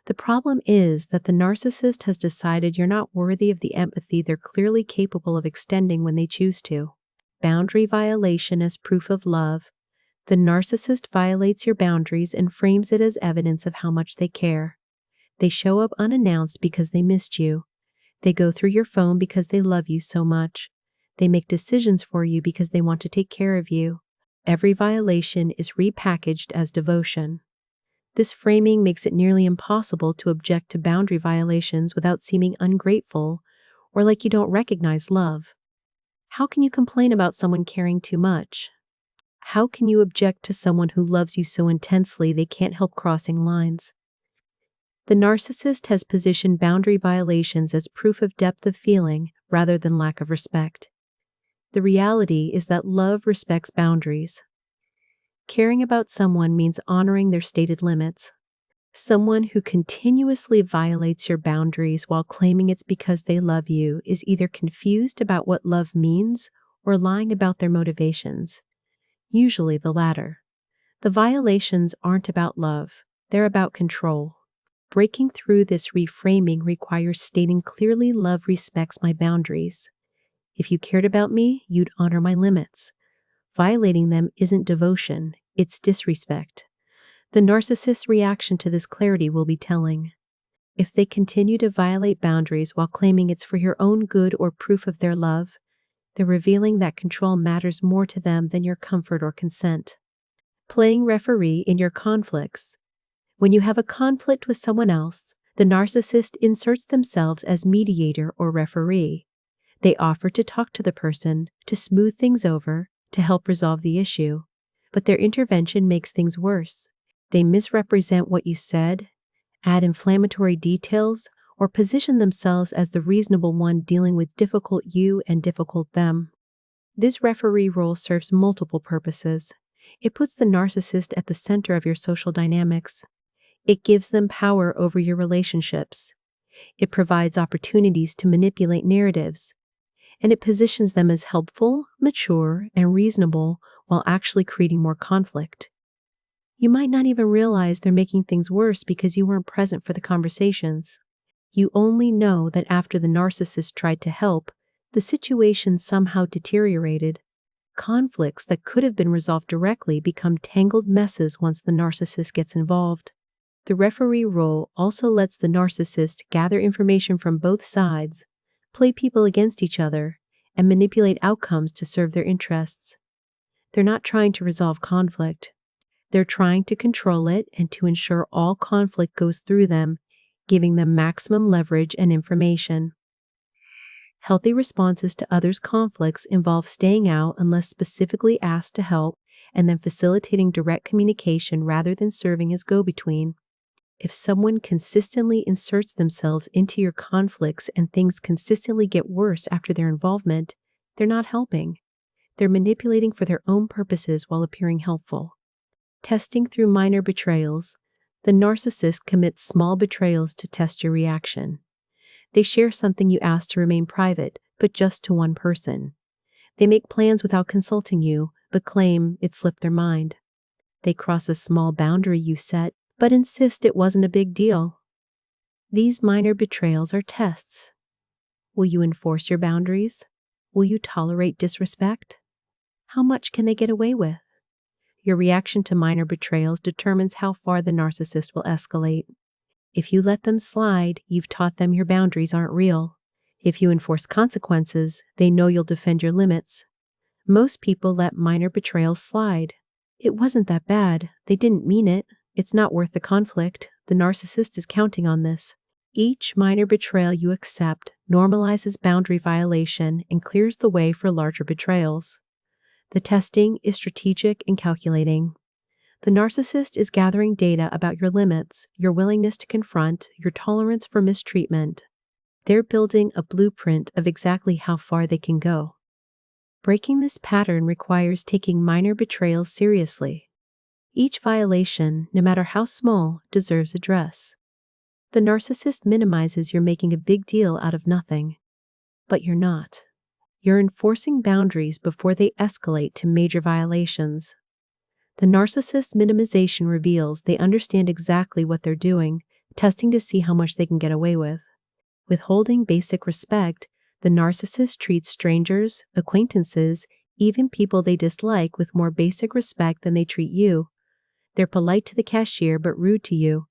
The problem is that the narcissist has decided you're not worthy of the empathy they're clearly capable of extending when they choose to. Boundary violation as proof of love. The narcissist violates your boundaries and frames it as evidence of how much they care. They show up unannounced because they missed you. They go through your phone because they love you so much. They make decisions for you because they want to take care of you. Every violation is repackaged as devotion. This framing makes it nearly impossible to object to boundary violations without seeming ungrateful or like you don't recognize love. How can you complain about someone caring too much? How can you object to someone who loves you so intensely they can't help crossing lines? The narcissist has positioned boundary violations as proof of depth of feeling rather than lack of respect. The reality is that love respects boundaries. Caring about someone means honoring their stated limits. Someone who continuously violates your boundaries while claiming it's because they love you is either confused about what love means or lying about their motivations. Usually the latter. The violations aren't about love, they're about control. Breaking through this reframing requires stating clearly love respects my boundaries. If you cared about me, you'd honor my limits. Violating them isn't devotion, it's disrespect. The narcissist's reaction to this clarity will be telling. If they continue to violate boundaries while claiming it's for your own good or proof of their love, they're revealing that control matters more to them than your comfort or consent. Playing referee in your conflicts. When you have a conflict with someone else, the narcissist inserts themselves as mediator or referee. They offer to talk to the person, to smooth things over, to help resolve the issue. But their intervention makes things worse. They misrepresent what you said, add inflammatory details, or position themselves as the reasonable one dealing with difficult you and difficult them. This referee role serves multiple purposes. It puts the narcissist at the center of your social dynamics. It gives them power over your relationships. It provides opportunities to manipulate narratives. And it positions them as helpful, mature, and reasonable while actually creating more conflict. You might not even realize they're making things worse because you weren't present for the conversations. You only know that after the narcissist tried to help, the situation somehow deteriorated. Conflicts that could have been resolved directly become tangled messes once the narcissist gets involved. The referee role also lets the narcissist gather information from both sides, play people against each other, and manipulate outcomes to serve their interests. They're not trying to resolve conflict. They're trying to control it and to ensure all conflict goes through them, giving them maximum leverage and information. Healthy responses to others' conflicts involve staying out unless specifically asked to help, and then facilitating direct communication rather than serving as go-between. If someone consistently inserts themselves into your conflicts and things consistently get worse after their involvement, they're not helping. They're manipulating for their own purposes while appearing helpful. Testing through minor betrayals. The narcissist commits small betrayals to test your reaction. They share something you asked to remain private, but just to one person. They make plans without consulting you, but claim it flipped their mind. They cross a small boundary you set, but insist it wasn't a big deal. These minor betrayals are tests. Will you enforce your boundaries? Will you tolerate disrespect? How much can they get away with? Your reaction to minor betrayals determines how far the narcissist will escalate. If you let them slide, you've taught them your boundaries aren't real. If you enforce consequences, they know you'll defend your limits. Most people let minor betrayals slide. It wasn't that bad. They didn't mean it. It's not worth the conflict. The narcissist is counting on this. Each minor betrayal you accept normalizes boundary violation and clears the way for larger betrayals. The testing is strategic and calculating. The narcissist is gathering data about your limits, your willingness to confront, your tolerance for mistreatment. They're building a blueprint of exactly how far they can go. Breaking this pattern requires taking minor betrayals seriously. Each violation, no matter how small, deserves address. The narcissist minimizes you're making a big deal out of nothing. But you're not. You're enforcing boundaries before they escalate to major violations. The narcissist's minimization reveals they understand exactly what they're doing, testing to see how much they can get away with. Withholding basic respect, the narcissist treats strangers, acquaintances, even people they dislike with more basic respect than they treat you. They're polite to the cashier but rude to you.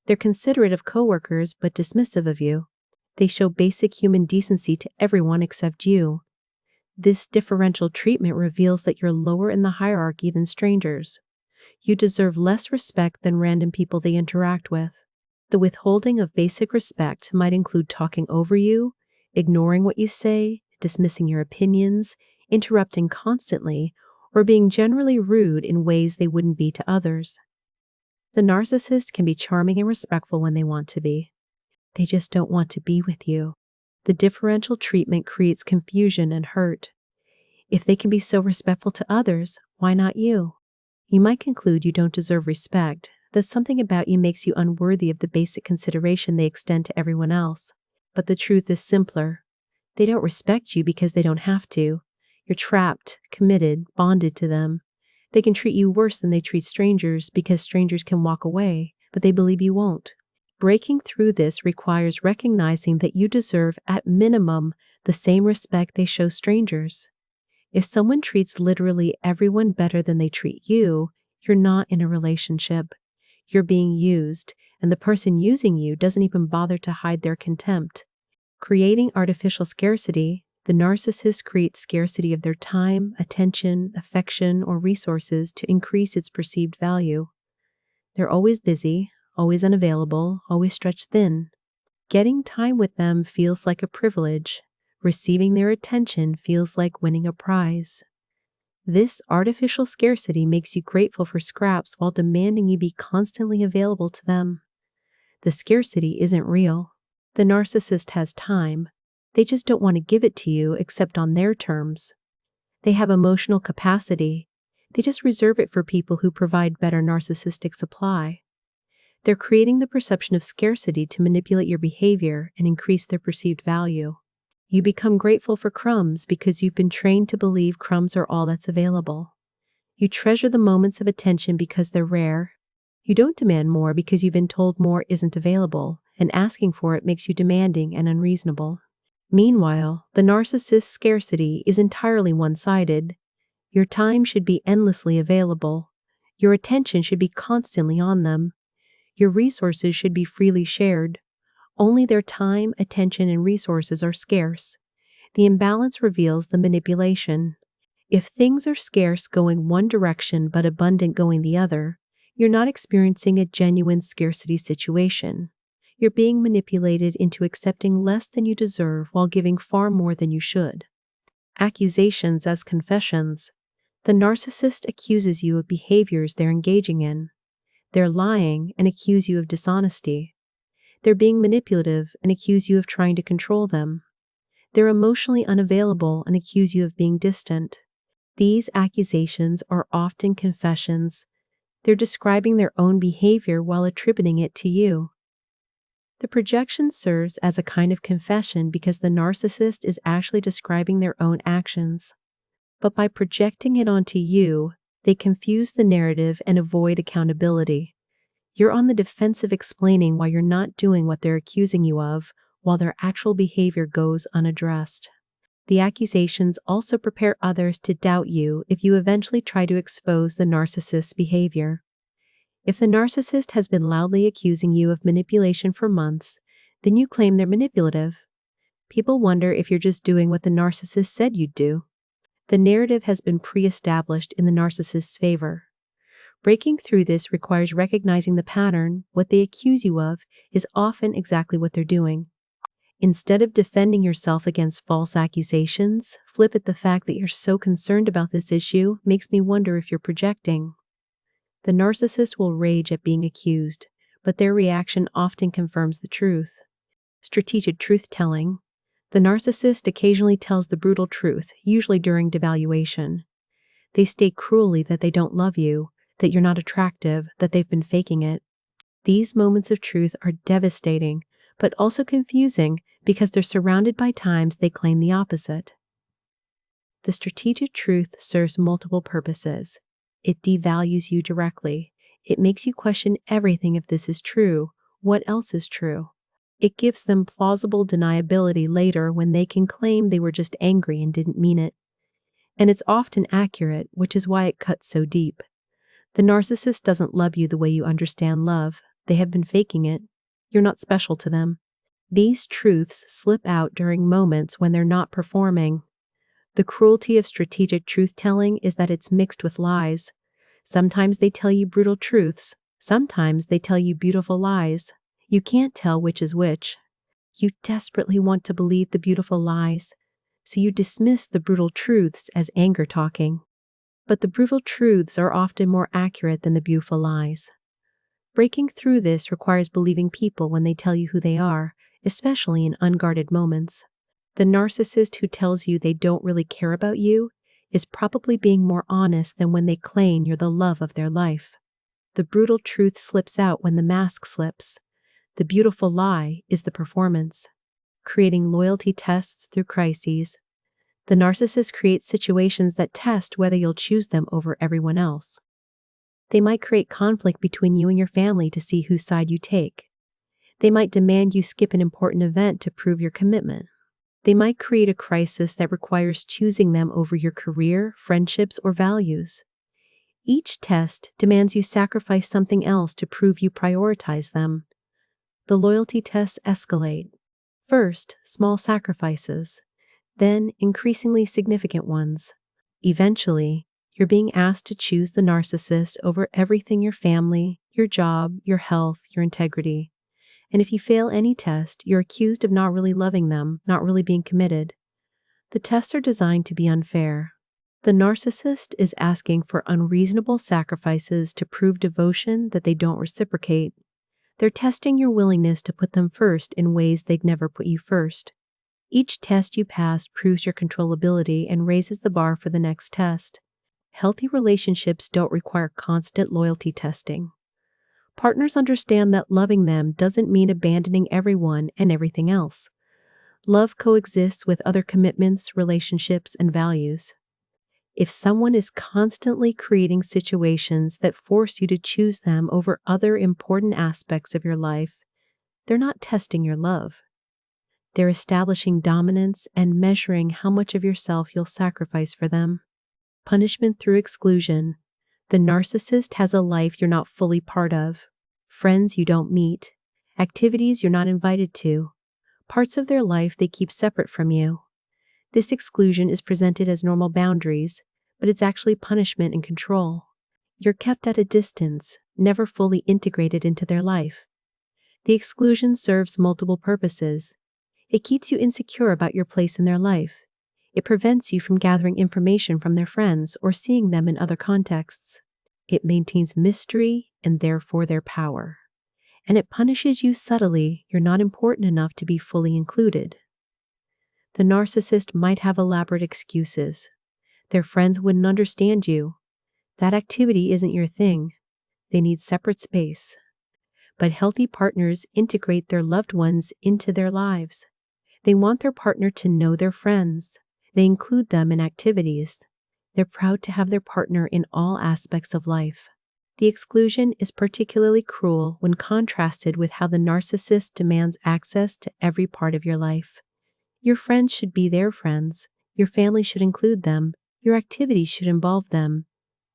They're considerate of coworkers but dismissive of you. They show basic human decency to everyone except you. This differential treatment reveals that you're lower in the hierarchy than strangers. You deserve less respect than random people they interact with. The withholding of basic respect might include talking over you, ignoring what you say, dismissing your opinions, interrupting constantly, or being generally rude in ways they wouldn't be to others. The narcissist can be charming and respectful when they want to be. They just don't want to be with you. The differential treatment creates confusion and hurt. If they can be so respectful to others, why not you? You might conclude you don't deserve respect, that something about you makes you unworthy of the basic consideration they extend to everyone else. But the truth is simpler. They don't respect you because they don't have to. You're trapped, committed, bonded to them. They can treat you worse than they treat strangers because strangers can walk away, but they believe you won't. Breaking through this requires recognizing that you deserve, at minimum, the same respect they show strangers. If someone treats literally everyone better than they treat you, you're not in a relationship. You're being used, and the person using you doesn't even bother to hide their contempt. Creating artificial scarcity, the narcissist creates scarcity of their time, attention, affection, or resources to increase its perceived value. They're always busy, always unavailable, always stretched thin. Getting time with them feels like a privilege. Receiving their attention feels like winning a prize. This artificial scarcity makes you grateful for scraps while demanding you be constantly available to them. The scarcity isn't real. The narcissist has time. They just don't want to give it to you except on their terms. They have emotional capacity. They just reserve it for people who provide better narcissistic supply. They're creating the perception of scarcity to manipulate your behavior and increase their perceived value. You become grateful for crumbs because you've been trained to believe crumbs are all that's available. You treasure the moments of attention because they're rare. You don't demand more because you've been told more isn't available, and asking for it makes you demanding and unreasonable. Meanwhile, the narcissist's scarcity is entirely one-sided. Your time should be endlessly available. Your attention should be constantly on them. Your resources should be freely shared. Only their time, attention, and resources are scarce. The imbalance reveals the manipulation. If things are scarce going one direction but abundant going the other, you're not experiencing a genuine scarcity situation. You're being manipulated into accepting less than you deserve while giving far more than you should. Accusations as confessions. The narcissist accuses you of behaviors they're engaging in. They're lying and accuse you of dishonesty. They're being manipulative and accuse you of trying to control them. They're emotionally unavailable and accuse you of being distant. These accusations are often confessions. They're describing their own behavior while attributing it to you. The projection serves as a kind of confession because the narcissist is actually describing their own actions. But by projecting it onto you, they confuse the narrative and avoid accountability. You're on the defensive explaining why you're not doing what they're accusing you of, while their actual behavior goes unaddressed. The accusations also prepare others to doubt you if you eventually try to expose the narcissist's behavior. If the narcissist has been loudly accusing you of manipulation for months, then you claim they're manipulative. People wonder if you're just doing what the narcissist said you'd do. The narrative has been pre-established in the narcissist's favor. Breaking through this requires recognizing the pattern. What they accuse you of is often exactly what they're doing. Instead of defending yourself against false accusations, flip at the fact that you're so concerned about this issue makes me wonder if you're projecting. The narcissist will rage at being accused, but their reaction often confirms the truth. Strategic truth-telling. The narcissist occasionally tells the brutal truth, usually during devaluation. They state cruelly that they don't love you, that you're not attractive, that they've been faking it. These moments of truth are devastating, but also confusing because they're surrounded by times they claim the opposite. The strategic truth serves multiple purposes. It devalues you directly. It makes you question everything if this is true. What else is true? It gives them plausible deniability later when they can claim they were just angry and didn't mean it. And it's often accurate, which is why it cuts so deep. The narcissist doesn't love you the way you understand love. They have been faking it. You're not special to them. These truths slip out during moments when they're not performing. The cruelty of strategic truth-telling is that it's mixed with lies. Sometimes they tell you brutal truths. Sometimes they tell you beautiful lies. You can't tell which is which. You desperately want to believe the beautiful lies, so you dismiss the brutal truths as anger talking. But the brutal truths are often more accurate than the beautiful lies. Breaking through this requires believing people when they tell you who they are, especially in unguarded moments. The narcissist who tells you they don't really care about you is probably being more honest than when they claim you're the love of their life. The brutal truth slips out when the mask slips. The beautiful lie is the performance. Creating loyalty tests through crises. The narcissist creates situations that test whether you'll choose them over everyone else. They might create conflict between you and your family to see whose side you take. They might demand you skip an important event to prove your commitment. They might create a crisis that requires choosing them over your career, friendships, or values. Each test demands you sacrifice something else to prove you prioritize them. The loyalty tests escalate. First, small sacrifices, then increasingly significant ones. Eventually, you're being asked to choose the narcissist over everything: your family, your job, your health, your integrity. And if you fail any test, you're accused of not really loving them, not really being committed. The tests are designed to be unfair. The narcissist is asking for unreasonable sacrifices to prove devotion that they don't reciprocate. They're testing your willingness to put them first in ways they'd never put you first. Each test you pass proves your controllability and raises the bar for the next test. Healthy relationships don't require constant loyalty testing. Partners understand that loving them doesn't mean abandoning everyone and everything else. Love coexists with other commitments, relationships, and values. If someone is constantly creating situations that force you to choose them over other important aspects of your life, they're not testing your love. They're establishing dominance and measuring how much of yourself you'll sacrifice for them. Punishment through exclusion. The narcissist has a life you're not fully part of, friends you don't meet, activities you're not invited to, parts of their life they keep separate from you. This exclusion is presented as normal boundaries, but it's actually punishment and control. You're kept at a distance, never fully integrated into their life. The exclusion serves multiple purposes. It keeps you insecure about your place in their life. It prevents you from gathering information from their friends or seeing them in other contexts. It maintains mystery and therefore their power. And it punishes you subtly. You're not important enough to be fully included. The narcissist might have elaborate excuses. Their friends wouldn't understand you. That activity isn't your thing. They need separate space. But healthy partners integrate their loved ones into their lives. They want their partner to know their friends. They include them in activities. They're proud to have their partner in all aspects of life. The exclusion is particularly cruel when contrasted with how the narcissist demands access to every part of your life. Your friends should be their friends. Your family should include them. Your activities should involve them.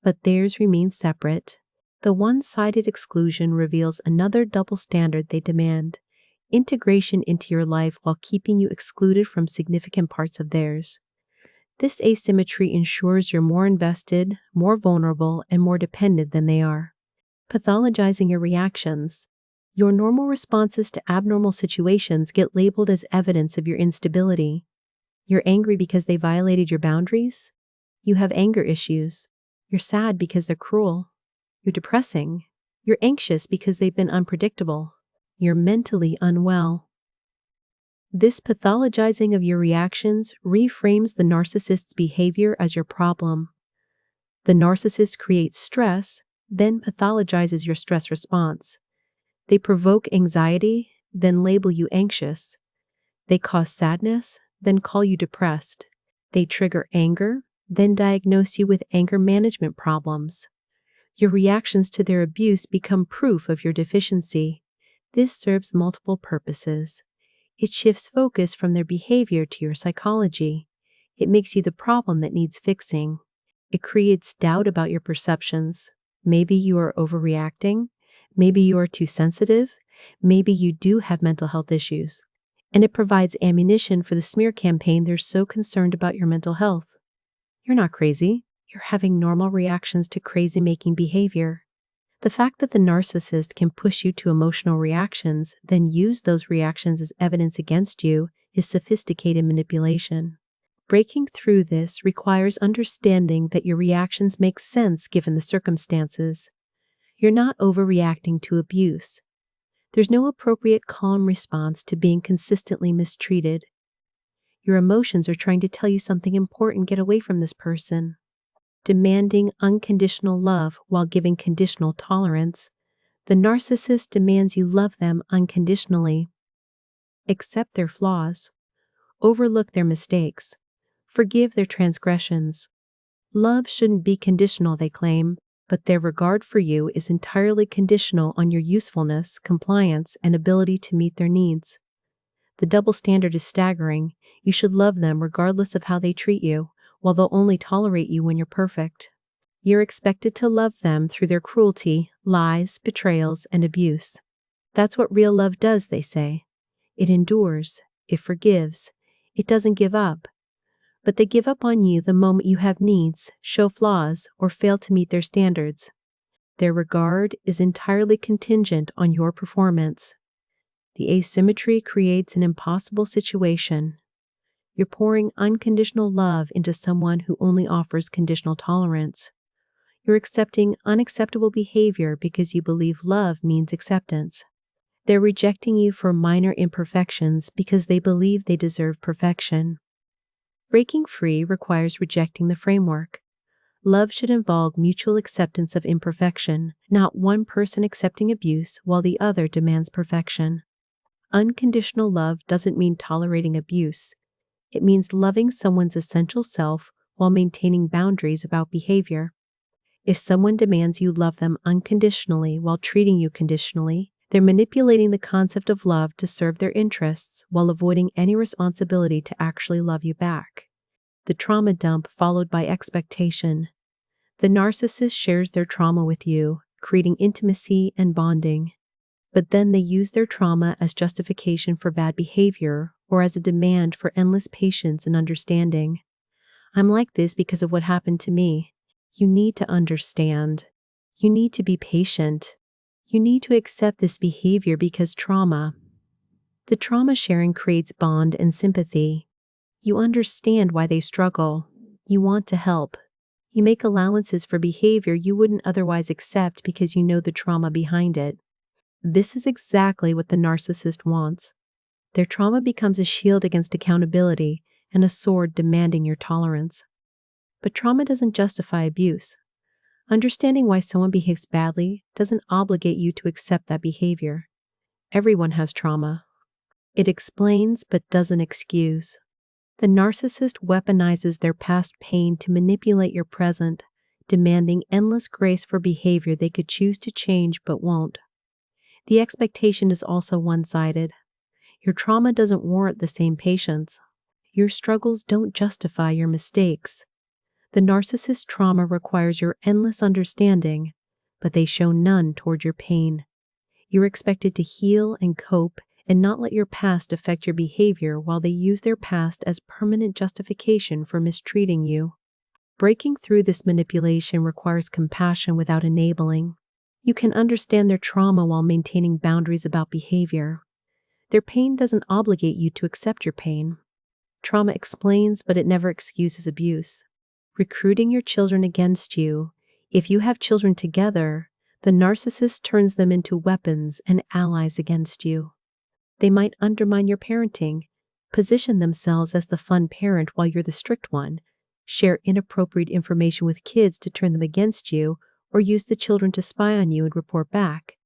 But theirs remains separate. The one-sided exclusion reveals another double standard they demand: integration into your life while keeping you excluded from significant parts of theirs. This asymmetry ensures you're more invested, more vulnerable, and more dependent than they are. Pathologizing your reactions. Your normal responses to abnormal situations get labeled as evidence of your instability. You're angry because they violated your boundaries. You have anger issues. You're sad because they're cruel. You're depressing. You're anxious because they've been unpredictable. You're mentally unwell. This pathologizing of your reactions reframes the narcissist's behavior as your problem. The narcissist creates stress, then pathologizes your stress response. They provoke anxiety, then label you anxious. They cause sadness, then call you depressed. They trigger anger, then diagnose you with anger management problems. Your reactions to their abuse become proof of your deficiency. This serves multiple purposes. It shifts focus from their behavior to your psychology. It makes you the problem that needs fixing. It creates doubt about your perceptions. Maybe you are overreacting. Maybe you are too sensitive. Maybe you do have mental health issues. And it provides ammunition for the smear campaign they're so concerned about your mental health. You're not crazy. You're having normal reactions to crazy-making behavior. The fact that the narcissist can push you to emotional reactions, then use those reactions as evidence against you, is sophisticated manipulation. Breaking through this requires understanding that your reactions make sense given the circumstances. You're not overreacting to abuse. There's no appropriate calm response to being consistently mistreated. Your emotions are trying to tell you something important: get away from this person. Demanding unconditional love while giving conditional tolerance. The narcissist demands you love them unconditionally. Accept their flaws. Overlook their mistakes. Forgive their transgressions. Love shouldn't be conditional, they claim, but their regard for you is entirely conditional on your usefulness, compliance, and ability to meet their needs. The double standard is staggering. You should love them regardless of how they treat you, while they'll only tolerate you when you're perfect. You're expected to love them through their cruelty, lies, betrayals, and abuse. That's what real love does, they say. It endures, it forgives, it doesn't give up. But they give up on you the moment you have needs, show flaws, or fail to meet their standards. Their regard is entirely contingent on your performance. The asymmetry creates an impossible situation. You're pouring unconditional love into someone who only offers conditional tolerance. You're accepting unacceptable behavior because you believe love means acceptance. They're rejecting you for minor imperfections because they believe they deserve perfection. Breaking free requires rejecting the framework. Love should involve mutual acceptance of imperfection, not one person accepting abuse while the other demands perfection. Unconditional love doesn't mean tolerating abuse. It means loving someone's essential self while maintaining boundaries about behavior. If someone demands you love them unconditionally while treating you conditionally, they're manipulating the concept of love to serve their interests while avoiding any responsibility to actually love you back. The trauma dump followed by expectation. The narcissist shares their trauma with you, creating intimacy and bonding. But then they use their trauma as justification for bad behavior or as a demand for endless patience and understanding. I'm like this because of what happened to me. You need to understand. You need to be patient. You need to accept this behavior because trauma. The trauma sharing creates bond and sympathy. You understand why they struggle. You want to help. You make allowances for behavior you wouldn't otherwise accept because you know the trauma behind it. This is exactly what the narcissist wants. Their trauma becomes a shield against accountability and a sword demanding your tolerance. But trauma doesn't justify abuse. Understanding why someone behaves badly doesn't obligate you to accept that behavior. Everyone has trauma. It explains but doesn't excuse. The narcissist weaponizes their past pain to manipulate your present, demanding endless grace for behavior they could choose to change but won't. The expectation is also one-sided. Your trauma doesn't warrant the same patience. Your struggles don't justify your mistakes. The narcissist's trauma requires your endless understanding, but they show none toward your pain. You're expected to heal and cope and not let your past affect your behavior while they use their past as permanent justification for mistreating you. Breaking through this manipulation requires compassion without enabling. You can understand their trauma while maintaining boundaries about behavior. Their pain doesn't obligate you to accept your pain. Trauma explains, but it never excuses abuse. Recruiting your children against you. If you have children together, the narcissist turns them into weapons and allies against you. They might undermine your parenting, position themselves as the fun parent while you're the strict one, share inappropriate information with kids to turn them against you, or use the children to spy on you and report back.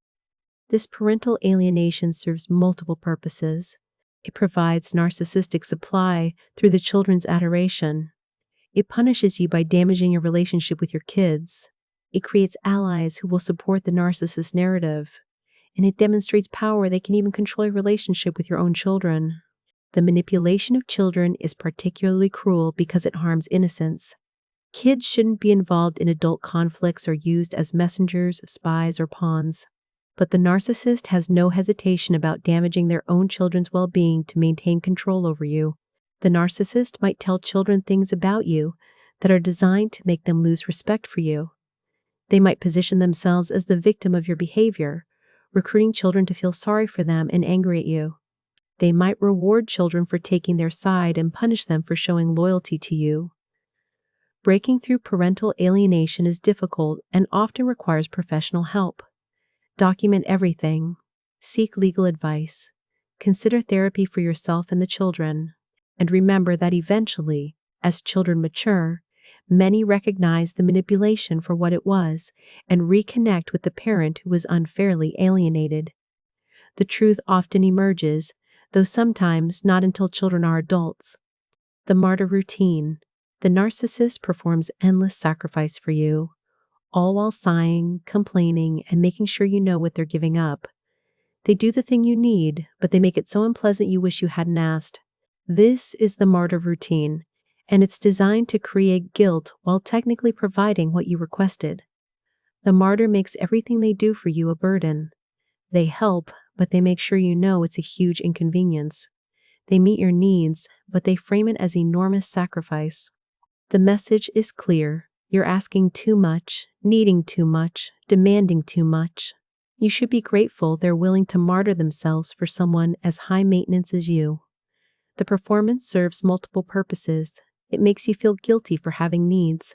This parental alienation serves multiple purposes. It provides narcissistic supply through the children's adoration. It punishes you by damaging your relationship with your kids. It creates allies who will support the narcissist narrative. And it demonstrates power they can even control your relationship with your own children. The manipulation of children is particularly cruel because it harms innocence. Kids shouldn't be involved in adult conflicts or used as messengers, spies, or pawns. But the narcissist has no hesitation about damaging their own children's well-being to maintain control over you. The narcissist might tell children things about you that are designed to make them lose respect for you. They might position themselves as the victim of your behavior, recruiting children to feel sorry for them and angry at you. They might reward children for taking their side and punish them for showing loyalty to you. Breaking through parental alienation is difficult and often requires professional help. Document everything. Seek legal advice. Consider therapy for yourself and the children. And remember that eventually, as children mature, many recognize the manipulation for what it was and reconnect with the parent who was unfairly alienated. The truth often emerges, though sometimes not until children are adults. The Martyr Routine. The narcissist performs endless sacrifice for you, all while sighing, complaining, and making sure you know what they're giving up. They do the thing you need, but they make it so unpleasant you wish you hadn't asked. This is the Martyr Routine, and it's designed to create guilt while technically providing what you requested. The martyr makes everything they do for you a burden. They help, but they make sure you know it's a huge inconvenience. They meet your needs, but they frame it as enormous sacrifice. The message is clear. You're asking too much, needing too much, demanding too much. You should be grateful they're willing to martyr themselves for someone as high maintenance as you. The performance serves multiple purposes. It makes you feel guilty for having needs.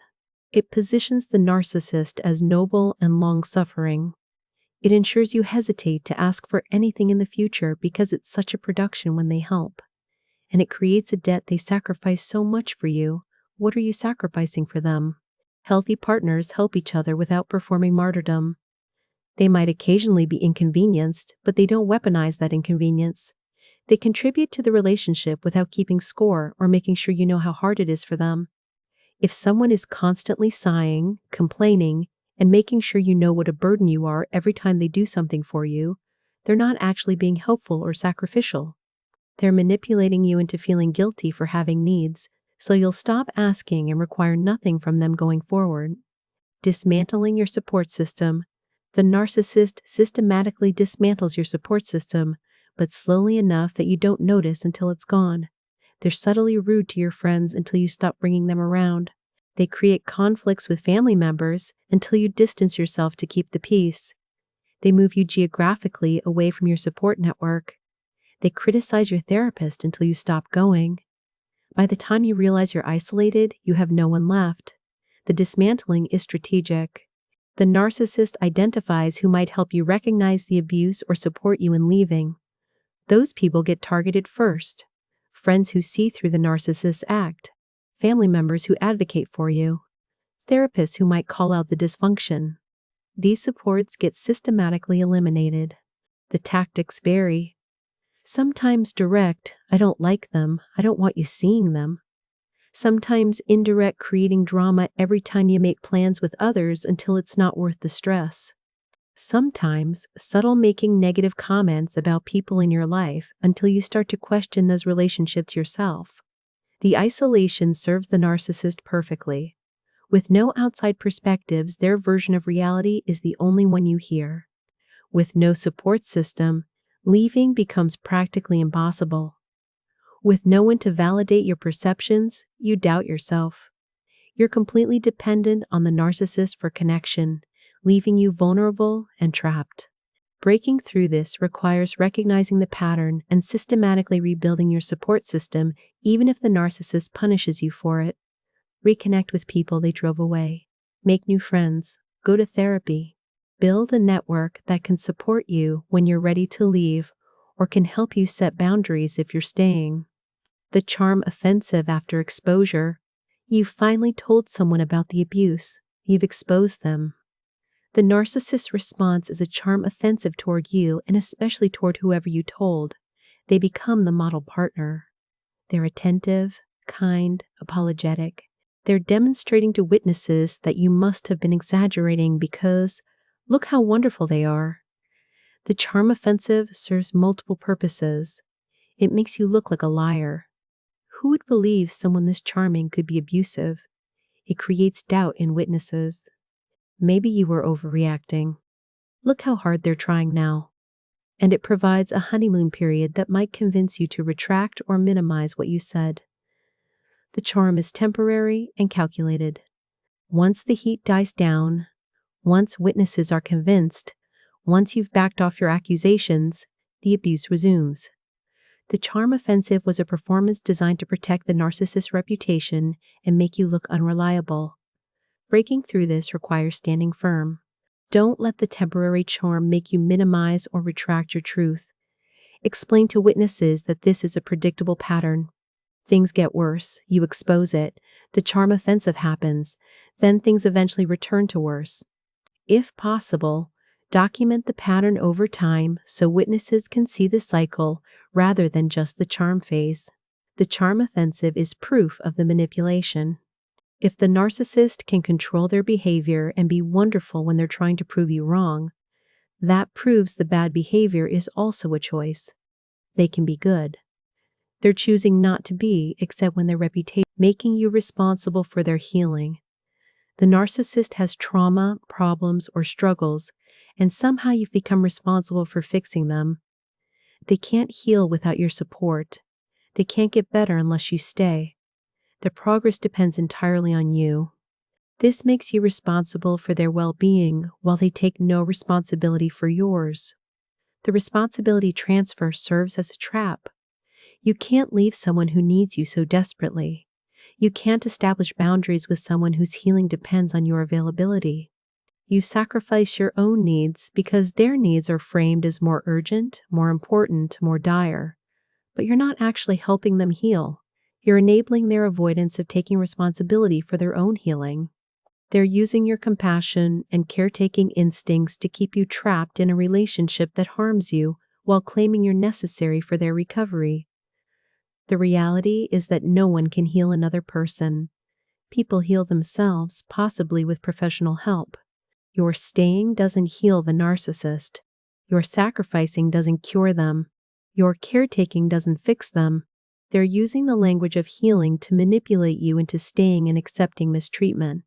It positions the narcissist as noble and long-suffering. It ensures you hesitate to ask for anything in the future because it's such a production when they help. And it creates a debt they sacrifice so much for you. What are you sacrificing for them? Healthy partners help each other without performing martyrdom. They might occasionally be inconvenienced, but they don't weaponize that inconvenience. They contribute to the relationship without keeping score or making sure you know how hard it is for them. If someone is constantly sighing, complaining, and making sure you know what a burden you are every time they do something for you, they're not actually being helpful or sacrificial. They're manipulating you into feeling guilty for having needs, so you'll stop asking and require nothing from them going forward. Dismantling your support system. The narcissist systematically dismantles your support system, but slowly enough that you don't notice until it's gone. They're subtly rude to your friends until you stop bringing them around. They create conflicts with family members until you distance yourself to keep the peace. They move you geographically away from your support network. They criticize your therapist until you stop going. By the time you realize you're isolated, you have no one left. The dismantling is strategic. The narcissist identifies who might help you recognize the abuse or support you in leaving. Those people get targeted first. Friends who see through the narcissist's act. Family members who advocate for you. Therapists who might call out the dysfunction. These supports get systematically eliminated. The tactics vary. Sometimes direct, I don't like them, I don't want you seeing them. Sometimes indirect, creating drama every time you make plans with others until it's not worth the stress. Sometimes subtle, making negative comments about people in your life until you start to question those relationships yourself. The isolation serves the narcissist perfectly. With no outside perspectives, their version of reality is the only one you hear. With no support system, leaving becomes practically impossible. With no one to validate your perceptions, you doubt yourself. You're completely dependent on the narcissist for connection, leaving you vulnerable and trapped. Breaking through this requires recognizing the pattern and systematically rebuilding your support system, even if the narcissist punishes you for it. Reconnect with people they drove away. Make new friends. Go to therapy. Build a network that can support you when you're ready to leave or can help you set boundaries if you're staying. The charm offensive after exposure. You've finally told someone about the abuse. You've exposed them. The narcissist's response is a charm offensive toward you and especially toward whoever you told. They become the model partner. They're attentive, kind, apologetic. They're demonstrating to witnesses that you must have been exaggerating because look how wonderful they are. The charm offensive serves multiple purposes. It makes you look like a liar. Who would believe someone this charming could be abusive? It creates doubt in witnesses. Maybe you were overreacting. Look how hard they're trying now. And it provides a honeymoon period that might convince you to retract or minimize what you said. The charm is temporary and calculated. Once the heat dies down, once witnesses are convinced, once you've backed off your accusations, the abuse resumes. The charm offensive was a performance designed to protect the narcissist's reputation and make you look unreliable. Breaking through this requires standing firm. Don't let the temporary charm make you minimize or retract your truth. Explain to witnesses that this is a predictable pattern. Things get worse, you expose it, the charm offensive happens, then things eventually return to worse. If possible, document the pattern over time so witnesses can see the cycle rather than just the charm phase. The charm offensive is proof of the manipulation. If the narcissist can control their behavior and be wonderful when they're trying to prove you wrong, That proves the bad behavior is also a choice. They can be good. They're choosing not to be, except when their reputation making you responsible for their healing. The narcissist has trauma, problems, or struggles, and somehow you've become responsible for fixing them. They can't heal without your support. They can't get better unless you stay. Their progress depends entirely on you. This makes you responsible for their well-being while they take no responsibility for yours. The responsibility transfer serves as a trap. You can't leave someone who needs you so desperately. You can't establish boundaries with someone whose healing depends on your availability. You sacrifice your own needs because their needs are framed as more urgent, more important, more dire. But you're not actually helping them heal. You're enabling their avoidance of taking responsibility for their own healing. They're using your compassion and caretaking instincts to keep you trapped in a relationship that harms you while claiming you're necessary for their recovery. The reality is that no one can heal another person. People heal themselves, possibly with professional help. Your staying doesn't heal the narcissist. Your sacrificing doesn't cure them. Your caretaking doesn't fix them. They're using the language of healing to manipulate you into staying and accepting mistreatment.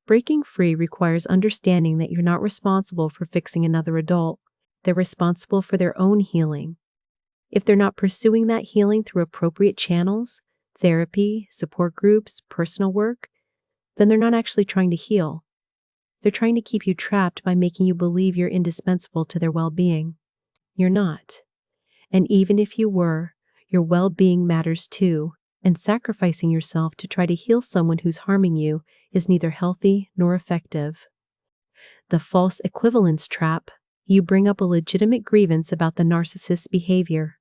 Breaking free requires understanding that you're not responsible for fixing another adult. They're responsible for their own healing. If they're not pursuing that healing through appropriate channels, therapy, support groups, personal work, then they're not actually trying to heal. They're trying to keep you trapped by making you believe you're indispensable to their well-being. You're not. And even if you were, your well-being matters too, and sacrificing yourself to try to heal someone who's harming you is neither healthy nor effective. The false equivalence trap. You bring up a legitimate grievance about the narcissist's behavior.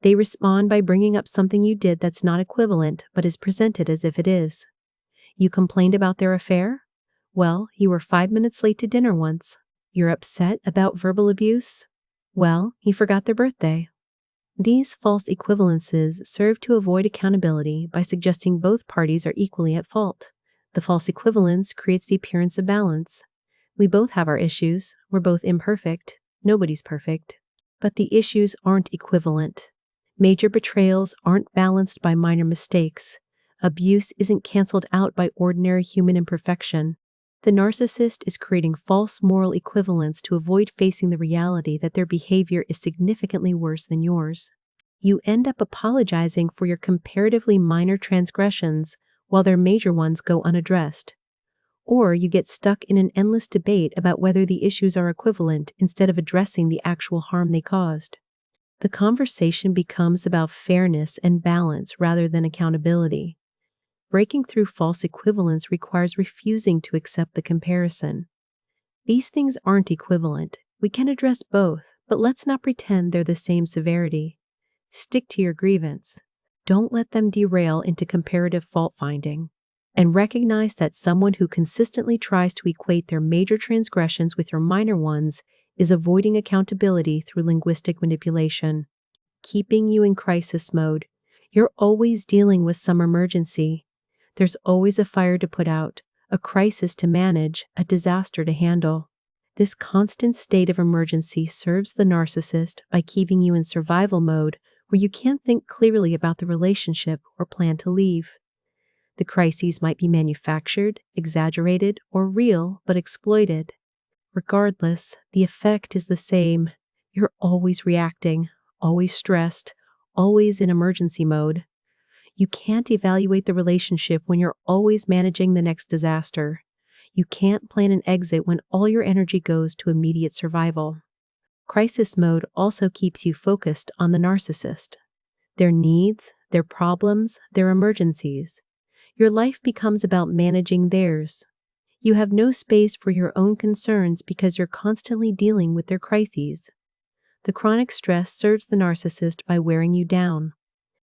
They respond by bringing up something you did that's not equivalent but is presented as if it is. You complained about their affair? Well, you were 5 minutes late to dinner once. You're upset about verbal abuse? Well, he forgot their birthday. These false equivalences serve to avoid accountability by suggesting both parties are equally at fault. The false equivalence creates the appearance of balance. We both have our issues. We're both imperfect. Nobody's perfect. But the issues aren't equivalent. Major betrayals aren't balanced by minor mistakes. Abuse isn't canceled out by ordinary human imperfection. The narcissist is creating false moral equivalence to avoid facing the reality that their behavior is significantly worse than yours. You end up apologizing for your comparatively minor transgressions while their major ones go unaddressed. Or you get stuck in an endless debate about whether the issues are equivalent instead of addressing the actual harm they caused. The conversation becomes about fairness and balance rather than accountability. Breaking through false equivalence requires refusing to accept the comparison. These things aren't equivalent. We can address both, but let's not pretend they're the same severity. Stick to your grievance. Don't let them derail into comparative fault-finding. And recognize that someone who consistently tries to equate their major transgressions with your minor ones is avoiding accountability through linguistic manipulation, keeping you in crisis mode. You're always dealing with some emergency. There's always a fire to put out, a crisis to manage, a disaster to handle. This constant state of emergency serves the narcissist by keeping you in survival mode where you can't think clearly about the relationship or plan to leave. The crises might be manufactured, exaggerated, or real but exploited. Regardless, the effect is the same. You're always reacting, always stressed, always in emergency mode. You can't evaluate the relationship when you're always managing the next disaster. You can't plan an exit when all your energy goes to immediate survival. Crisis mode also keeps you focused on the narcissist, their needs, their problems, their emergencies. Your life becomes about managing theirs. You have no space for your own concerns because you're constantly dealing with their crises. The chronic stress serves the narcissist by wearing you down.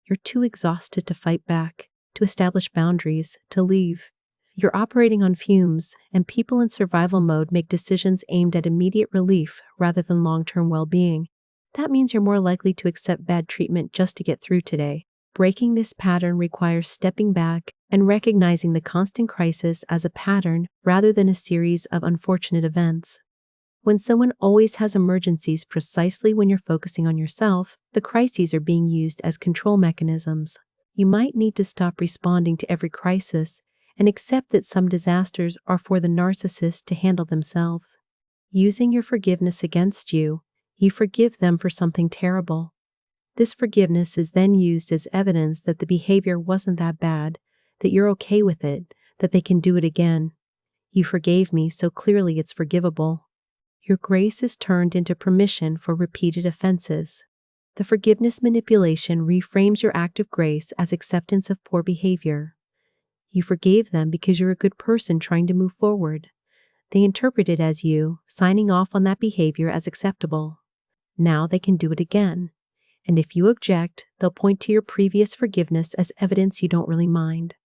You're too exhausted to fight back, to establish boundaries, to leave. You're operating on fumes, and people in survival mode make decisions aimed at immediate relief rather than long-term well-being. That means you're more likely to accept bad treatment just to get through today. Breaking this pattern requires stepping back and recognizing the constant crisis as a pattern rather than a series of unfortunate events. When someone always has emergencies precisely when you're focusing on yourself, the crises are being used as control mechanisms. You might need to stop responding to every crisis and accept that some disasters are for the narcissist to handle themselves. Using your forgiveness against you, you forgive them for something terrible. This forgiveness is then used as evidence that the behavior wasn't that bad, that you're okay with it, that they can do it again. You forgave me, so clearly it's forgivable. Your grace is turned into permission for repeated offenses. The forgiveness manipulation reframes your act of grace as acceptance of poor behavior. You forgave them because you're a good person trying to move forward. They interpret it as you signing off on that behavior as acceptable. Now they can do it again. And if you object, they'll point to your previous forgiveness as evidence you don't really mind.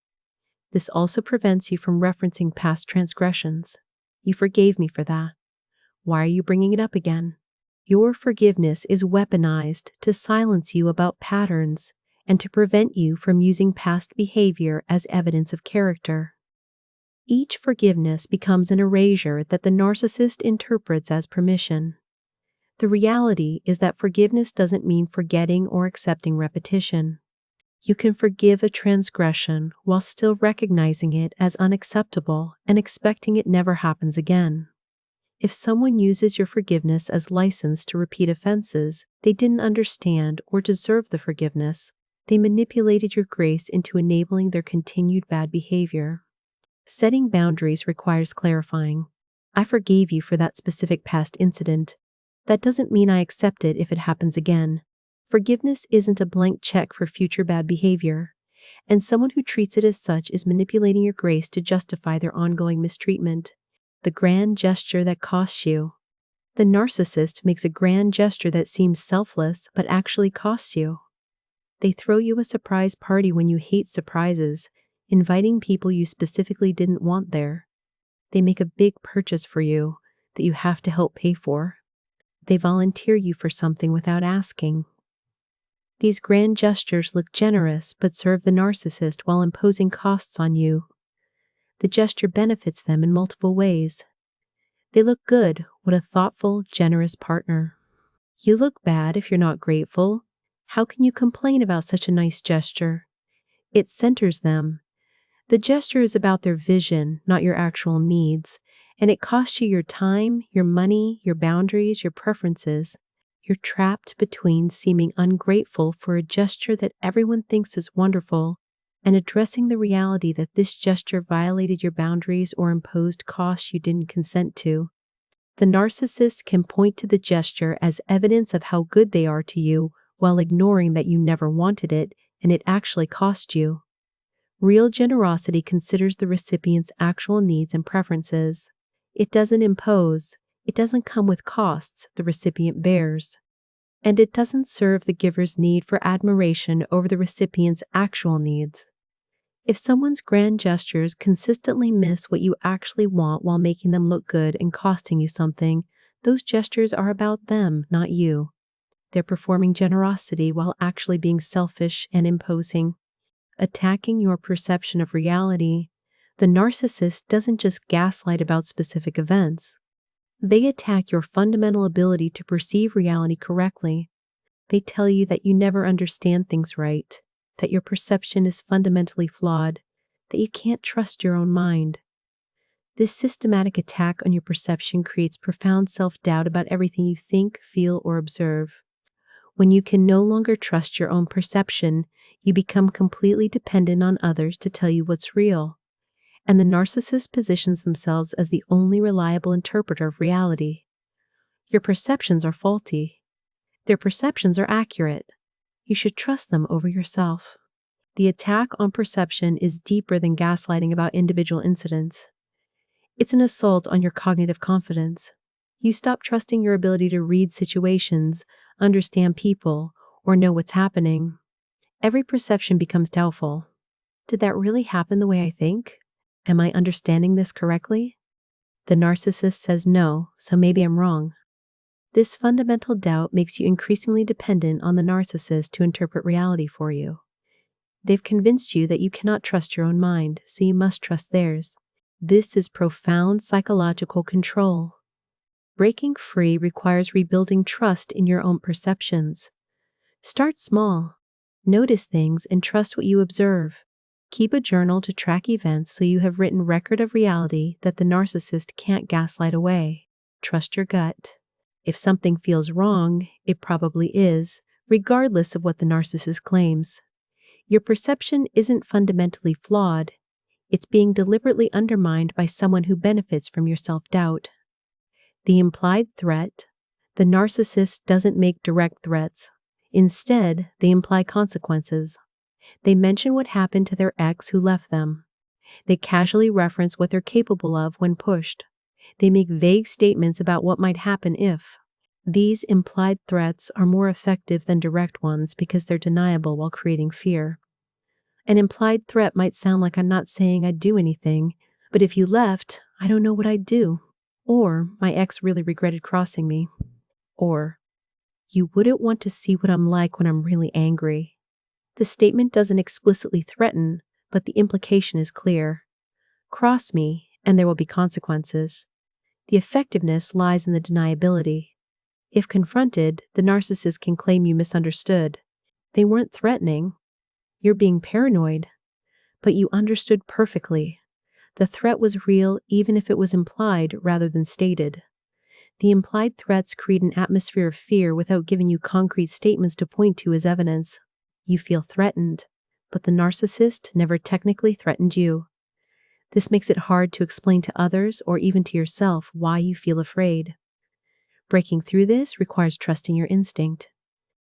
This also prevents you from referencing past transgressions. You forgave me for that. Why are you bringing it up again? Your forgiveness is weaponized to silence you about patterns and to prevent you from using past behavior as evidence of character. Each forgiveness becomes an erasure that the narcissist interprets as permission. The reality is that forgiveness doesn't mean forgetting or accepting repetition. You can forgive a transgression while still recognizing it as unacceptable and expecting it never happens again. If someone uses your forgiveness as license to repeat offenses, they didn't understand or deserve the forgiveness. They manipulated your grace into enabling their continued bad behavior. Setting boundaries requires clarifying. I forgave you for that specific past incident. That doesn't mean I accept it if it happens again. Forgiveness isn't a blank check for future bad behavior, and someone who treats it as such is manipulating your grace to justify their ongoing mistreatment. The grand gesture that costs you. The narcissist makes a grand gesture that seems selfless but actually costs you. They throw you a surprise party when you hate surprises, inviting people you specifically didn't want there. They make a big purchase for you that you have to help pay for. They volunteer you for something without asking. These grand gestures look generous but serve the narcissist while imposing costs on you. The gesture benefits them in multiple ways. They look good. What a thoughtful, generous partner. You look bad if you're not grateful. How can you complain about such a nice gesture? It centers them. The gesture is about their vision, not your actual needs, and it costs you your time, your money, your boundaries, your preferences. You're trapped between seeming ungrateful for a gesture that everyone thinks is wonderful and addressing the reality that this gesture violated your boundaries or imposed costs you didn't consent to. The narcissist can point to the gesture as evidence of how good they are to you while ignoring that you never wanted it and it actually cost you. Real generosity considers the recipient's actual needs and preferences. It doesn't impose. It doesn't come with costs the recipient bears. And it doesn't serve the giver's need for admiration over the recipient's actual needs. If someone's grand gestures consistently miss what you actually want while making them look good and costing you something, those gestures are about them, not you. They're performing generosity while actually being selfish and imposing. Attacking your perception of reality, the narcissist doesn't just gaslight about specific events. They attack your fundamental ability to perceive reality correctly. They tell you that you never understand things right, that your perception is fundamentally flawed, that you can't trust your own mind. This systematic attack on your perception creates profound self-doubt about everything you think, feel, or observe. When you can no longer trust your own perception, you become completely dependent on others to tell you what's real. And the narcissist positions themselves as the only reliable interpreter of reality. Your perceptions are faulty. Their perceptions are accurate. You should trust them over yourself. The attack on perception is deeper than gaslighting about individual incidents. It's an assault on your cognitive confidence. You stop trusting your ability to read situations, understand people, or know what's happening. Every perception becomes doubtful. Did that really happen the way I think? Am I understanding this correctly? The narcissist says no, so maybe I'm wrong. This fundamental doubt makes you increasingly dependent on the narcissist to interpret reality for you. They've convinced you that you cannot trust your own mind, so you must trust theirs. This is profound psychological control. Breaking free requires rebuilding trust in your own perceptions. Start small. Notice things and trust what you observe. Keep a journal to track events so you have written record of reality that the narcissist can't gaslight away. Trust your gut. If something feels wrong, it probably is, regardless of what the narcissist claims. Your perception isn't fundamentally flawed. It's being deliberately undermined by someone who benefits from your self-doubt. The implied threat. The narcissist doesn't make direct threats. Instead, they imply consequences. They mention what happened to their ex who left them. They casually reference what they're capable of when pushed. They make vague statements about what might happen if. These implied threats are more effective than direct ones because they're deniable while creating fear. An implied threat might sound like, I'm not saying I'd do anything, but if you left, I don't know what I'd do. Or, my ex really regretted crossing me. Or, you wouldn't want to see what I'm like when I'm really angry. The statement doesn't explicitly threaten, but the implication is clear. Cross me, and there will be consequences. The effectiveness lies in the deniability. If confronted, the narcissist can claim you misunderstood. They weren't threatening. You're being paranoid. But you understood perfectly. The threat was real even if it was implied rather than stated. The implied threats create an atmosphere of fear without giving you concrete statements to point to as evidence. You feel threatened, but the narcissist never technically threatened you. This makes it hard to explain to others or even to yourself why you feel afraid. Breaking through this requires trusting your instinct.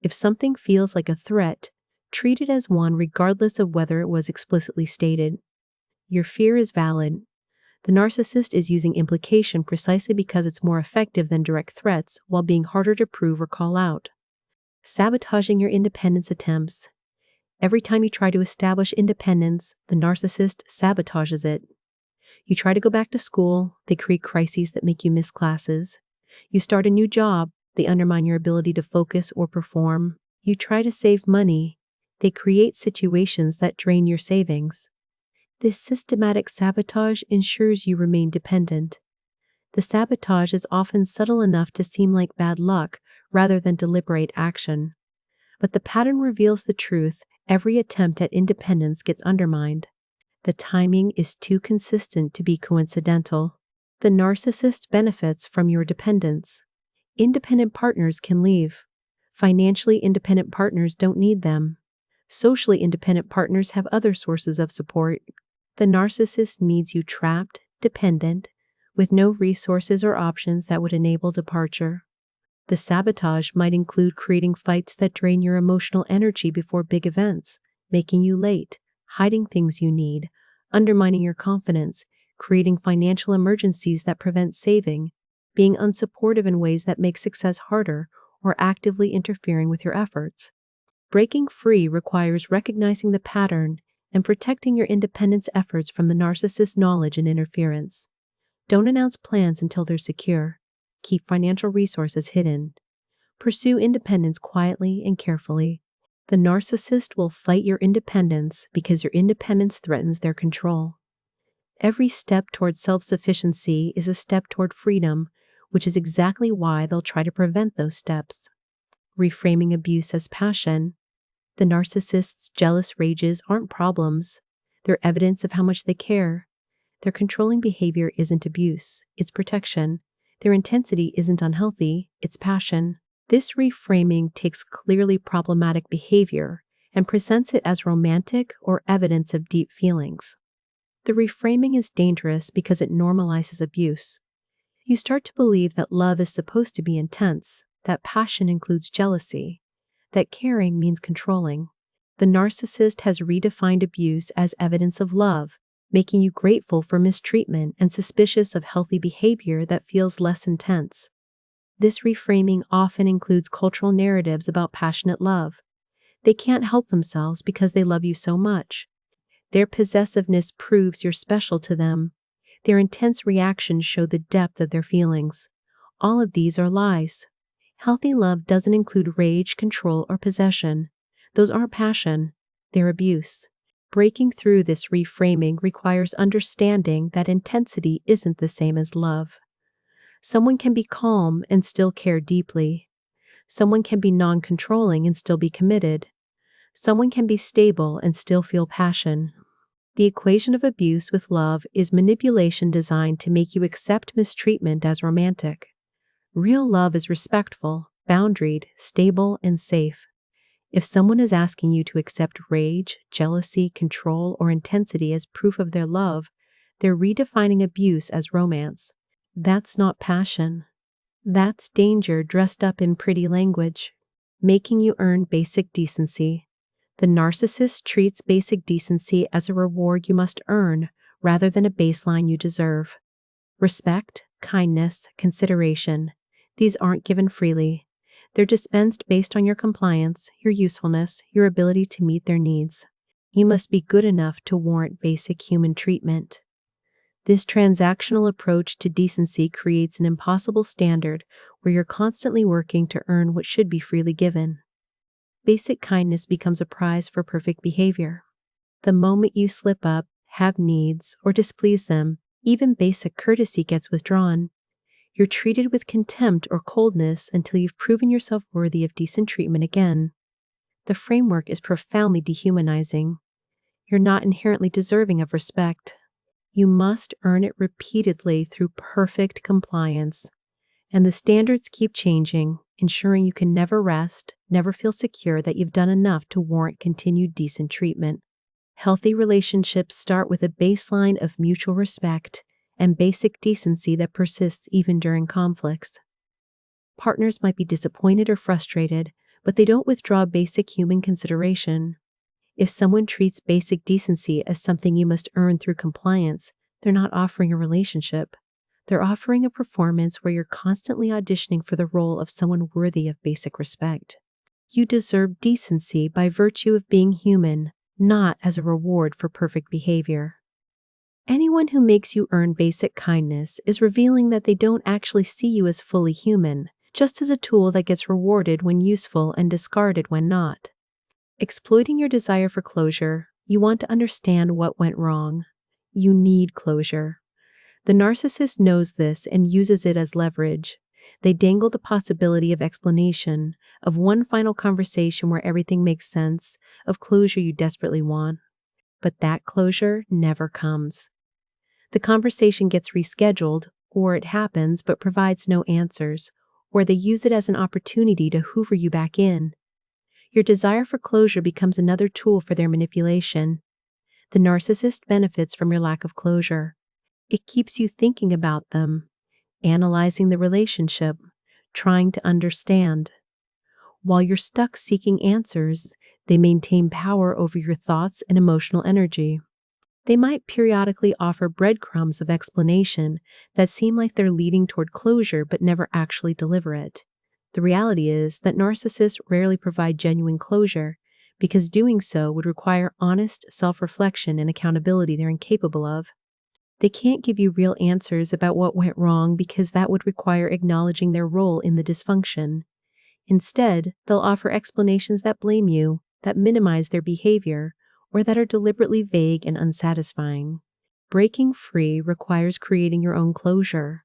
If something feels like a threat, treat it as one regardless of whether it was explicitly stated. Your fear is valid. The narcissist is using implication precisely because it's more effective than direct threats while being harder to prove or call out. Sabotaging your independence attempts. Every time you try to establish independence, the narcissist sabotages it. You try to go back to school, they create crises that make you miss classes. You start a new job, they undermine your ability to focus or perform. You try to save money, they create situations that drain your savings. This systematic sabotage ensures you remain dependent. The sabotage is often subtle enough to seem like bad luck rather than deliberate action. But the pattern reveals the truth. Every attempt at independence gets undermined. The timing is too consistent to be coincidental. The narcissist benefits from your dependence. Independent partners can leave. Financially independent partners don't need them. Socially independent partners have other sources of support. The narcissist needs you trapped, dependent, with no resources or options that would enable departure. The sabotage might include creating fights that drain your emotional energy before big events, making you late, hiding things you need, undermining your confidence, creating financial emergencies that prevent saving, being unsupportive in ways that make success harder, or actively interfering with your efforts. Breaking free requires recognizing the pattern and protecting your independence efforts from the narcissist's knowledge and interference. Don't announce plans until they're secure. Keep financial resources hidden. Pursue independence quietly and carefully. The narcissist will fight your independence because your independence threatens their control. Every step toward self-sufficiency is a step toward freedom, which is exactly why they'll try to prevent those steps. Reframing abuse as passion. The narcissist's jealous rages aren't problems. They're evidence of how much they care. Their controlling behavior isn't abuse, it's protection. Their intensity isn't unhealthy, it's passion. This reframing takes clearly problematic behavior and presents it as romantic or evidence of deep feelings. The reframing is dangerous because it normalizes abuse. You start to believe that love is supposed to be intense, that passion includes jealousy, that caring means controlling. The narcissist has redefined abuse as evidence of love, making you grateful for mistreatment and suspicious of healthy behavior that feels less intense. This reframing often includes cultural narratives about passionate love. They can't help themselves because they love you so much. Their possessiveness proves you're special to them. Their intense reactions show the depth of their feelings. All of these are lies. Healthy love doesn't include rage, control, or possession. Those aren't passion, they're abuse. Breaking through this reframing requires understanding that intensity isn't the same as love. Someone can be calm and still care deeply. Someone can be non-controlling and still be committed. Someone can be stable and still feel passion. The equation of abuse with love is manipulation designed to make you accept mistreatment as romantic. Real love is respectful, boundaried, stable, and safe. If someone is asking you to accept rage, jealousy, control, or intensity as proof of their love, they're redefining abuse as romance. That's not passion. That's danger dressed up in pretty language, making you earn basic decency. The narcissist treats basic decency as a reward you must earn rather than a baseline you deserve. Respect, kindness, consideration. These aren't given freely. They're dispensed based on your compliance, your usefulness, your ability to meet their needs. You must be good enough to warrant basic human treatment. This transactional approach to decency creates an impossible standard where you're constantly working to earn what should be freely given. Basic kindness becomes a prize for perfect behavior. The moment you slip up, have needs, or displease them, even basic courtesy gets withdrawn. You're treated with contempt or coldness until you've proven yourself worthy of decent treatment again. The framework is profoundly dehumanizing. You're not inherently deserving of respect. You must earn it repeatedly through perfect compliance. And the standards keep changing, ensuring you can never rest, never feel secure that you've done enough to warrant continued decent treatment. Healthy relationships start with a baseline of mutual respect and basic decency that persists even during conflicts. Partners might be disappointed or frustrated, but they don't withdraw basic human consideration. If someone treats basic decency as something you must earn through compliance, they're not offering a relationship. They're offering a performance where you're constantly auditioning for the role of someone worthy of basic respect. You deserve decency by virtue of being human, not as a reward for perfect behavior. Anyone who makes you earn basic kindness is revealing that they don't actually see you as fully human, just as a tool that gets rewarded when useful and discarded when not. Exploiting your desire for closure, you want to understand what went wrong. You need closure. The narcissist knows this and uses it as leverage. They dangle the possibility of explanation, of one final conversation where everything makes sense, of closure you desperately want. But that closure never comes. The conversation gets rescheduled, or it happens but provides no answers, or they use it as an opportunity to hoover you back in. Your desire for closure becomes another tool for their manipulation. The narcissist benefits from your lack of closure. It keeps you thinking about them, analyzing the relationship, trying to understand. While you're stuck seeking answers, they maintain power over your thoughts and emotional energy. They might periodically offer breadcrumbs of explanation that seem like they're leading toward closure but never actually deliver it. The reality is that narcissists rarely provide genuine closure because doing so would require honest self-reflection and accountability they're incapable of. They can't give you real answers about what went wrong because that would require acknowledging their role in the dysfunction. Instead, they'll offer explanations that blame you, that minimize their behavior, or that are deliberately vague and unsatisfying. Breaking free requires creating your own closure.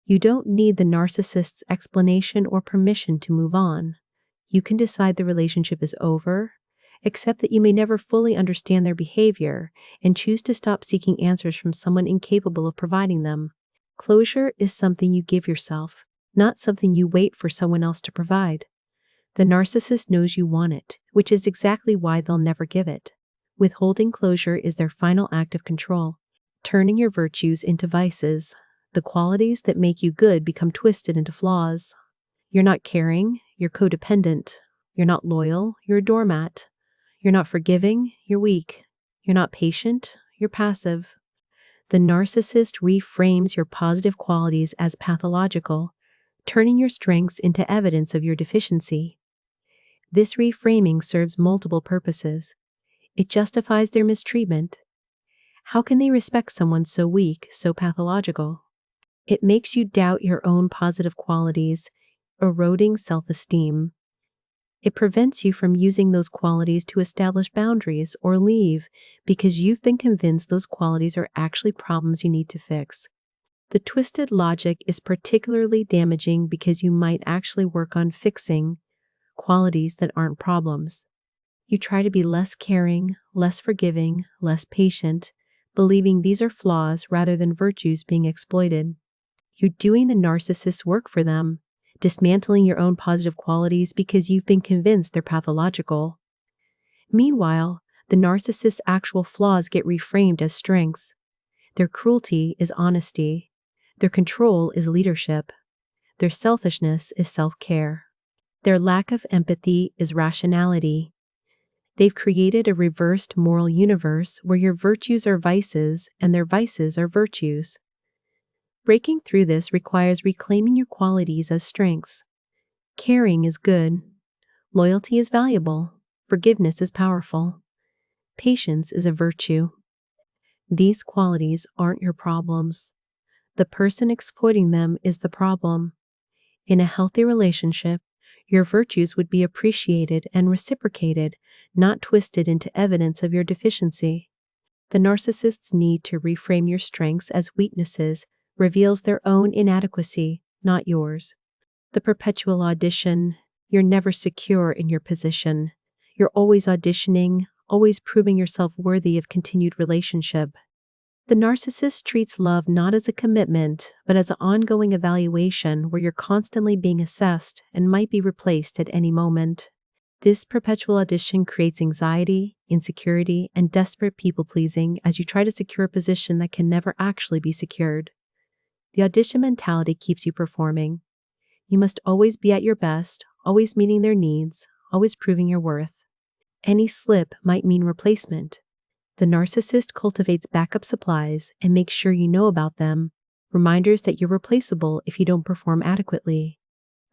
You don't need the narcissist's explanation or permission to move on. You can decide the relationship is over, accept that you may never fully understand their behavior, and choose to stop seeking answers from someone incapable of providing them. Closure is something you give yourself, not something you wait for someone else to provide. The narcissist knows you want it, which is exactly why they'll never give it. Withholding closure is their final act of control, turning your virtues into vices. The qualities that make you good become twisted into flaws. You're not caring, you're codependent. You're not loyal, you're a doormat. You're not forgiving, you're weak. You're not patient, you're passive. The narcissist reframes your positive qualities as pathological, turning your strengths into evidence of your deficiency. This reframing serves multiple purposes. It justifies their mistreatment. How can they respect someone so weak, so pathological? It makes you doubt your own positive qualities, eroding self-esteem. It prevents you from using those qualities to establish boundaries or leave because you've been convinced those qualities are actually problems you need to fix. The twisted logic is particularly damaging because you might actually work on fixing qualities that aren't problems. You try to be less caring, less forgiving, less patient, believing these are flaws rather than virtues being exploited. You're doing the narcissist's work for them, dismantling your own positive qualities because you've been convinced they're pathological. Meanwhile, the narcissist's actual flaws get reframed as strengths. Their cruelty is honesty. Their control is leadership. Their selfishness is self-care. Their lack of empathy is rationality. They've created a reversed moral universe where your virtues are vices and their vices are virtues. Breaking through this requires reclaiming your qualities as strengths. Caring is good. Loyalty is valuable. Forgiveness is powerful. Patience is a virtue. These qualities aren't your problems. The person exploiting them is the problem. In a healthy relationship, your virtues would be appreciated and reciprocated, not twisted into evidence of your deficiency. The narcissist's need to reframe your strengths as weaknesses reveals their own inadequacy, not yours. The perpetual audition, you're never secure in your position. You're always auditioning, always proving yourself worthy of continued relationship. The narcissist treats love not as a commitment, but as an ongoing evaluation where you're constantly being assessed and might be replaced at any moment. This perpetual audition creates anxiety, insecurity, and desperate people-pleasing as you try to secure a position that can never actually be secured. The audition mentality keeps you performing. You must always be at your best, always meeting their needs, always proving your worth. Any slip might mean replacement. The narcissist cultivates backup supplies and makes sure you know about them, reminders that you're replaceable if you don't perform adequately.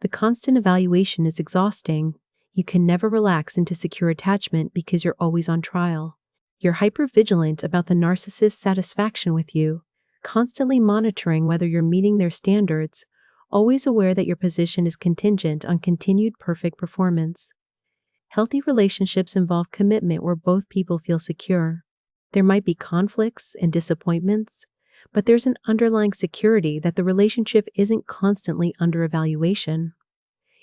The constant evaluation is exhausting. You can never relax into secure attachment because you're always on trial. You're hypervigilant about the narcissist's satisfaction with you, constantly monitoring whether you're meeting their standards, always aware that your position is contingent on continued perfect performance. Healthy relationships involve commitment where both people feel secure. There might be conflicts and disappointments, but there's an underlying security that the relationship isn't constantly under evaluation.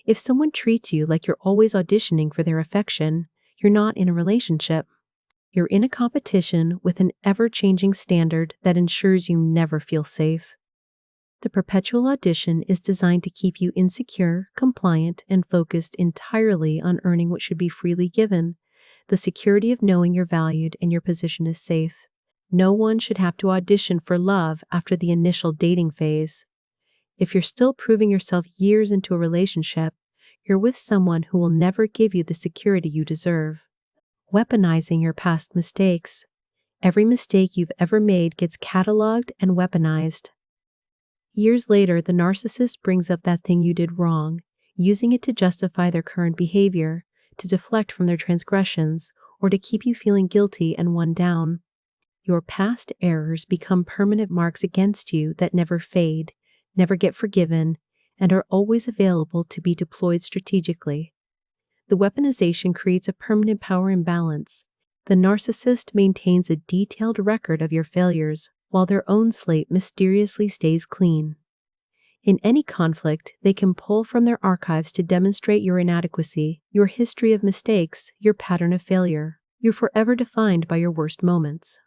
If someone treats you like you're always auditioning for their affection, you're not in a relationship. You're in a competition with an ever-changing standard that ensures you never feel safe. The perpetual audition is designed to keep you insecure, compliant, and focused entirely on earning what should be freely given, the security of knowing you're valued and your position is safe. No one should have to audition for love after the initial dating phase. If you're still proving yourself years into a relationship, you're with someone who will never give you the security you deserve. Weaponizing your past mistakes. Every mistake you've ever made gets cataloged and weaponized. Years later, the narcissist brings up that thing you did wrong, using it to justify their current behavior, to deflect from their transgressions, or to keep you feeling guilty and one down. Your past errors become permanent marks against you that never fade, never get forgiven, and are always available to be deployed strategically. The weaponization creates a permanent power imbalance. The narcissist maintains a detailed record of your failures, while their own slate mysteriously stays clean. In any conflict, they can pull from their archives to demonstrate your inadequacy, your history of mistakes, your pattern of failure. You're forever defined by your worst moments.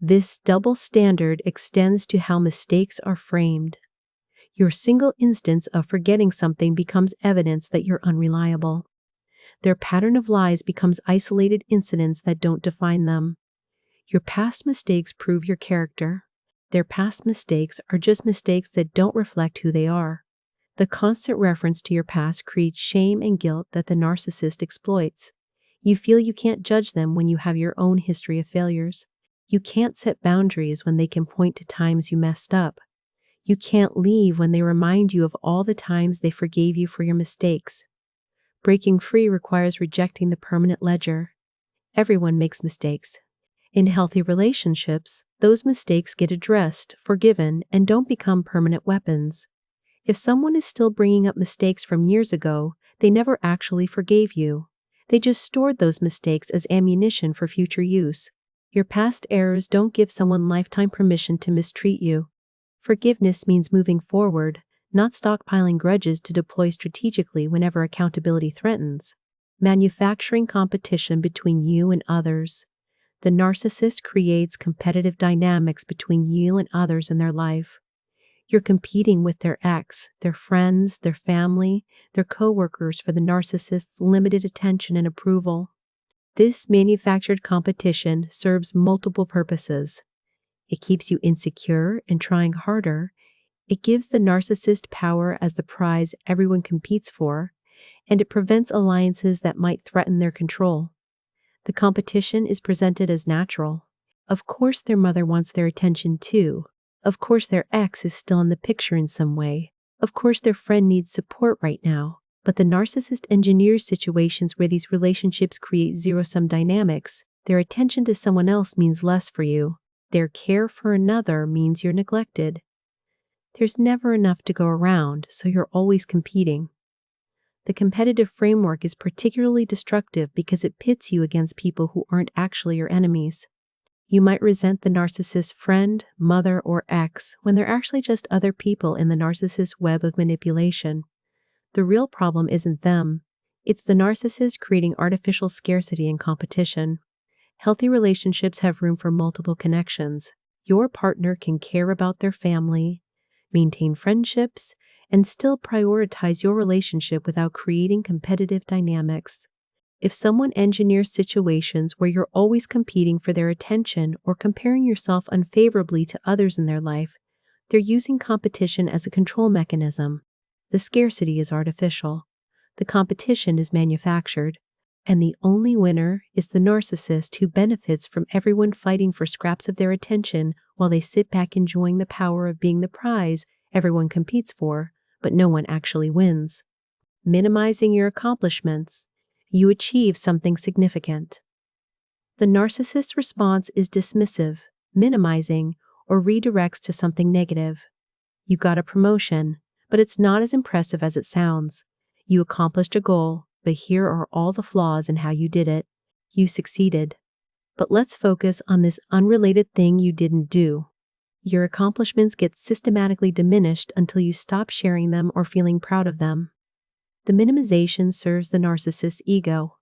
This double standard extends to how mistakes are framed. Your single instance of forgetting something becomes evidence that you're unreliable. Their pattern of lies becomes isolated incidents that don't define them. Your past mistakes prove your character. Their past mistakes are just mistakes that don't reflect who they are. The constant reference to your past creates shame and guilt that the narcissist exploits. You feel you can't judge them when you have your own history of failures. You can't set boundaries when they can point to times you messed up. You can't leave when they remind you of all the times they forgave you for your mistakes. Breaking free requires rejecting the permanent ledger. Everyone makes mistakes. In healthy relationships, those mistakes get addressed, forgiven, and don't become permanent weapons. If someone is still bringing up mistakes from years ago, they never actually forgave you. They just stored those mistakes as ammunition for future use. Your past errors don't give someone lifetime permission to mistreat you. Forgiveness means moving forward, not stockpiling grudges to deploy strategically whenever accountability threatens. Manufacturing competition between you and others. The narcissist creates competitive dynamics between you and others in their life. You're competing with their ex, their friends, their family, their coworkers for the narcissist's limited attention and approval. This manufactured competition serves multiple purposes. It keeps you insecure and trying harder. It gives the narcissist power as the prize everyone competes for, and it prevents alliances that might threaten their control. The competition is presented as natural. Of course their mother wants their attention too. Of course their ex is still in the picture in some way. Of course their friend needs support right now. But the narcissist engineers situations where these relationships create zero-sum dynamics. Their attention to someone else means less for you. Their care for another means you're neglected. There's never enough to go around, so you're always competing. The competitive framework is particularly destructive because it pits you against people who aren't actually your enemies. You might resent the narcissist's friend, mother, or ex when they're actually just other people in the narcissist's web of manipulation. The real problem isn't them. It's the narcissist creating artificial scarcity and competition. Healthy relationships have room for multiple connections. Your partner can care about their family, maintain friendships, and still prioritize your relationship without creating competitive dynamics. If someone engineers situations where you're always competing for their attention or comparing yourself unfavorably to others in their life, they're using competition as a control mechanism. The scarcity is artificial. The competition is manufactured. And the only winner is the narcissist who benefits from everyone fighting for scraps of their attention while they sit back enjoying the power of being the prize everyone competes for, but no one actually wins. Minimizing your accomplishments. You achieve something significant. The narcissist's response is dismissive, minimizing, or redirects to something negative. You got a promotion, but it's not as impressive as it sounds. You accomplished a goal, but here are all the flaws in how you did it. You succeeded. But let's focus on this unrelated thing you didn't do. Your accomplishments get systematically diminished until you stop sharing them or feeling proud of them. The minimization serves the narcissist's ego.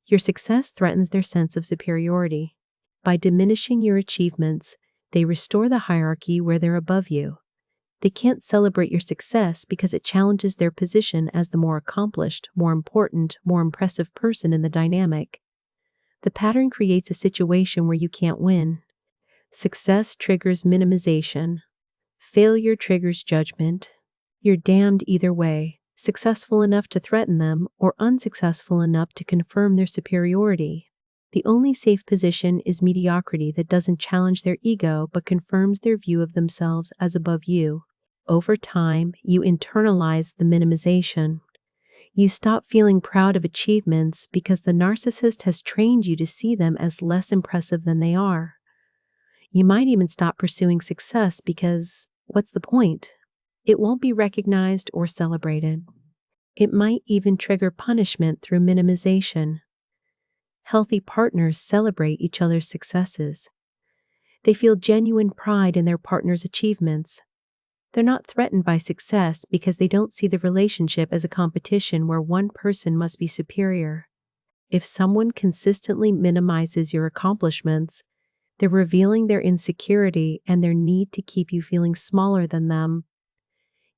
Your success threatens their sense of superiority. By diminishing your achievements, they restore the hierarchy where they're above you. They can't celebrate your success because it challenges their position as the more accomplished, more important, more impressive person in the dynamic. The pattern creates a situation where you can't win. Success triggers minimization. Failure triggers judgment. You're damned either way, successful enough to threaten them or unsuccessful enough to confirm their superiority. The only safe position is mediocrity that doesn't challenge their ego but confirms their view of themselves as above you. Over time, you internalize the minimization. You stop feeling proud of achievements because the narcissist has trained you to see them as less impressive than they are. You might even stop pursuing success because, what's the point? It won't be recognized or celebrated. It might even trigger punishment through minimization. Healthy partners celebrate each other's successes. They feel genuine pride in their partner's achievements. They're not threatened by success because they don't see the relationship as a competition where one person must be superior. If someone consistently minimizes your accomplishments, they're revealing their insecurity and their need to keep you feeling smaller than them.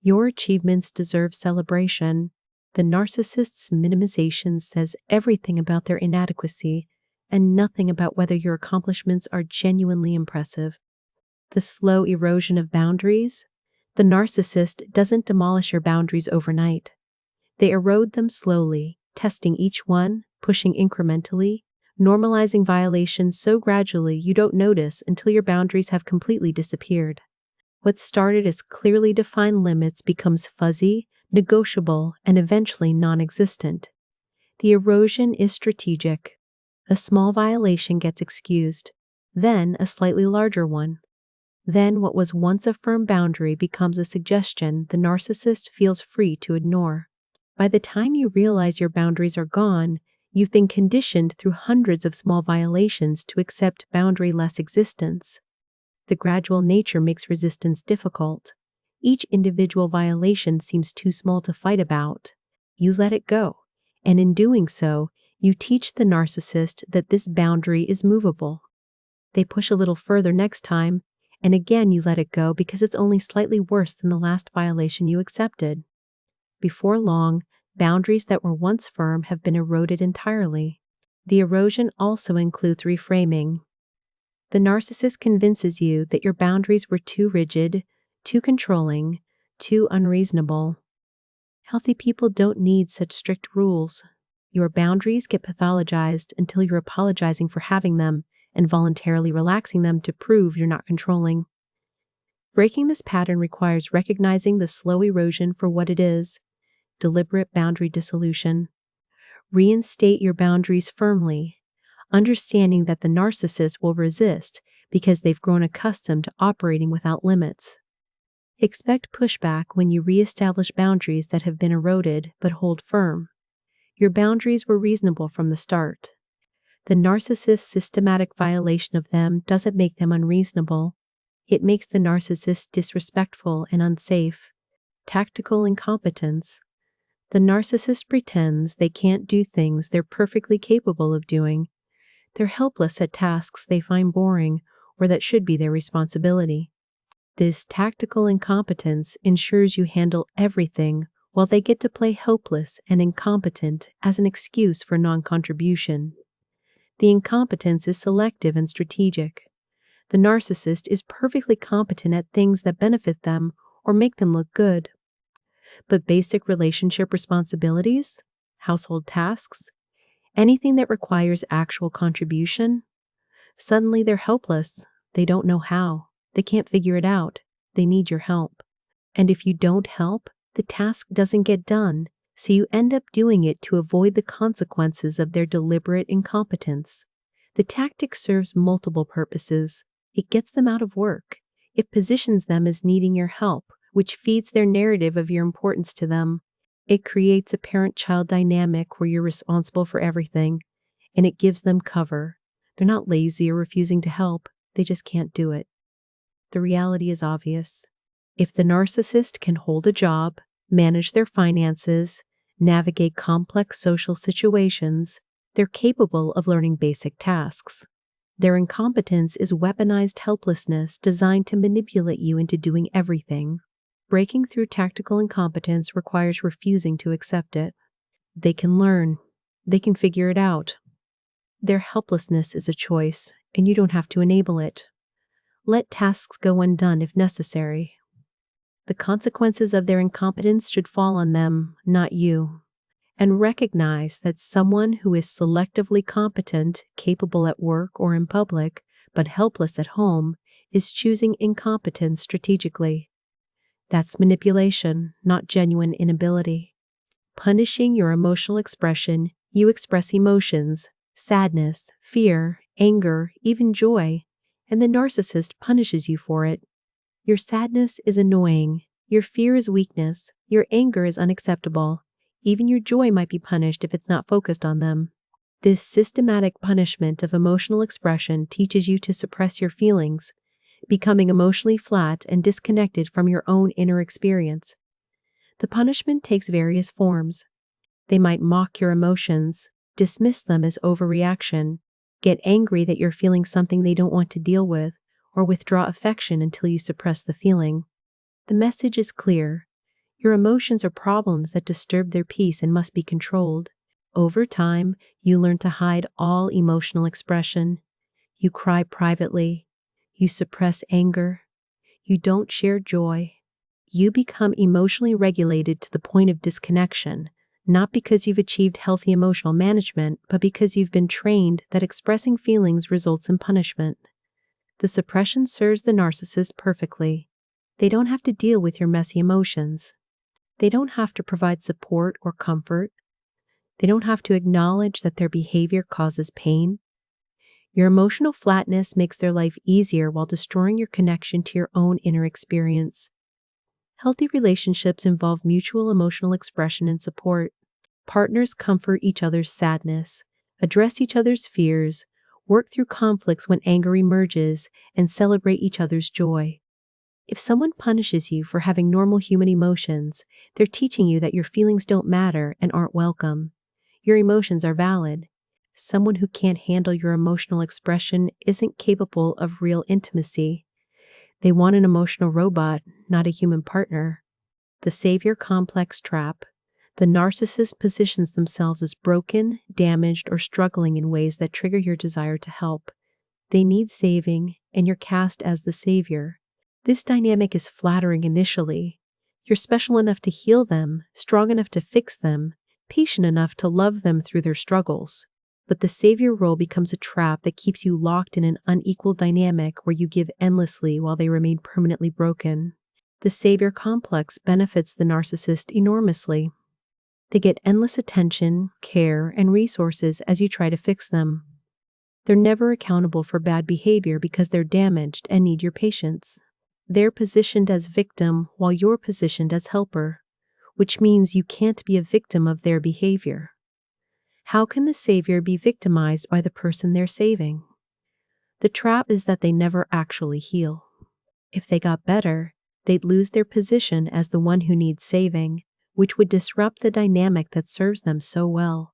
Your achievements deserve celebration. The narcissist's minimization says everything about their inadequacy and nothing about whether your accomplishments are genuinely impressive. The slow erosion of boundaries. The narcissist doesn't demolish your boundaries overnight. They erode them slowly, testing each one, pushing incrementally, normalizing violations so gradually you don't notice until your boundaries have completely disappeared. What started as clearly defined limits becomes fuzzy, negotiable, and eventually non-existent. The erosion is strategic. A small violation gets excused, then a slightly larger one. Then what was once a firm boundary becomes a suggestion the narcissist feels free to ignore. By the time you realize your boundaries are gone, you've been conditioned through hundreds of small violations to accept boundary-less existence. The gradual nature makes resistance difficult. Each individual violation seems too small to fight about. You let it go, and in doing so, you teach the narcissist that this boundary is movable. They push a little further next time, and again you let it go because it's only slightly worse than the last violation you accepted. Before long, boundaries that were once firm have been eroded entirely. The erosion also includes reframing. The narcissist convinces you that your boundaries were too rigid, too controlling, too unreasonable. Healthy people don't need such strict rules. Your boundaries get pathologized until you're apologizing for having them and voluntarily relaxing them to prove you're not controlling. Breaking this pattern requires recognizing the slow erosion for what it is: deliberate boundary dissolution. Reinstate your boundaries firmly, understanding that the narcissist will resist because they've grown accustomed to operating without limits. Expect pushback when you reestablish boundaries that have been eroded but hold firm. Your boundaries were reasonable from the start. The narcissist's systematic violation of them doesn't make them unreasonable. It makes the narcissist disrespectful and unsafe. Tactical incompetence. The narcissist pretends they can't do things they're perfectly capable of doing. They're helpless at tasks they find boring or that should be their responsibility. This tactical incompetence ensures you handle everything while they get to play helpless and incompetent as an excuse for non-contribution. The incompetence is selective and strategic. The narcissist is perfectly competent at things that benefit them or make them look good. But basic relationship responsibilities, household tasks, anything that requires actual contribution, suddenly they're helpless. They don't know how. They can't figure it out. They need your help. And if you don't help, the task doesn't get done, so you end up doing it to avoid the consequences of their deliberate incompetence. The tactic serves multiple purposes. It gets them out of work. It positions them as needing your help, which feeds their narrative of your importance to them. It creates a parent-child dynamic where you're responsible for everything, and it gives them cover. They're not lazy or refusing to help. They just can't do it. The reality is obvious. If the narcissist can hold a job, manage their finances, navigate complex social situations, they're capable of learning basic tasks. Their incompetence is weaponized helplessness designed to manipulate you into doing everything. Breaking through tactical incompetence requires refusing to accept it. They can learn. They can figure it out. Their helplessness is a choice, and you don't have to enable it. Let tasks go undone if necessary. The consequences of their incompetence should fall on them, not you. And recognize that someone who is selectively competent, capable at work or in public, but helpless at home, is choosing incompetence strategically. That's manipulation, not genuine inability. Punishing your emotional expression, you express emotions, sadness, fear, anger, even joy, and the narcissist punishes you for it. Your sadness is annoying, your fear is weakness, your anger is unacceptable. Even your joy might be punished if it's not focused on them. This systematic punishment of emotional expression teaches you to suppress your feelings, becoming emotionally flat and disconnected from your own inner experience. The punishment takes various forms. They might mock your emotions, dismiss them as overreaction, get angry that you're feeling something they don't want to deal with, or withdraw affection until you suppress the feeling. The message is clear. Your emotions are problems that disturb their peace and must be controlled. Over time, you learn to hide all emotional expression. You cry privately. You suppress anger. You don't share joy. You become emotionally regulated to the point of disconnection, not because you've achieved healthy emotional management, but because you've been trained that expressing feelings results in punishment. The suppression serves the narcissist perfectly. They don't have to deal with your messy emotions. They don't have to provide support or comfort. They don't have to acknowledge that their behavior causes pain. Your emotional flatness makes their life easier while destroying your connection to your own inner experience. Healthy relationships involve mutual emotional expression and support. Partners comfort each other's sadness, address each other's fears, Work through conflicts when anger emerges and celebrate each other's joy. If someone punishes you for having normal human emotions, they're teaching you that your feelings don't matter and aren't welcome. Your emotions are valid. Someone who can't handle your emotional expression isn't capable of real intimacy. They want an emotional robot, not a human partner. The savior complex trap. The narcissist positions themselves as broken, damaged, or struggling in ways that trigger your desire to help. They need saving, and you're cast as the savior. This dynamic is flattering initially. You're special enough to heal them, strong enough to fix them, patient enough to love them through their struggles. But the savior role becomes a trap that keeps you locked in an unequal dynamic where you give endlessly while they remain permanently broken. The savior complex benefits the narcissist enormously. They get endless attention, care, and resources as you try to fix them. They're never accountable for bad behavior because they're damaged and need your patience. They're positioned as victim while you're positioned as helper, which means you can't be a victim of their behavior. How can the savior be victimized by the person they're saving? The trap is that they never actually heal. If they got better, they'd lose their position as the one who needs saving, which would disrupt the dynamic that serves them so well.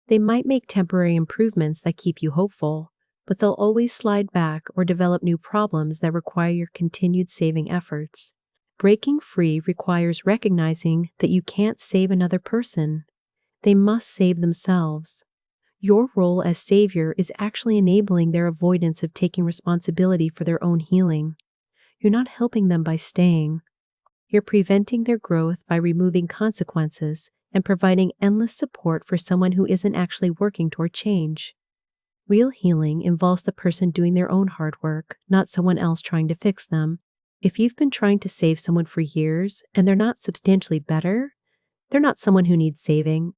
They might make temporary improvements that keep you hopeful, but they'll always slide back or develop new problems that require your continued saving efforts. Breaking free requires recognizing that you can't save another person. They must save themselves. Your role as savior is actually enabling their avoidance of taking responsibility for their own healing. You're not helping them by staying. You're preventing their growth by removing consequences and providing endless support for someone who isn't actually working toward change. Real healing involves the person doing their own hard work, not someone else trying to fix them. If you've been trying to save someone for years and they're not substantially better, they're not someone who needs saving.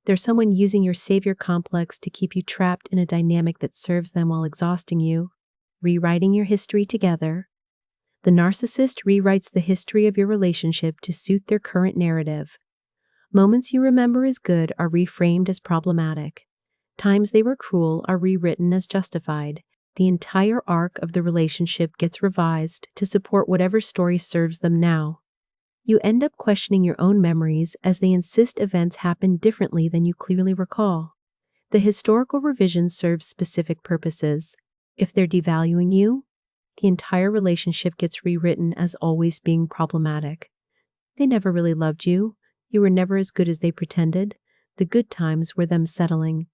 They're someone using your savior complex to keep you trapped in a dynamic that serves them while exhausting you. Rewriting your history together. The narcissist rewrites the history of your relationship to suit their current narrative. Moments you remember as good are reframed as problematic. Times they were cruel are rewritten as justified. The entire arc of the relationship gets revised to support whatever story serves them now. You end up questioning your own memories as they insist events happen differently than you clearly recall. The historical revision serves specific purposes. If they're devaluing you, the entire relationship gets rewritten as always being problematic. They never really loved you. You were never as good as they pretended. The good times were them settling.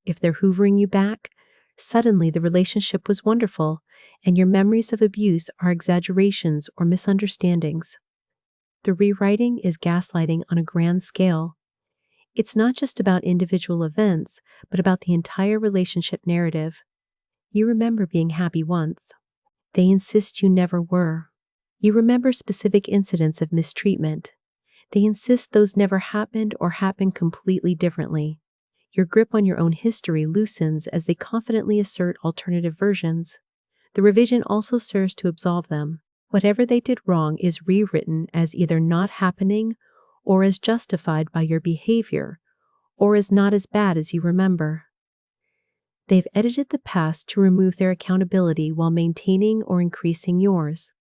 If they're hoovering you back, suddenly the relationship was wonderful, and your memories of abuse are exaggerations or misunderstandings. The rewriting is gaslighting on a grand scale. It's not just about individual events, but about the entire relationship narrative. You remember being happy once. They insist you never were. You remember specific incidents of mistreatment. They insist those never happened or happened completely differently. Your grip on your own history loosens as they confidently assert alternative versions. The revision also serves to absolve them. Whatever they did wrong is rewritten as either not happening or as justified by your behavior or as not as bad as you remember. They've edited the past to remove their accountability while maintaining or increasing yours.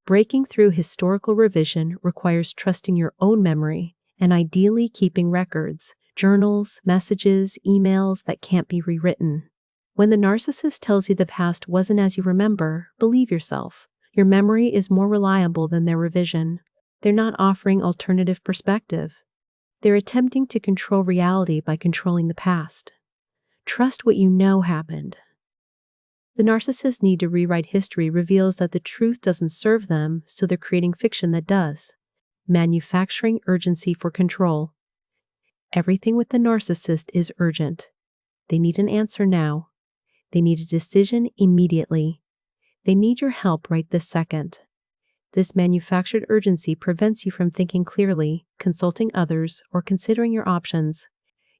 Breaking through historical revision requires trusting your own memory and ideally keeping records, journals, messages, emails that can't be rewritten. When the narcissist tells you the past wasn't as you remember, believe yourself. Your memory is more reliable than their revision. They're not offering alternative perspective. They're attempting to control reality by controlling the past. Trust what you know happened. The narcissist's need to rewrite history reveals that the truth doesn't serve them, so they're creating fiction that does. Manufacturing urgency for control. Everything with the narcissist is urgent. They need an answer now. They need a decision immediately. They need your help right this second. This manufactured urgency prevents you from thinking clearly, consulting others, or considering your options.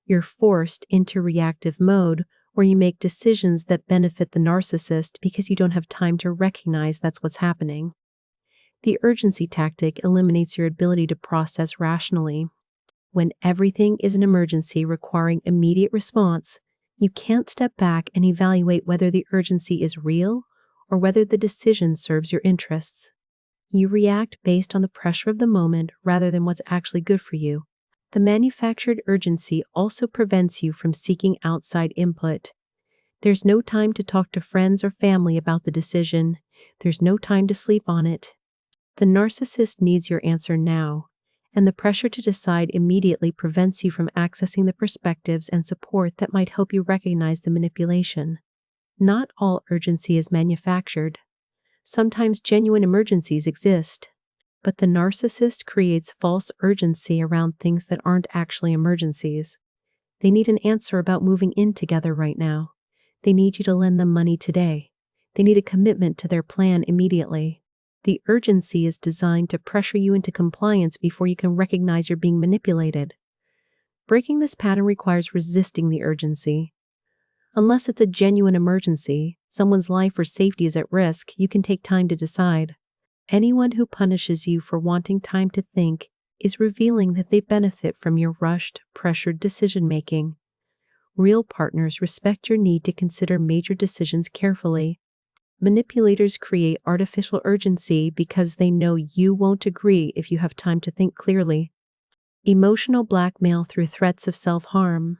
You're forced into reactive mode where you make decisions that benefit the narcissist because you don't have time to recognize that's what's happening. The urgency tactic eliminates your ability to process rationally. When everything is an emergency requiring immediate response, You can't step back and evaluate whether the urgency is real or whether the decision serves your interests. You react based on the pressure of the moment rather than what's actually good for you. The manufactured urgency also prevents you from seeking outside input. There's no time to talk to friends or family about the decision. There's no time to sleep on it. The narcissist needs your answer now, and the pressure to decide immediately prevents you from accessing the perspectives and support that might help you recognize the manipulation. Not all urgency is manufactured. Sometimes genuine emergencies exist, but the narcissist creates false urgency around things that aren't actually emergencies. They need an answer about moving in together right now. They need you to lend them money today. They need a commitment to their plan immediately. The urgency is designed to pressure you into compliance before you can recognize you're being manipulated. Breaking this pattern requires resisting the urgency. Unless it's a genuine emergency, someone's life or safety is at risk, you can take time to decide. Anyone who punishes you for wanting time to think is revealing that they benefit from your rushed, pressured decision-making. Real partners respect your need to consider major decisions carefully. Manipulators create artificial urgency because they know you won't agree if you have time to think clearly. Emotional blackmail through threats of self-harm.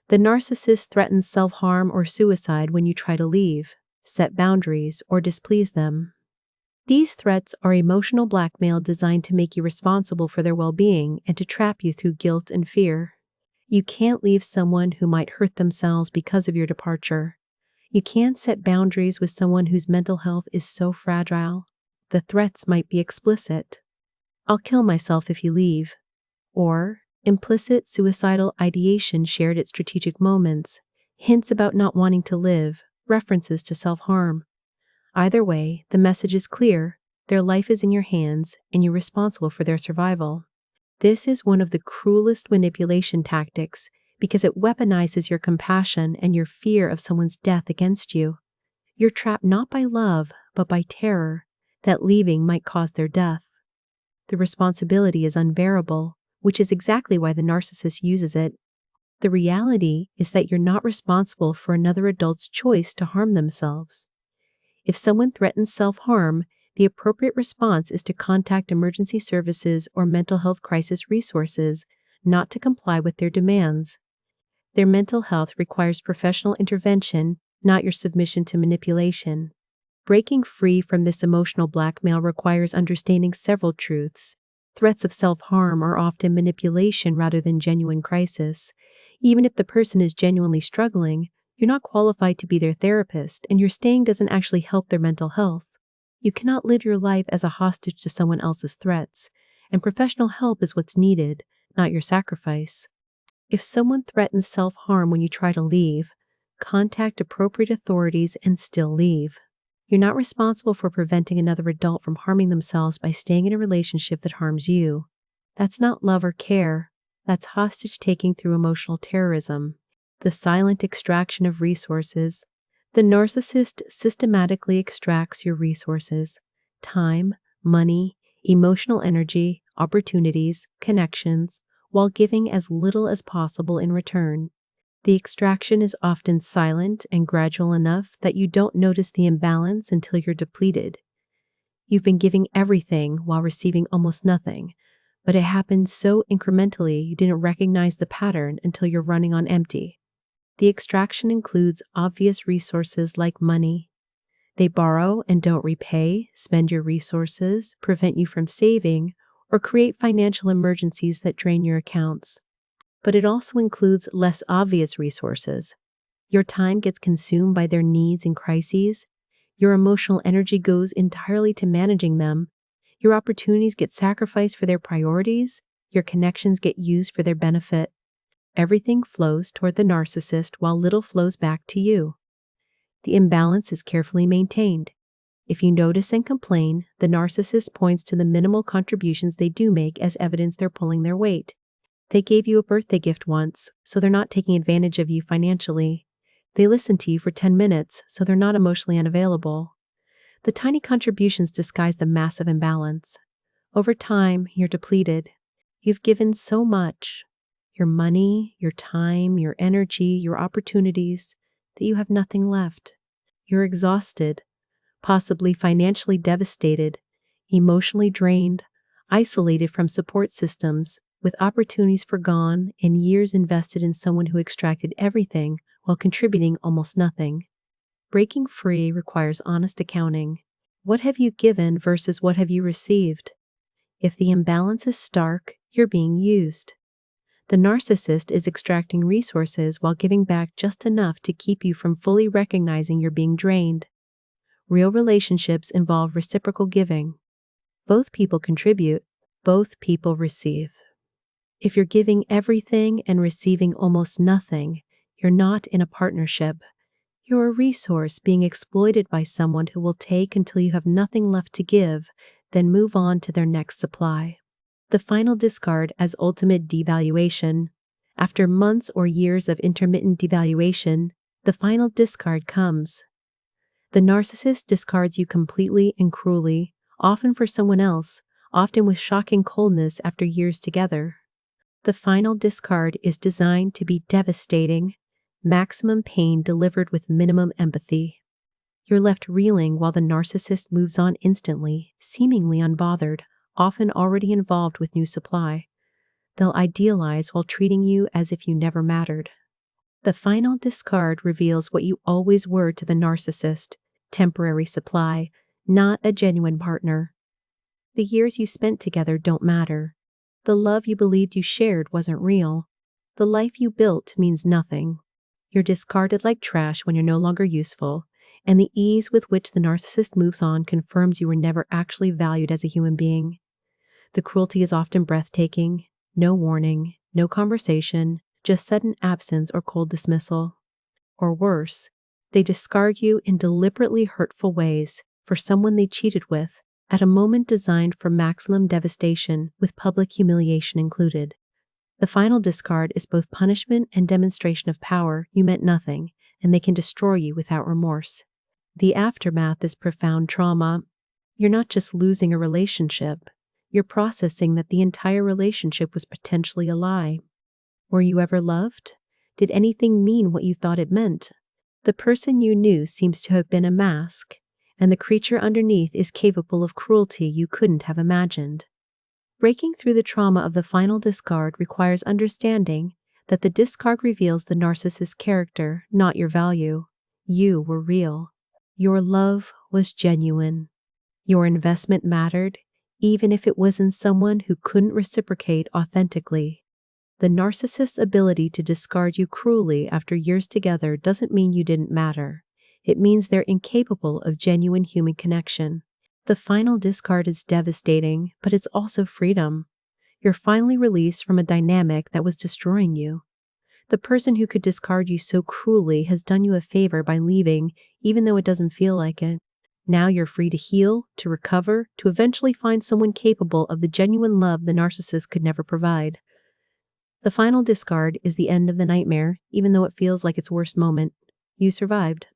The narcissist threatens self-harm or suicide when you try to leave, set boundaries, or displease them. These threats are emotional blackmail designed to make you responsible for their well-being and to trap you through guilt and fear. You can't leave someone who might hurt themselves because of your departure. You can't set boundaries with someone whose mental health is so fragile. The threats might be explicit. I'll kill myself if you leave. Or implicit suicidal ideation shared at strategic moments, hints about not wanting to live, references to self-harm. Either way, the message is clear. Their life is in your hands, and you're responsible for their survival. This is one of the cruelest manipulation tactics because it weaponizes your compassion and your fear of someone's death against you. You're trapped not by love, but by terror that leaving might cause their death. The responsibility is unbearable, which is exactly why the narcissist uses it. The reality is that you're not responsible for another adult's choice to harm themselves. If someone threatens self-harm, the appropriate response is to contact emergency services or mental health crisis resources, not to comply with their demands. Their mental health requires professional intervention, not your submission to manipulation. Breaking free from this emotional blackmail requires understanding several truths. Threats of self-harm are often manipulation rather than genuine crisis. Even if the person is genuinely struggling, you're not qualified to be their therapist, and your staying doesn't actually help their mental health. You cannot live your life as a hostage to someone else's threats, and professional help is what's needed, not your sacrifice. If someone threatens self-harm when you try to leave, contact appropriate authorities and still leave. You're not responsible for preventing another adult from harming themselves by staying in a relationship that harms you. That's not love or care. That's hostage-taking through emotional terrorism. The silent extraction of resources. The narcissist systematically extracts your resources, time, money, emotional energy, opportunities, connections, while giving as little as possible in return. The extraction is often silent and gradual enough that you don't notice the imbalance until you're depleted. You've been giving everything while receiving almost nothing, but it happens so incrementally you didn't recognize the pattern until you're running on empty. The extraction includes obvious resources like money. They borrow and don't repay, spend your resources, prevent you from saving, or create financial emergencies that drain your accounts. But it also includes less obvious resources. Your time gets consumed by their needs and crises. Your emotional energy goes entirely to managing them. Your opportunities get sacrificed for their priorities. Your connections get used for their benefit. Everything flows toward the narcissist while little flows back to you. The imbalance is carefully maintained. If you notice and complain, the narcissist points to the minimal contributions they do make as evidence they're pulling their weight. They gave you a birthday gift once, so they're not taking advantage of you financially. They listened to you for 10 minutes, so they're not emotionally unavailable. The tiny contributions disguise the massive imbalance. Over time, you're depleted. You've given so much. your money, your time, your energy, your opportunities, that you have nothing left. You're exhausted, possibly financially devastated, emotionally drained, isolated from support systems, with opportunities forgone and years invested in someone who extracted everything while contributing almost nothing. Breaking free requires honest accounting. What have you given versus what have you received? If the imbalance is stark, you're being used. The narcissist is extracting resources while giving back just enough to keep you from fully recognizing you're being drained. Real relationships involve reciprocal giving. Both people contribute, both people receive. If you're giving everything and receiving almost nothing, you're not in a partnership. You're a resource being exploited by someone who will take until you have nothing left to give, then move on to their next supply. The final discard as ultimate devaluation. After months or years of intermittent devaluation, the final discard comes. The narcissist discards you completely and cruelly, often for someone else, often with shocking coldness after years together. The final discard is designed to be devastating, maximum pain delivered with minimum empathy. You're left reeling while the narcissist moves on instantly, seemingly unbothered, often already involved with new supply. They'll idealize while treating you as if you never mattered. The final discard reveals what you always were to the narcissist: temporary supply, not a genuine partner. The years you spent together don't matter. The love you believed you shared wasn't real. The life you built means nothing. You're discarded like trash when you're no longer useful, and the ease with which the narcissist moves on confirms you were never actually valued as a human being. The cruelty is often breathtaking. No warning, no conversation, just sudden absence or cold dismissal. Or worse, they discard you in deliberately hurtful ways for someone they cheated with, at a moment designed for maximum devastation, with public humiliation included. The final discard is both punishment and demonstration of power. You meant nothing, and they can destroy you without remorse. The aftermath is profound trauma. You're not just losing a relationship, you're processing that the entire relationship was potentially a lie. Were you ever loved? Did anything mean what you thought it meant? The person you knew seems to have been a mask, and the creature underneath is capable of cruelty you couldn't have imagined. Breaking through the trauma of the final discard requires understanding that the discard reveals the narcissist's character, not your value. You were real. Your love was genuine. Your investment mattered, even if it was in someone who couldn't reciprocate authentically. The narcissist's ability to discard you cruelly after years together doesn't mean you didn't matter. It means they're incapable of genuine human connection. The final discard is devastating, but it's also freedom. You're finally released from a dynamic that was destroying you. The person who could discard you so cruelly has done you a favor by leaving, even though it doesn't feel like it. Now you're free to heal, to recover, to eventually find someone capable of the genuine love the narcissist could never provide. The final discard is the end of the nightmare, even though it feels like its worst moment. You survived.